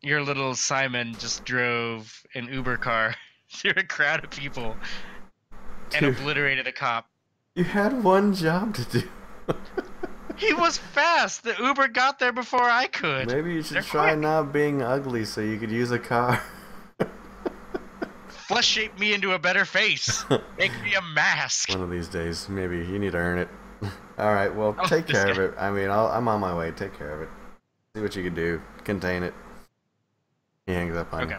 S3: your little Simon just drove an Uber car through a crowd of people and
S1: Dude.
S3: obliterated a cop.
S1: You had one job to do.
S3: He was fast. The Uber got there before I could.
S1: Maybe you should
S3: They're
S1: try
S3: quick.
S1: not being ugly so you could use a car.
S3: Flesh shaped me into a better face. Make me a mask.
S1: One of these days, maybe you need to earn it. All right, well,
S3: Oh,
S1: take
S3: this
S1: care of
S3: guy.
S1: it. I mean, I'm on my way. Take care of it. See what you can do. Contain it. He hangs up on
S3: Okay.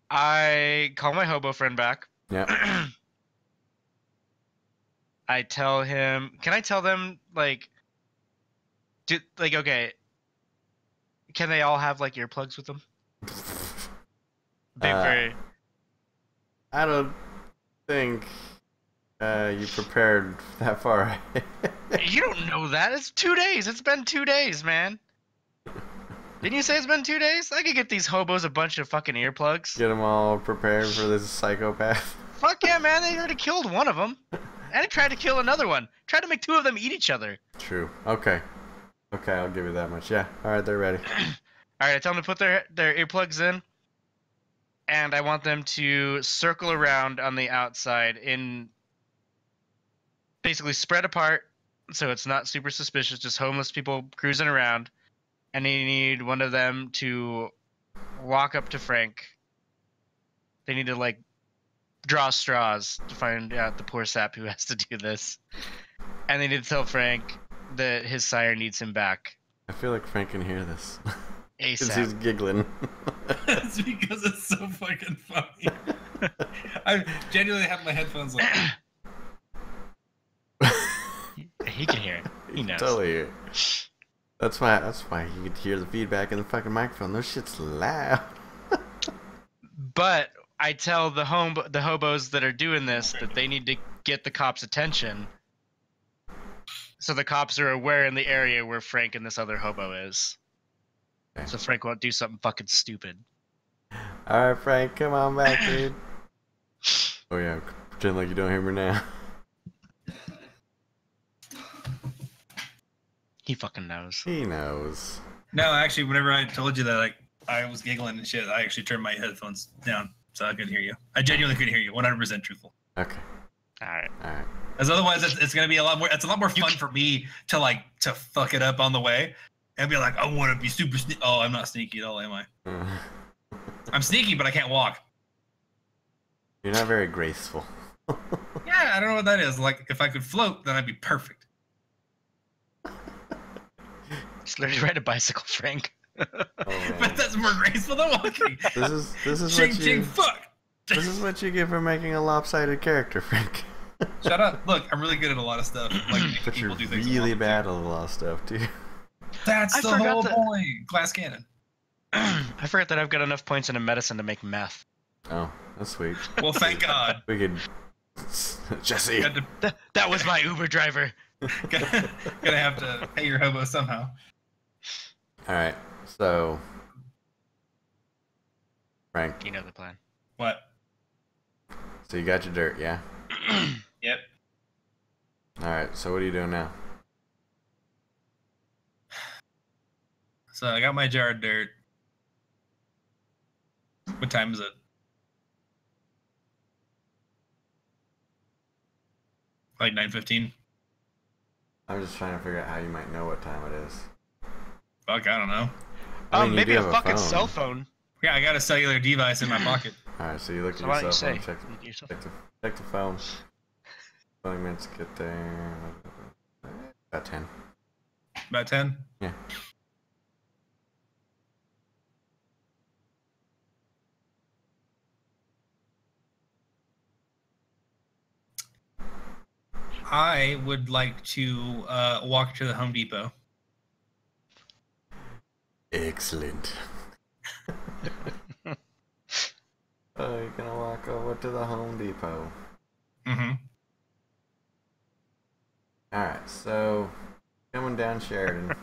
S3: I call my hobo friend back.
S1: you. Yeah.
S3: I tell him. Can I tell them like? Okay. Can they all have like earplugs with them? They very.
S1: I don't think you prepared that far ahead.
S3: You don't know that. It's 2 days. It's been 2 days, man. Didn't you say it's been 2 days? I could get these hobos a bunch of fucking earplugs.
S1: Get them all prepared for this psychopath.
S3: Fuck yeah, man. They already killed one of them. And they tried to kill another one. Tried to make 2 of them eat each other.
S1: True. Okay. Okay, I'll give you that much. Yeah. All right, they're ready.
S3: Alright, I tell them to put their earplugs in. And I want them to circle around on the outside in basically spread apart so it's not super suspicious, just homeless people cruising around. And you need one of them to walk up to Frank. They need to like draw straws to find out the poor sap who has to do this. And they need to tell Frank that his sire needs him back
S1: I feel like Frank can hear this. 'Cause he's
S3: ASAP.
S1: giggling.
S2: It's because it's so fucking funny. I genuinely have my headphones on.
S3: He can hear it. He knows.
S1: Totally hear it. That's why you could hear the feedback in the fucking microphone. Those shit's loud.
S3: But I tell the hobos that are doing this that they need to get the cops' attention. So the cops are aware in the area where Frank and this other hobo is.
S1: Okay.
S3: So Frank won't do something fucking stupid.
S1: Alright, Frank, come on back, dude. Oh yeah, pretend like you don't hear me now.
S3: He fucking knows.
S1: He knows.
S2: No, actually, whenever I told you that, like, I was giggling and shit, I actually turned my headphones down so I couldn't hear you. I genuinely couldn't hear you. 100% truthful.
S1: Okay.
S3: Alright.
S1: Alright.
S2: As otherwise, it's gonna be a lot more. It's a lot more fun for me to fuck it up on the way, and be like, I want to be super sneaky. Oh, I'm not sneaky at all, am I? I'm sneaky, but I can't walk.
S1: You're not very graceful.
S2: Yeah, I don't know what that is. Like, if I could float, then I'd be perfect.
S3: Just learn to ride a bicycle, Frank.
S1: Oh, man.
S2: But that's more graceful than walking.
S1: This is
S2: Ching
S1: what
S2: ching
S1: you
S2: fuck.
S1: this is what you get for making a lopsided character, Frank.
S2: Shut up. Look, I'm really good at a lot of stuff. Like,
S1: But you're
S2: people do things
S1: really
S2: wrong.
S1: bad at a lot of stuff, too.
S2: That's
S3: I
S2: the
S3: forgot
S2: whole
S3: that-
S2: point. Glass cannon.
S3: I forgot that I've got enough points in a medicine to make meth.
S1: Oh, that's sweet.
S2: Well, thank God.
S1: We could Jesse.
S2: Got to,
S3: That was my Uber driver.
S2: gonna have to pay your hobo somehow.
S1: Alright, so Frank,
S3: You know the plan.
S2: What?
S1: so you got your dirt, yeah?
S2: Yep.
S1: Alright, so what are you doing now?
S2: So I got my jar of dirt. What time is it? Like 9:15.
S1: I'm just trying to figure out how you might know what time it is.
S2: Fuck, I don't know.
S1: I mean, you
S3: Maybe
S1: do
S3: a
S1: have
S3: fucking
S1: phone.
S3: cell phone.
S2: Yeah, I got a cellular device in my pocket.
S1: Alright, so you look
S3: So
S1: at
S3: why
S1: your
S3: don't you
S1: cell
S3: say?
S1: phone,
S3: Look at yourself.
S1: check the phone. 20 minutes to get there. About 10.
S2: About 10.
S1: Yeah.
S2: I would like to walk to the Home Depot.
S1: Excellent. Oh, you're gonna walk over to the Home Depot.
S2: Mm-hmm.
S1: Alright, so coming down Sheridan.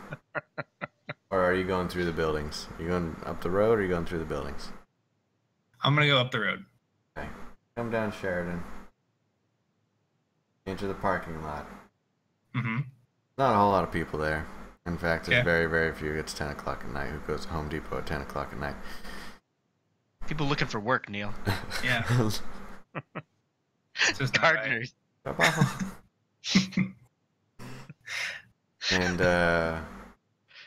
S1: Or are you going through the buildings? Are you going up the road or are you going through the buildings?
S2: I'm gonna go up the road.
S1: Okay. Come down Sheridan. Enter the parking lot.
S2: Mm-hmm.
S1: Not a whole lot of people there. In fact, there's
S2: Yeah.
S1: very, very few. It's 10 o'clock at night. Who goes to Home Depot at 10 o'clock at night?
S3: People looking for work, Neil.
S2: Yeah. It's just not right.
S3: Gardeners.
S1: And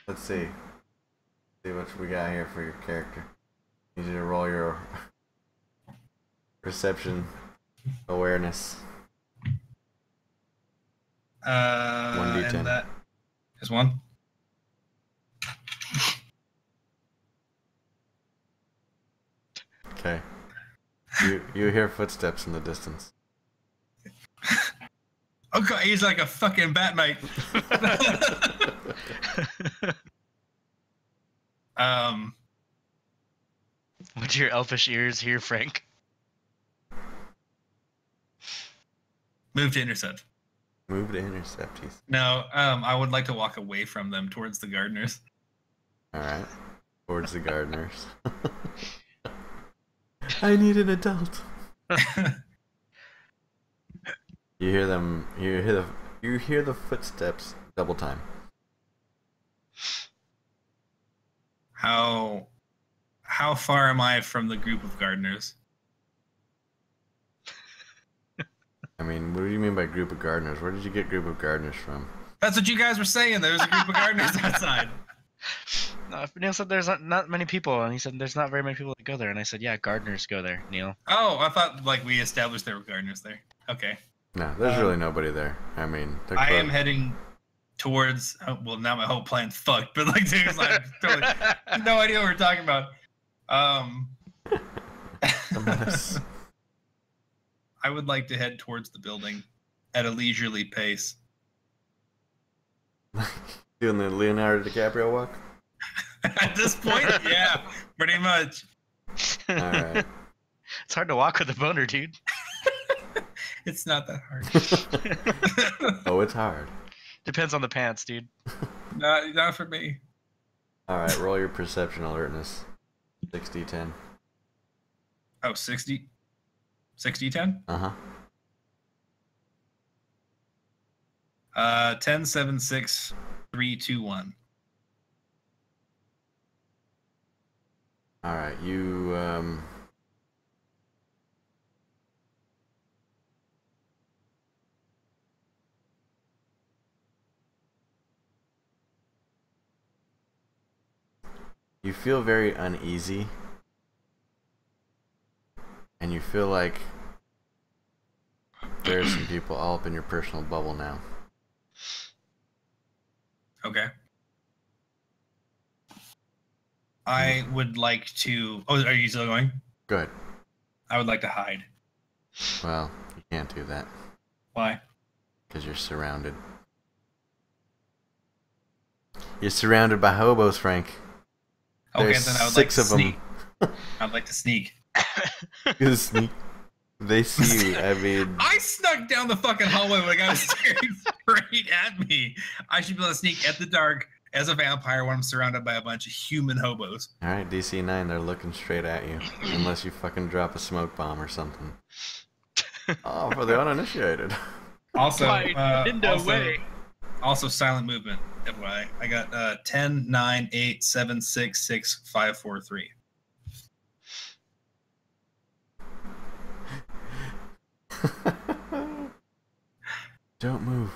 S1: let's see. See what we got here for your character. Need you to roll your perception awareness. 1d10.
S2: And that is one.
S1: Okay. You hear footsteps in the distance.
S2: Okay, he's like a fucking Batmite.
S3: What's your elfish ears hear, Frank?
S2: Move to intercept.
S1: Move to intercept.
S2: No, I would like to walk away from them towards the gardeners.
S1: Alright. Towards the gardeners. I need an adult. You hear them. You hear the footsteps double time.
S2: How far am I from the group of gardeners?
S1: I mean, what do you mean by group of gardeners? Where did you get group of gardeners from?
S2: That's what you guys were saying. There was a group of gardeners outside.
S3: No, Neil said there's not many people, and he said there's not very many people that go there. And I said, yeah, gardeners go there, Neil.
S2: Oh, I thought like we established there were gardeners there. Okay.
S1: No, there's really nobody there. I mean, they're
S2: I am
S1: closed.
S2: heading towards. Well, now my whole plan's fucked. But like, dude, it's like totally no idea what we're talking about.
S1: A mess.
S2: I would like to head towards the building at a leisurely pace.
S1: Doing the Leonardo DiCaprio walk?
S2: At this point, yeah, pretty much.
S1: Alright.
S3: It's hard to walk with a boner, dude.
S2: It's not that hard.
S1: Oh, it's hard.
S3: Depends on the pants, dude.
S2: Not for me.
S1: Alright, roll your perception alertness. 60-10.
S2: Oh, 60? 60-10?
S1: Uh-huh.
S2: 10, 7, 6, 3, 2, 1.
S1: Alright, you, you feel very uneasy. And you feel like there's some people all up in your personal bubble now.
S2: Okay. I would like to... Oh, are you still going?
S1: Good.
S2: I would like to hide.
S1: Well, you can't do that.
S2: Why?
S1: Because you're surrounded. You're surrounded by hobos, Frank.
S2: Okay,
S1: There's
S2: then I would
S1: 6
S2: like
S1: of
S2: to
S1: them.
S2: sneak. I'd like to sneak.
S1: You sneak. They see you. I mean,
S2: I snuck down the fucking hallway when a guy was staring straight at me. I should be able to sneak at the dark as a vampire when I'm surrounded by a bunch of human hobos.
S1: all right, DC 9, they're looking straight at you, unless you fucking drop a smoke bomb or something. Oh, for the uninitiated.
S2: Also,
S3: no way.
S2: Also silent movement. FYI, I got 10, 9, 8, 7, 6, 6, 5, 4, 3.
S1: Don't move.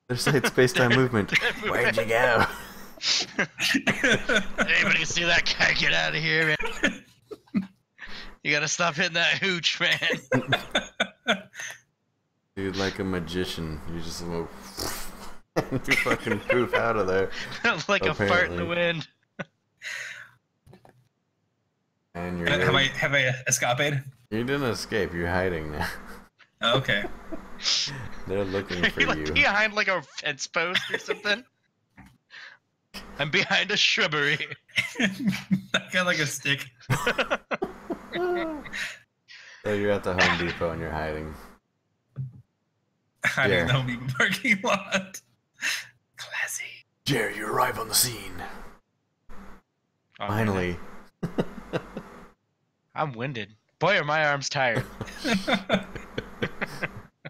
S1: Their site's based on movement. Where'd you go?
S3: Anybody see that guy? Get out of here, man. You gotta stop hitting that hooch, man.
S1: Dude, like a magician, you just move. You fucking poof out of there.
S3: Like a fart in the wind.
S1: And you're
S2: Have I escaped?
S1: You didn't escape. You're hiding now.
S2: Okay.
S1: They're looking for
S3: You're like
S1: you.
S3: behind like a fence post or something. I'm behind a shrubbery.
S2: I got like a stick.
S1: So you're at the Home Depot and you're hiding.
S2: Hiding in the
S1: Yeah.
S2: Home Depot parking lot. Classy.
S1: Jerry, you arrive on the scene.
S3: Oh,
S1: Finally.
S3: man. I'm winded. Boy, are my arms tired.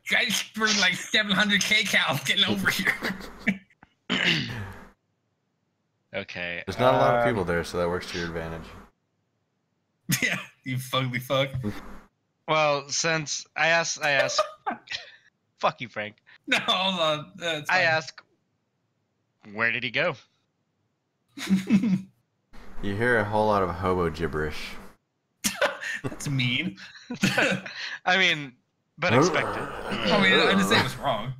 S2: Guys bring like 700k cows getting over here.
S3: Okay.
S1: There's not a lot of people there, so that works to your advantage.
S2: Yeah, you fugly fuck.
S3: Well, since I asked, fuck you, Frank.
S2: No, hold on. It's
S3: I
S2: fine.
S3: asked, where did he go?
S1: You hear a whole lot of hobo gibberish.
S2: That's mean.
S3: I mean, but expected.
S2: I mean, I didn't say it was wrong.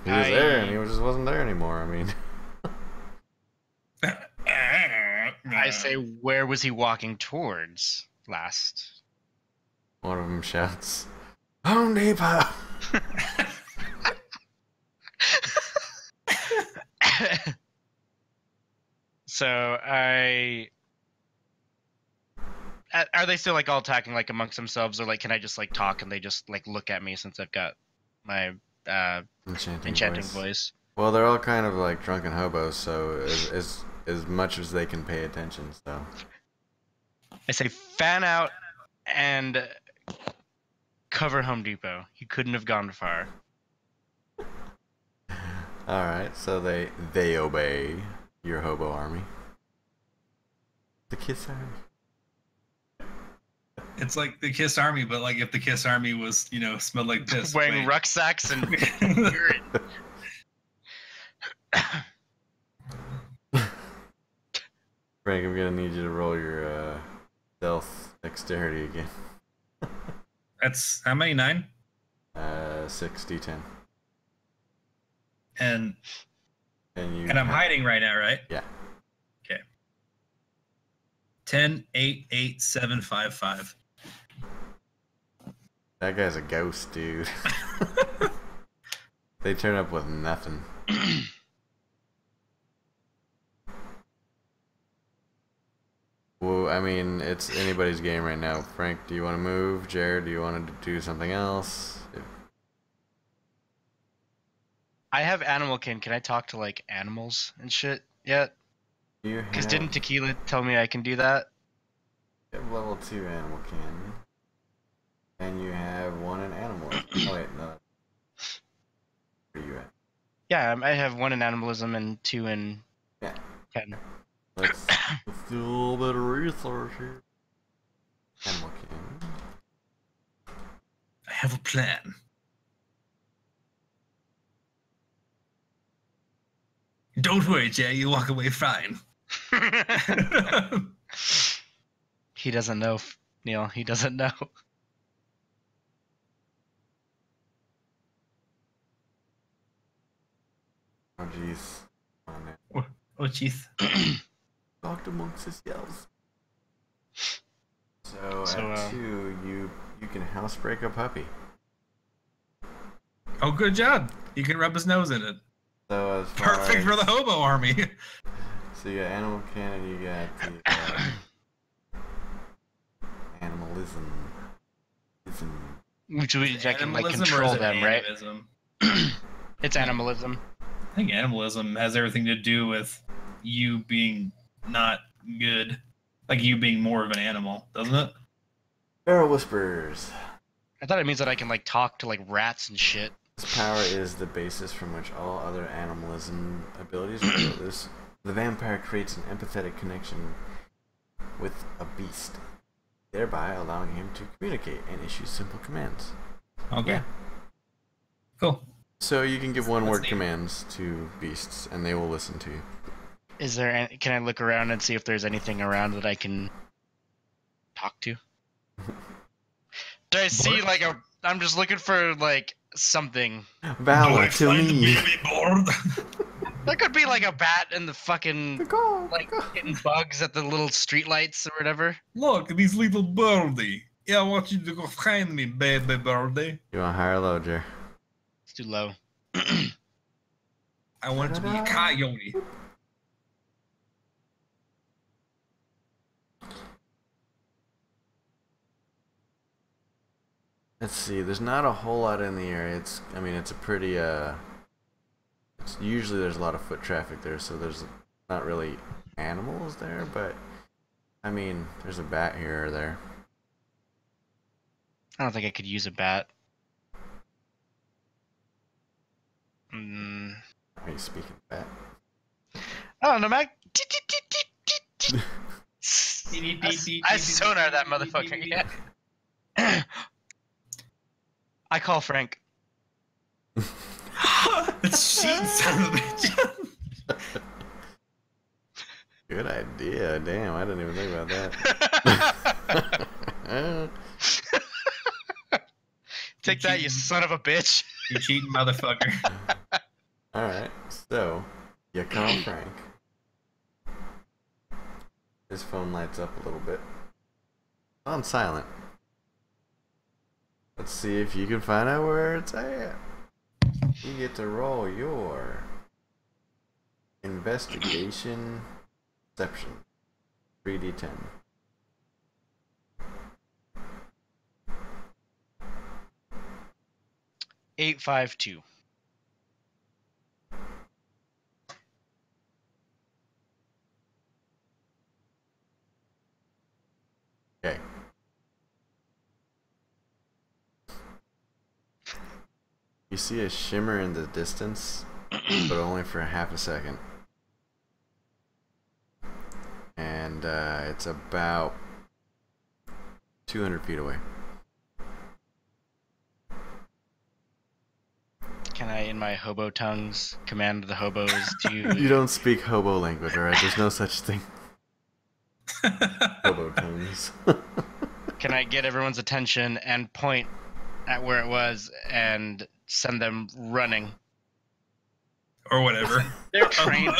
S1: He was there, and he just wasn't there anymore. I mean,
S3: I say, where was he walking towards last?
S1: one of them shouts, "Home Depot!"
S3: So are they still like all talking like amongst themselves, or like can I just like talk and they just like look at me since I've got my enchanting voice?
S1: Well, they're all kind of like drunken hobos, so as much as they can pay attention. So
S3: I say fan out and cover Home Depot. He couldn't have gone far.
S1: all right, so they obey your hobo army. The Kiss Army.
S2: It's like the Kiss Army, but like if the Kiss Army was, smelled like piss.
S3: Wearing
S2: Wait.
S3: rucksacks and urine.
S1: Frank, I'm gonna need you to roll your stealth dexterity again.
S2: That's how many? 9?
S1: 60-10.
S2: And
S1: And
S2: I'm hiding right now, right?
S1: Yeah.
S2: Okay. 10, 8, 8, 7, 5, 5.
S1: That guy's a ghost, dude. They turn up with nothing. Well, I mean, it's anybody's game right now. Frank, do you want to move? Jared, do you want to do something else?
S3: I have animal kin. Can I talk to like animals and shit yet? Because didn't Tequila tell me I can do that?
S1: You have level 2 animal kin. And you have 1 in animal. Oh wait, no. Where are you at?
S3: Yeah, I have 1 in animalism and 2 in
S1: Yeah.
S3: ken.
S1: Let's do a little bit of research here. Animal kin.
S2: I have a plan. Don't worry, Jay. You walk away fine.
S3: He doesn't know, Neil. He doesn't know.
S1: Oh jeez. Oh man.
S2: Oh, jeez.
S1: Talked amongst yourselves. So at 2, you can housebreak a puppy.
S2: Oh, good job. You can rub his nose in it.
S1: So as far
S2: Perfect for the hobo army.
S1: So you got animal kin and you got the animalism.
S3: Which I can like
S2: Animalism or
S3: control
S2: is it
S3: them, right?
S2: animism?
S3: It's animalism.
S2: I think animalism has everything to do with you being not good. Like you being more of an animal, doesn't it?
S1: Barrel whispers.
S3: I thought it means that I can like talk to like rats and shit.
S1: This power is the basis from which all other animalism abilities are built. The vampire creates an empathetic connection with a beast, thereby allowing him to communicate and issue simple commands.
S2: Okay.
S1: Yeah.
S2: Cool.
S1: So you can give one-word
S2: neat.
S1: commands to beasts, and they will listen to you.
S3: Is there? Can I look around and see if there's anything around that I can talk to? Do I see like a? I'm just looking for like something.
S1: Valor to me.
S3: That could be like a bat in the fucking like hitting bugs at the little street lights or whatever.
S2: Look, this little birdie. Yeah, I want you to go find me, baby birdie.
S1: You want higher or low, Jer?
S3: It's too low.
S2: I want it to be a coyote.
S1: Let's see. There's not a whole lot in the area. I mean, it's a pretty usually there's a lot of foot traffic there, so there's not really animals there, but I mean, there's a bat here or there.
S3: I don't think I could use a bat.
S1: Are you speaking bat?
S3: I don't know, Mac. I sonar that motherfucker. Yeah. I call Frank.
S2: It's cheating, son of a bitch.
S1: Good idea. Damn, I didn't even think about that.
S3: Take that, you son of a bitch.
S2: You cheating motherfucker.
S1: Alright, so you call Frank. His phone lights up a little bit. On silent. Let's see if you can find out where it's at. You get to roll your investigation perception. 3d10.
S3: Eight, 5, 2.
S1: Okay. You see a shimmer in the distance, but only for half a second. And it's about 200 feet away.
S3: Can I, in my hobo tongues, command the hobos to...
S1: You don't speak hobo language, alright? There's no such thing. Hobo tongues.
S3: Can I get everyone's attention and point at where it was and send them running?
S2: Or whatever.
S3: They're trained.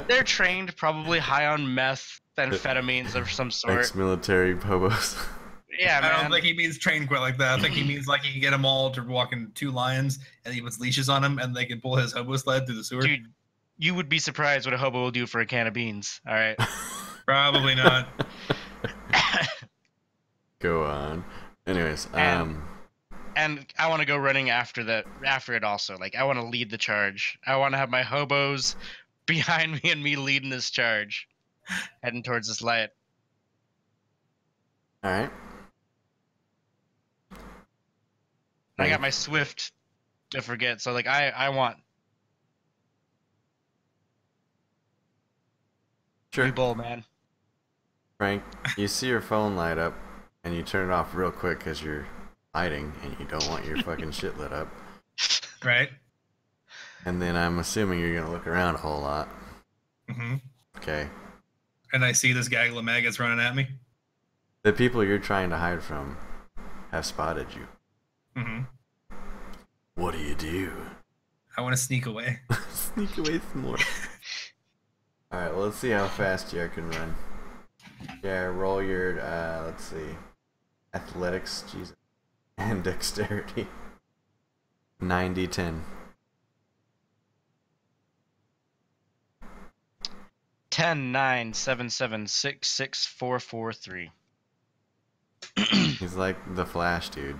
S3: They're trained, probably high on meth, amphetamines of some sort.
S1: Ex-military hobos.
S3: Yeah, man.
S2: I don't think he means train quit like that. I think he means like he can get them all to walk in 2 lions, and he puts leashes on them, and they can pull his hobo sled through the sewer.
S3: Dude, you would be surprised what a hobo will do for a can of beans. All right.
S2: Probably not.
S1: Go on. Anyways,
S3: And I want to go running after it also. Like, I want to lead the charge. I want to have my hobos behind me and me leading this charge, heading towards this light.
S1: all right.
S3: I got my swift to forget, so like I want
S1: Sure.
S3: bull, man.
S1: Frank, you see your phone light up, and you turn it off real quick because you're hiding and you don't want your fucking shit lit up.
S2: Right?
S1: And then I'm assuming you're gonna look around a whole lot.
S2: Mm-hmm.
S1: Okay.
S2: And I see this gaggle of maggots running at me.
S1: The people you're trying to hide from have spotted you.
S2: Mm-hmm.
S1: What do you do?
S2: I want to sneak away.
S1: Sneak away some more. Alright, well, let's see how fast Jared can run. Yeah, roll your, let's see, athletics, Jesus, and dexterity. 90-10.
S3: 10, 9, 7, 7, 6, 6, 4, 4, 3.
S1: He's like the Flash, dude.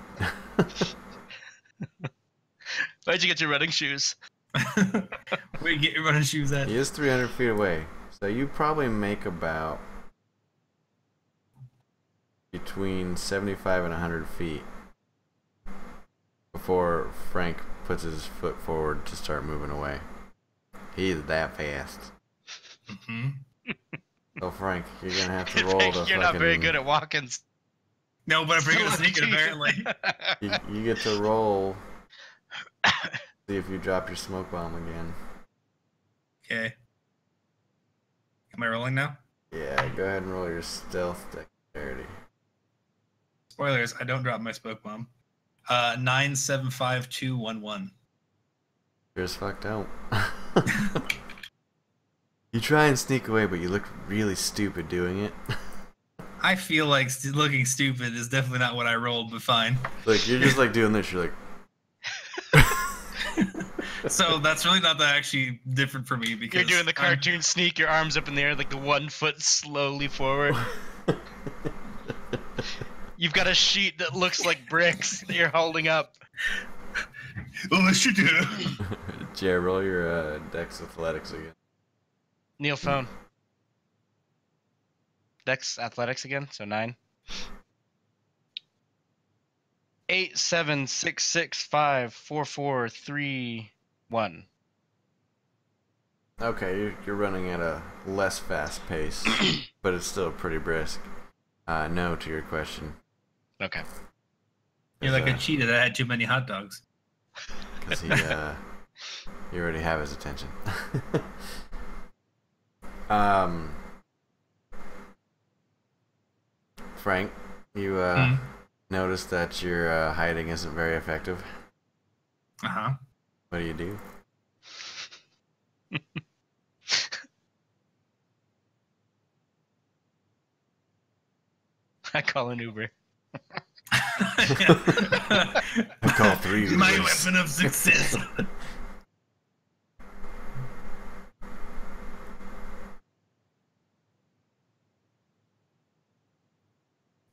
S3: Where'd you get your running shoes?
S2: Where you get your running shoes at?
S1: He is 300 feet away, so you probably make about between 75 and 100 feet before Frank puts his foot forward to start moving away. He's that fast.
S2: Mm-hmm.
S1: So Frank, you're gonna have to roll to
S3: You're not very good at walking.
S2: No, but I'm pretty good at sneaking, apparently.
S1: You get to roll. See if you drop your smoke bomb again.
S2: Okay. Am I rolling now?
S1: Yeah, go ahead and roll your stealth dexterity.
S2: Spoilers, I don't drop my smoke bomb. 975211.
S1: You're as fucked out. You try and sneak away, but you look really stupid doing it.
S2: I feel like looking stupid is definitely not what I rolled, but fine.
S1: Like, you're just like doing this, you're like...
S2: So that's really not that actually different for me because
S3: You're doing the cartoon sneak, your arms up in the air, like the 1 foot slowly forward. You've got a sheet that looks like bricks that you're holding up.
S2: Oh, what you do?
S1: Jay, roll your dex athletics again.
S3: Neil, phone. Dex athletics again, so 9. 8, 7, 6, 6, 5, 4, 4, 3, 1.
S1: Okay, you're running at a less fast pace, but it's still pretty brisk. No to your question.
S3: Okay.
S2: You're like a cheetah that had too many hot dogs.
S1: Because you already have his attention. Frank, you notice that your hiding isn't very effective.
S2: Uh-huh.
S1: What do you do?
S3: I call an Uber.
S1: I call 3 Ubers.
S2: My weapon of success.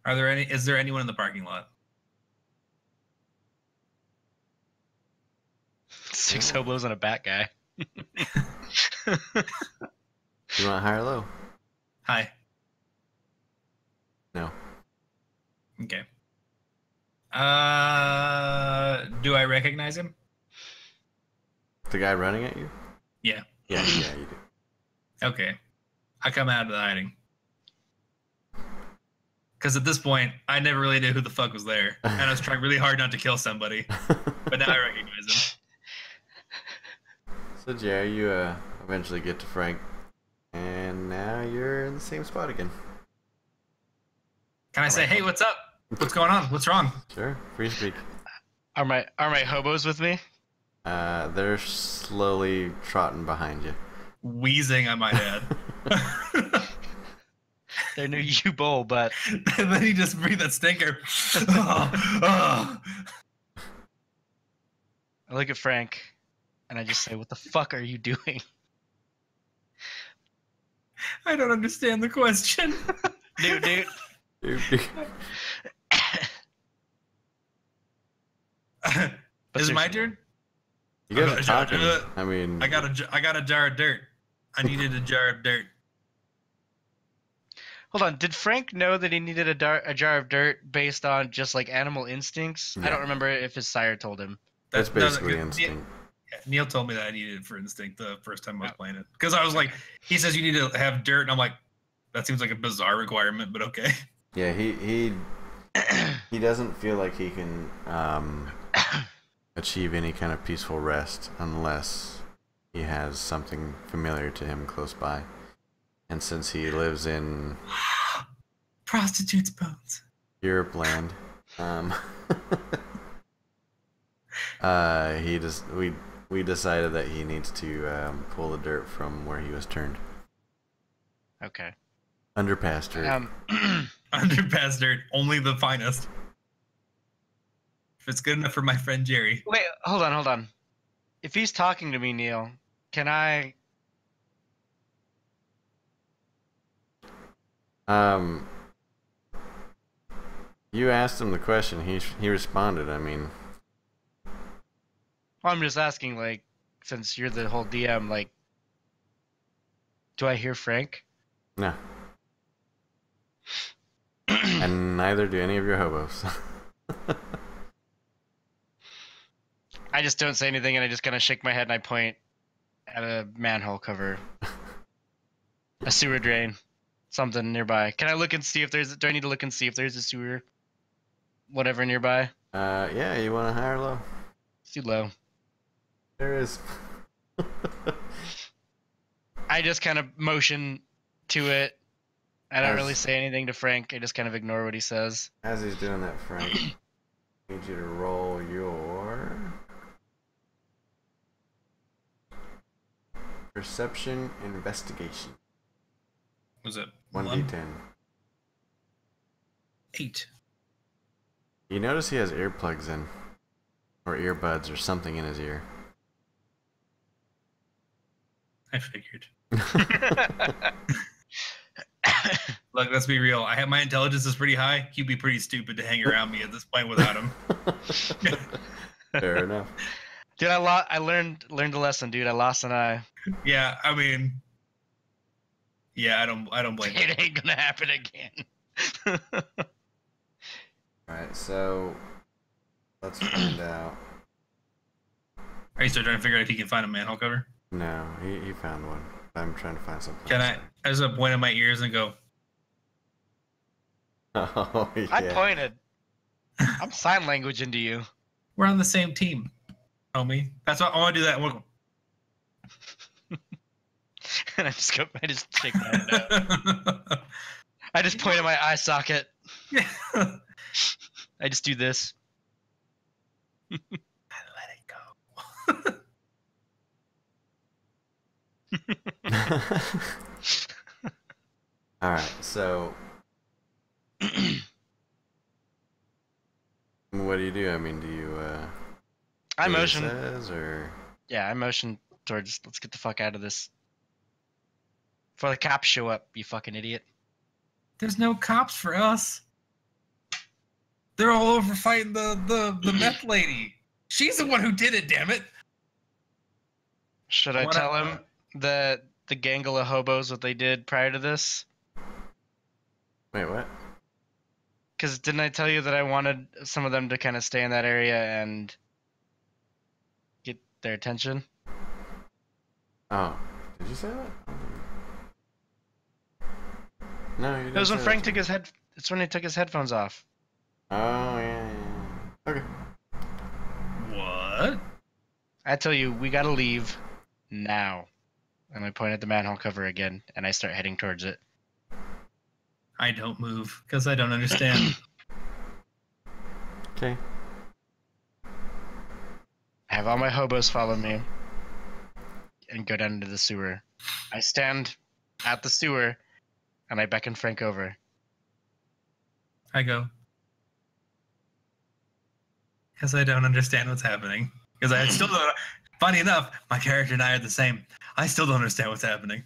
S2: Is there anyone in the parking lot?
S3: 6 hobos and a bat guy.
S1: You want high or low?
S2: Hi.
S1: No.
S2: Okay. Do I recognize him?
S1: The guy running at you?
S2: Yeah.
S1: Yeah, you do.
S2: Okay. I come out of the hiding. Because at this point, I never really knew who the fuck was there. And I was trying really hard not to kill somebody. But now I recognize him.
S1: So, Jerry, you eventually get to Frank. And now you're in the same spot again.
S2: Can I say, hey, what's up? What's going on? What's wrong?
S1: Sure, free speak.
S3: Are my hobos with me?
S1: They're slowly trotting behind you.
S2: Wheezing, I might add.
S3: They're new U-bowl, but
S2: And then he just breathed that stinker. Oh.
S3: I look at Frank, and I just say, "What the fuck are you doing?"
S2: I don't understand the question.
S3: Dude.
S2: Is it my turn?
S1: You guys are
S2: Jar-
S1: talking.
S2: jar-
S1: I mean,
S2: I got a jar of dirt. I needed a jar of dirt.
S3: Hold on, did Frank know that he needed a jar of dirt based on just like animal instincts?
S1: Yeah.
S3: I don't remember if his sire told him.
S1: that's basically
S2: Neil,
S1: instinct.
S2: Neil told me that I needed it for instinct the first time I was playing it. Because I was like, he says you need to have dirt, and I'm like, that seems like a bizarre requirement, but okay.
S1: Yeah, he doesn't feel like he can achieve any kind of peaceful rest unless he has something familiar to him close by. And since he lives in
S2: Prostitutes' bones.
S1: Europe land, we decided that he needs to pull the dirt from where he was turned.
S3: Okay.
S1: Underpass dirt.
S2: Underpass dirt, only the finest. If it's good enough for my friend Jerry.
S3: Wait, hold on. If he's talking to me, Neil, can I?
S1: You asked him the question. He responded. I mean,
S3: Well, I'm just asking, like, since you're the whole DM, like, do I hear Frank?
S1: no. And neither do any of your hobos.
S3: I just don't say anything, and I just kind of shake my head and I point at a manhole cover, a sewer drain, something nearby. Can I look and see if there's? Do I need to look and see if there's a sewer, whatever nearby?
S1: Yeah, you want a high or low?
S3: It's too low.
S1: There is.
S3: I just kind of motion to it. I don't
S1: As-
S3: really say anything to Frank. I just kind of ignore what he says.
S1: As he's doing that, Frank, I need you to roll your perception investigation.
S2: Was it
S1: 1d10.
S2: 8?
S1: You notice he has earplugs in, or earbuds, or something in his ear.
S2: I figured. Look, let's be real. My intelligence is pretty high. He'd be pretty stupid to hang around me at this point without him.
S1: Fair enough.
S3: Dude, I learned a lesson, dude. I lost an eye.
S2: Yeah, I mean, yeah, I don't blame you.
S3: It ain't gonna happen again.
S1: Alright, so let's find out.
S2: Are you still trying to figure out if he can find a manhole cover?
S1: No, he found one. I'm trying to find something.
S2: Can I just point in my ears and go,
S1: Oh, yeah.
S3: I pointed. I'm sign language into you.
S2: we're on the same team, homie. That's what I want to do. That. I wanna
S3: And I just shake my head no.
S2: go.
S3: I just point at my eye socket.
S2: Yeah.
S3: I just do this.
S2: Let it go.
S1: Alright, so what do you do? I mean, do you
S3: I
S1: do what it
S3: motion.
S1: says, or
S3: Yeah, I motion towards. Let's get the fuck out of this. Before the cops show up, you fucking idiot.
S2: There's no cops for us. They're all over fighting the meth lady. She's the one who did it, damn it.
S3: Should I
S2: What
S3: tell
S2: I-
S3: him that the gangle of hobos what they did prior to this?
S1: wait, what?
S3: Because didn't I tell you that I wanted some of them to kind of stay in that area and get their attention?
S1: Oh, did you say that? No, you didn't.
S3: It was when
S1: say
S3: Frank
S1: that
S3: took
S1: to
S3: his head. It's when he took his headphones off.
S1: me. Oh yeah. Okay.
S2: What?
S3: I tell you, we gotta leave now. And I point at the manhole cover again, and I start heading towards it.
S2: I don't move because I don't understand.
S1: Okay.
S3: I have all my hobos follow me and go down into the sewer. I stand at the sewer and I beckon Frank over.
S2: I go. Because I don't understand what's happening. Because I still don't. Funny enough, my character and I are the same. I still don't understand what's happening.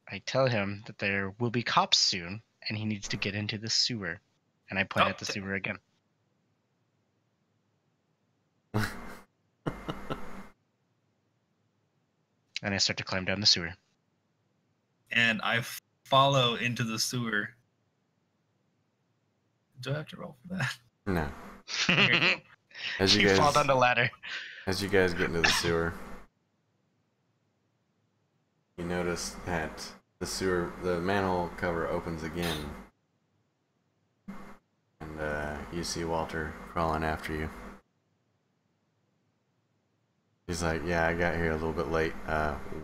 S3: I tell him that there will be cops soon, and he needs to get into the sewer. And I point at the sewer again. And I start to climb down the sewer.
S2: And I follow into the sewer. Do I have to roll for that?
S1: No.
S2: Okay.
S1: As
S3: You fall down the ladder.
S1: As you guys get into the sewer, you notice that the manhole cover opens again. And you see Walter crawling after you. He's like, yeah, I got here a little bit late.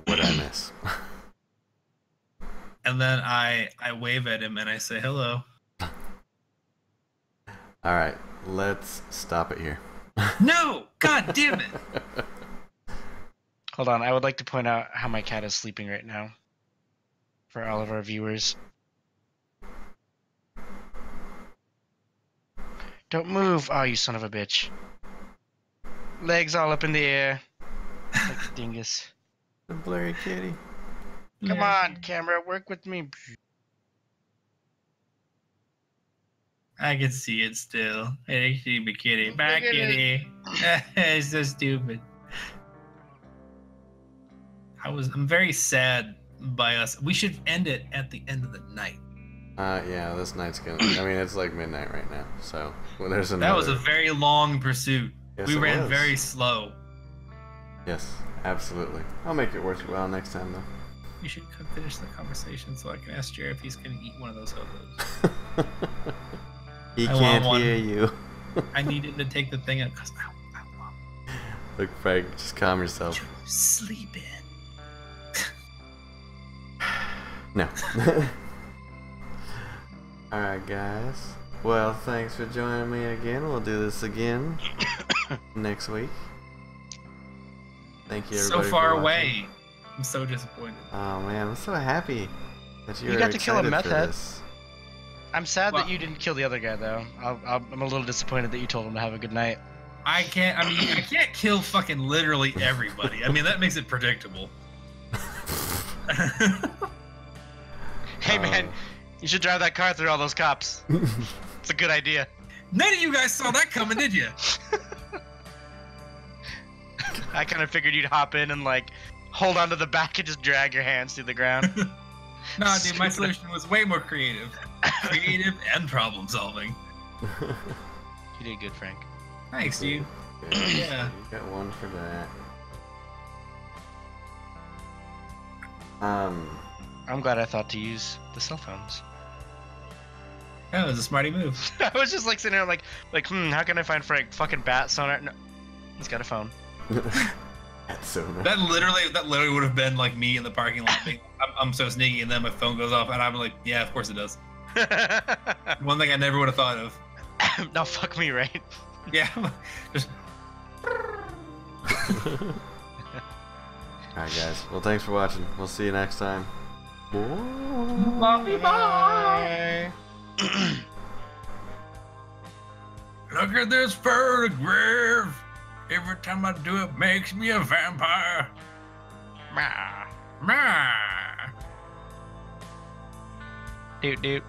S1: What'd I miss?
S2: And then I wave at him and I say hello.
S1: Alright, let's stop it here.
S2: No! God damn it!
S3: Hold on, I would like to point out how my cat is sleeping right now. For all of our viewers. Don't move! Oh, you son of a bitch. Legs all up in the air. Like a dingus.
S1: The blurry kitty.
S3: Come on, camera, work with me.
S2: I can see it still. Hey, she be kitty. Back kitty. It's so stupid. I'm very sad by us. We should end it at the end of the night.
S1: Yeah, this night's gonna. I mean, it's like midnight right now, so well, there's another.
S2: That was a very long pursuit.
S1: Yes,
S2: we
S1: it
S2: ran
S1: was.
S2: very slow.
S1: Yes, absolutely. I'll make it worthwhile next time, though.
S2: We should finish the conversation so I can ask Jared if he's gonna eat one of those hobos.
S1: He
S2: I
S1: can't
S2: want one.
S1: hear you.
S2: I need him to take the thing out because I want
S1: Look, Frank, just calm yourself.
S2: to sleep in.
S1: No. Alright, guys. Well, thanks for joining me again. We'll do this again next week. Thank you, everybody.
S2: So far
S1: for watching.
S2: away. I'm so disappointed.
S1: Oh, man. I'm so happy that you
S3: got to kill a
S1: excited
S3: meth
S1: for
S3: head.
S1: this.
S3: I'm sad
S2: Well-
S3: that you didn't kill the other guy, though. I'm a little disappointed that you told him to have a good night.
S2: I can't kill fucking literally everybody. I mean, that makes it predictable.
S3: Hey, man, you should drive that car through all those cops. It's a good idea.
S2: None of you guys saw that coming, did you?
S3: I kind of figured you'd hop in and, like, hold onto the back and just drag your hands through the ground.
S2: Nah, dude, my solution was way more creative. Creative and problem solving.
S3: You did good, Frank.
S2: Thanks, dude.
S1: Okay,
S2: Yeah.
S1: You got one for that.
S3: I'm glad I thought to use the cell phones.
S2: That was a smarty move.
S3: I was just, like, sitting there like, how can I find Frank? Fucking bat sonar? No. He's got a phone.
S1: That's so nice.
S2: That literally would have been like me in the parking lot. Being, I'm so sneaky, and then my phone goes off, and I'm like, yeah, of course it does. One thing I never would have thought of.
S3: No, fuck me, right?
S2: Yeah, just
S1: Alright, guys. Well, thanks for watching. We'll see you next time.
S3: Bye.
S2: look at this photograph. Every time I do it, makes me a vampire.
S3: Mah.
S2: Mah.
S3: Doot doot.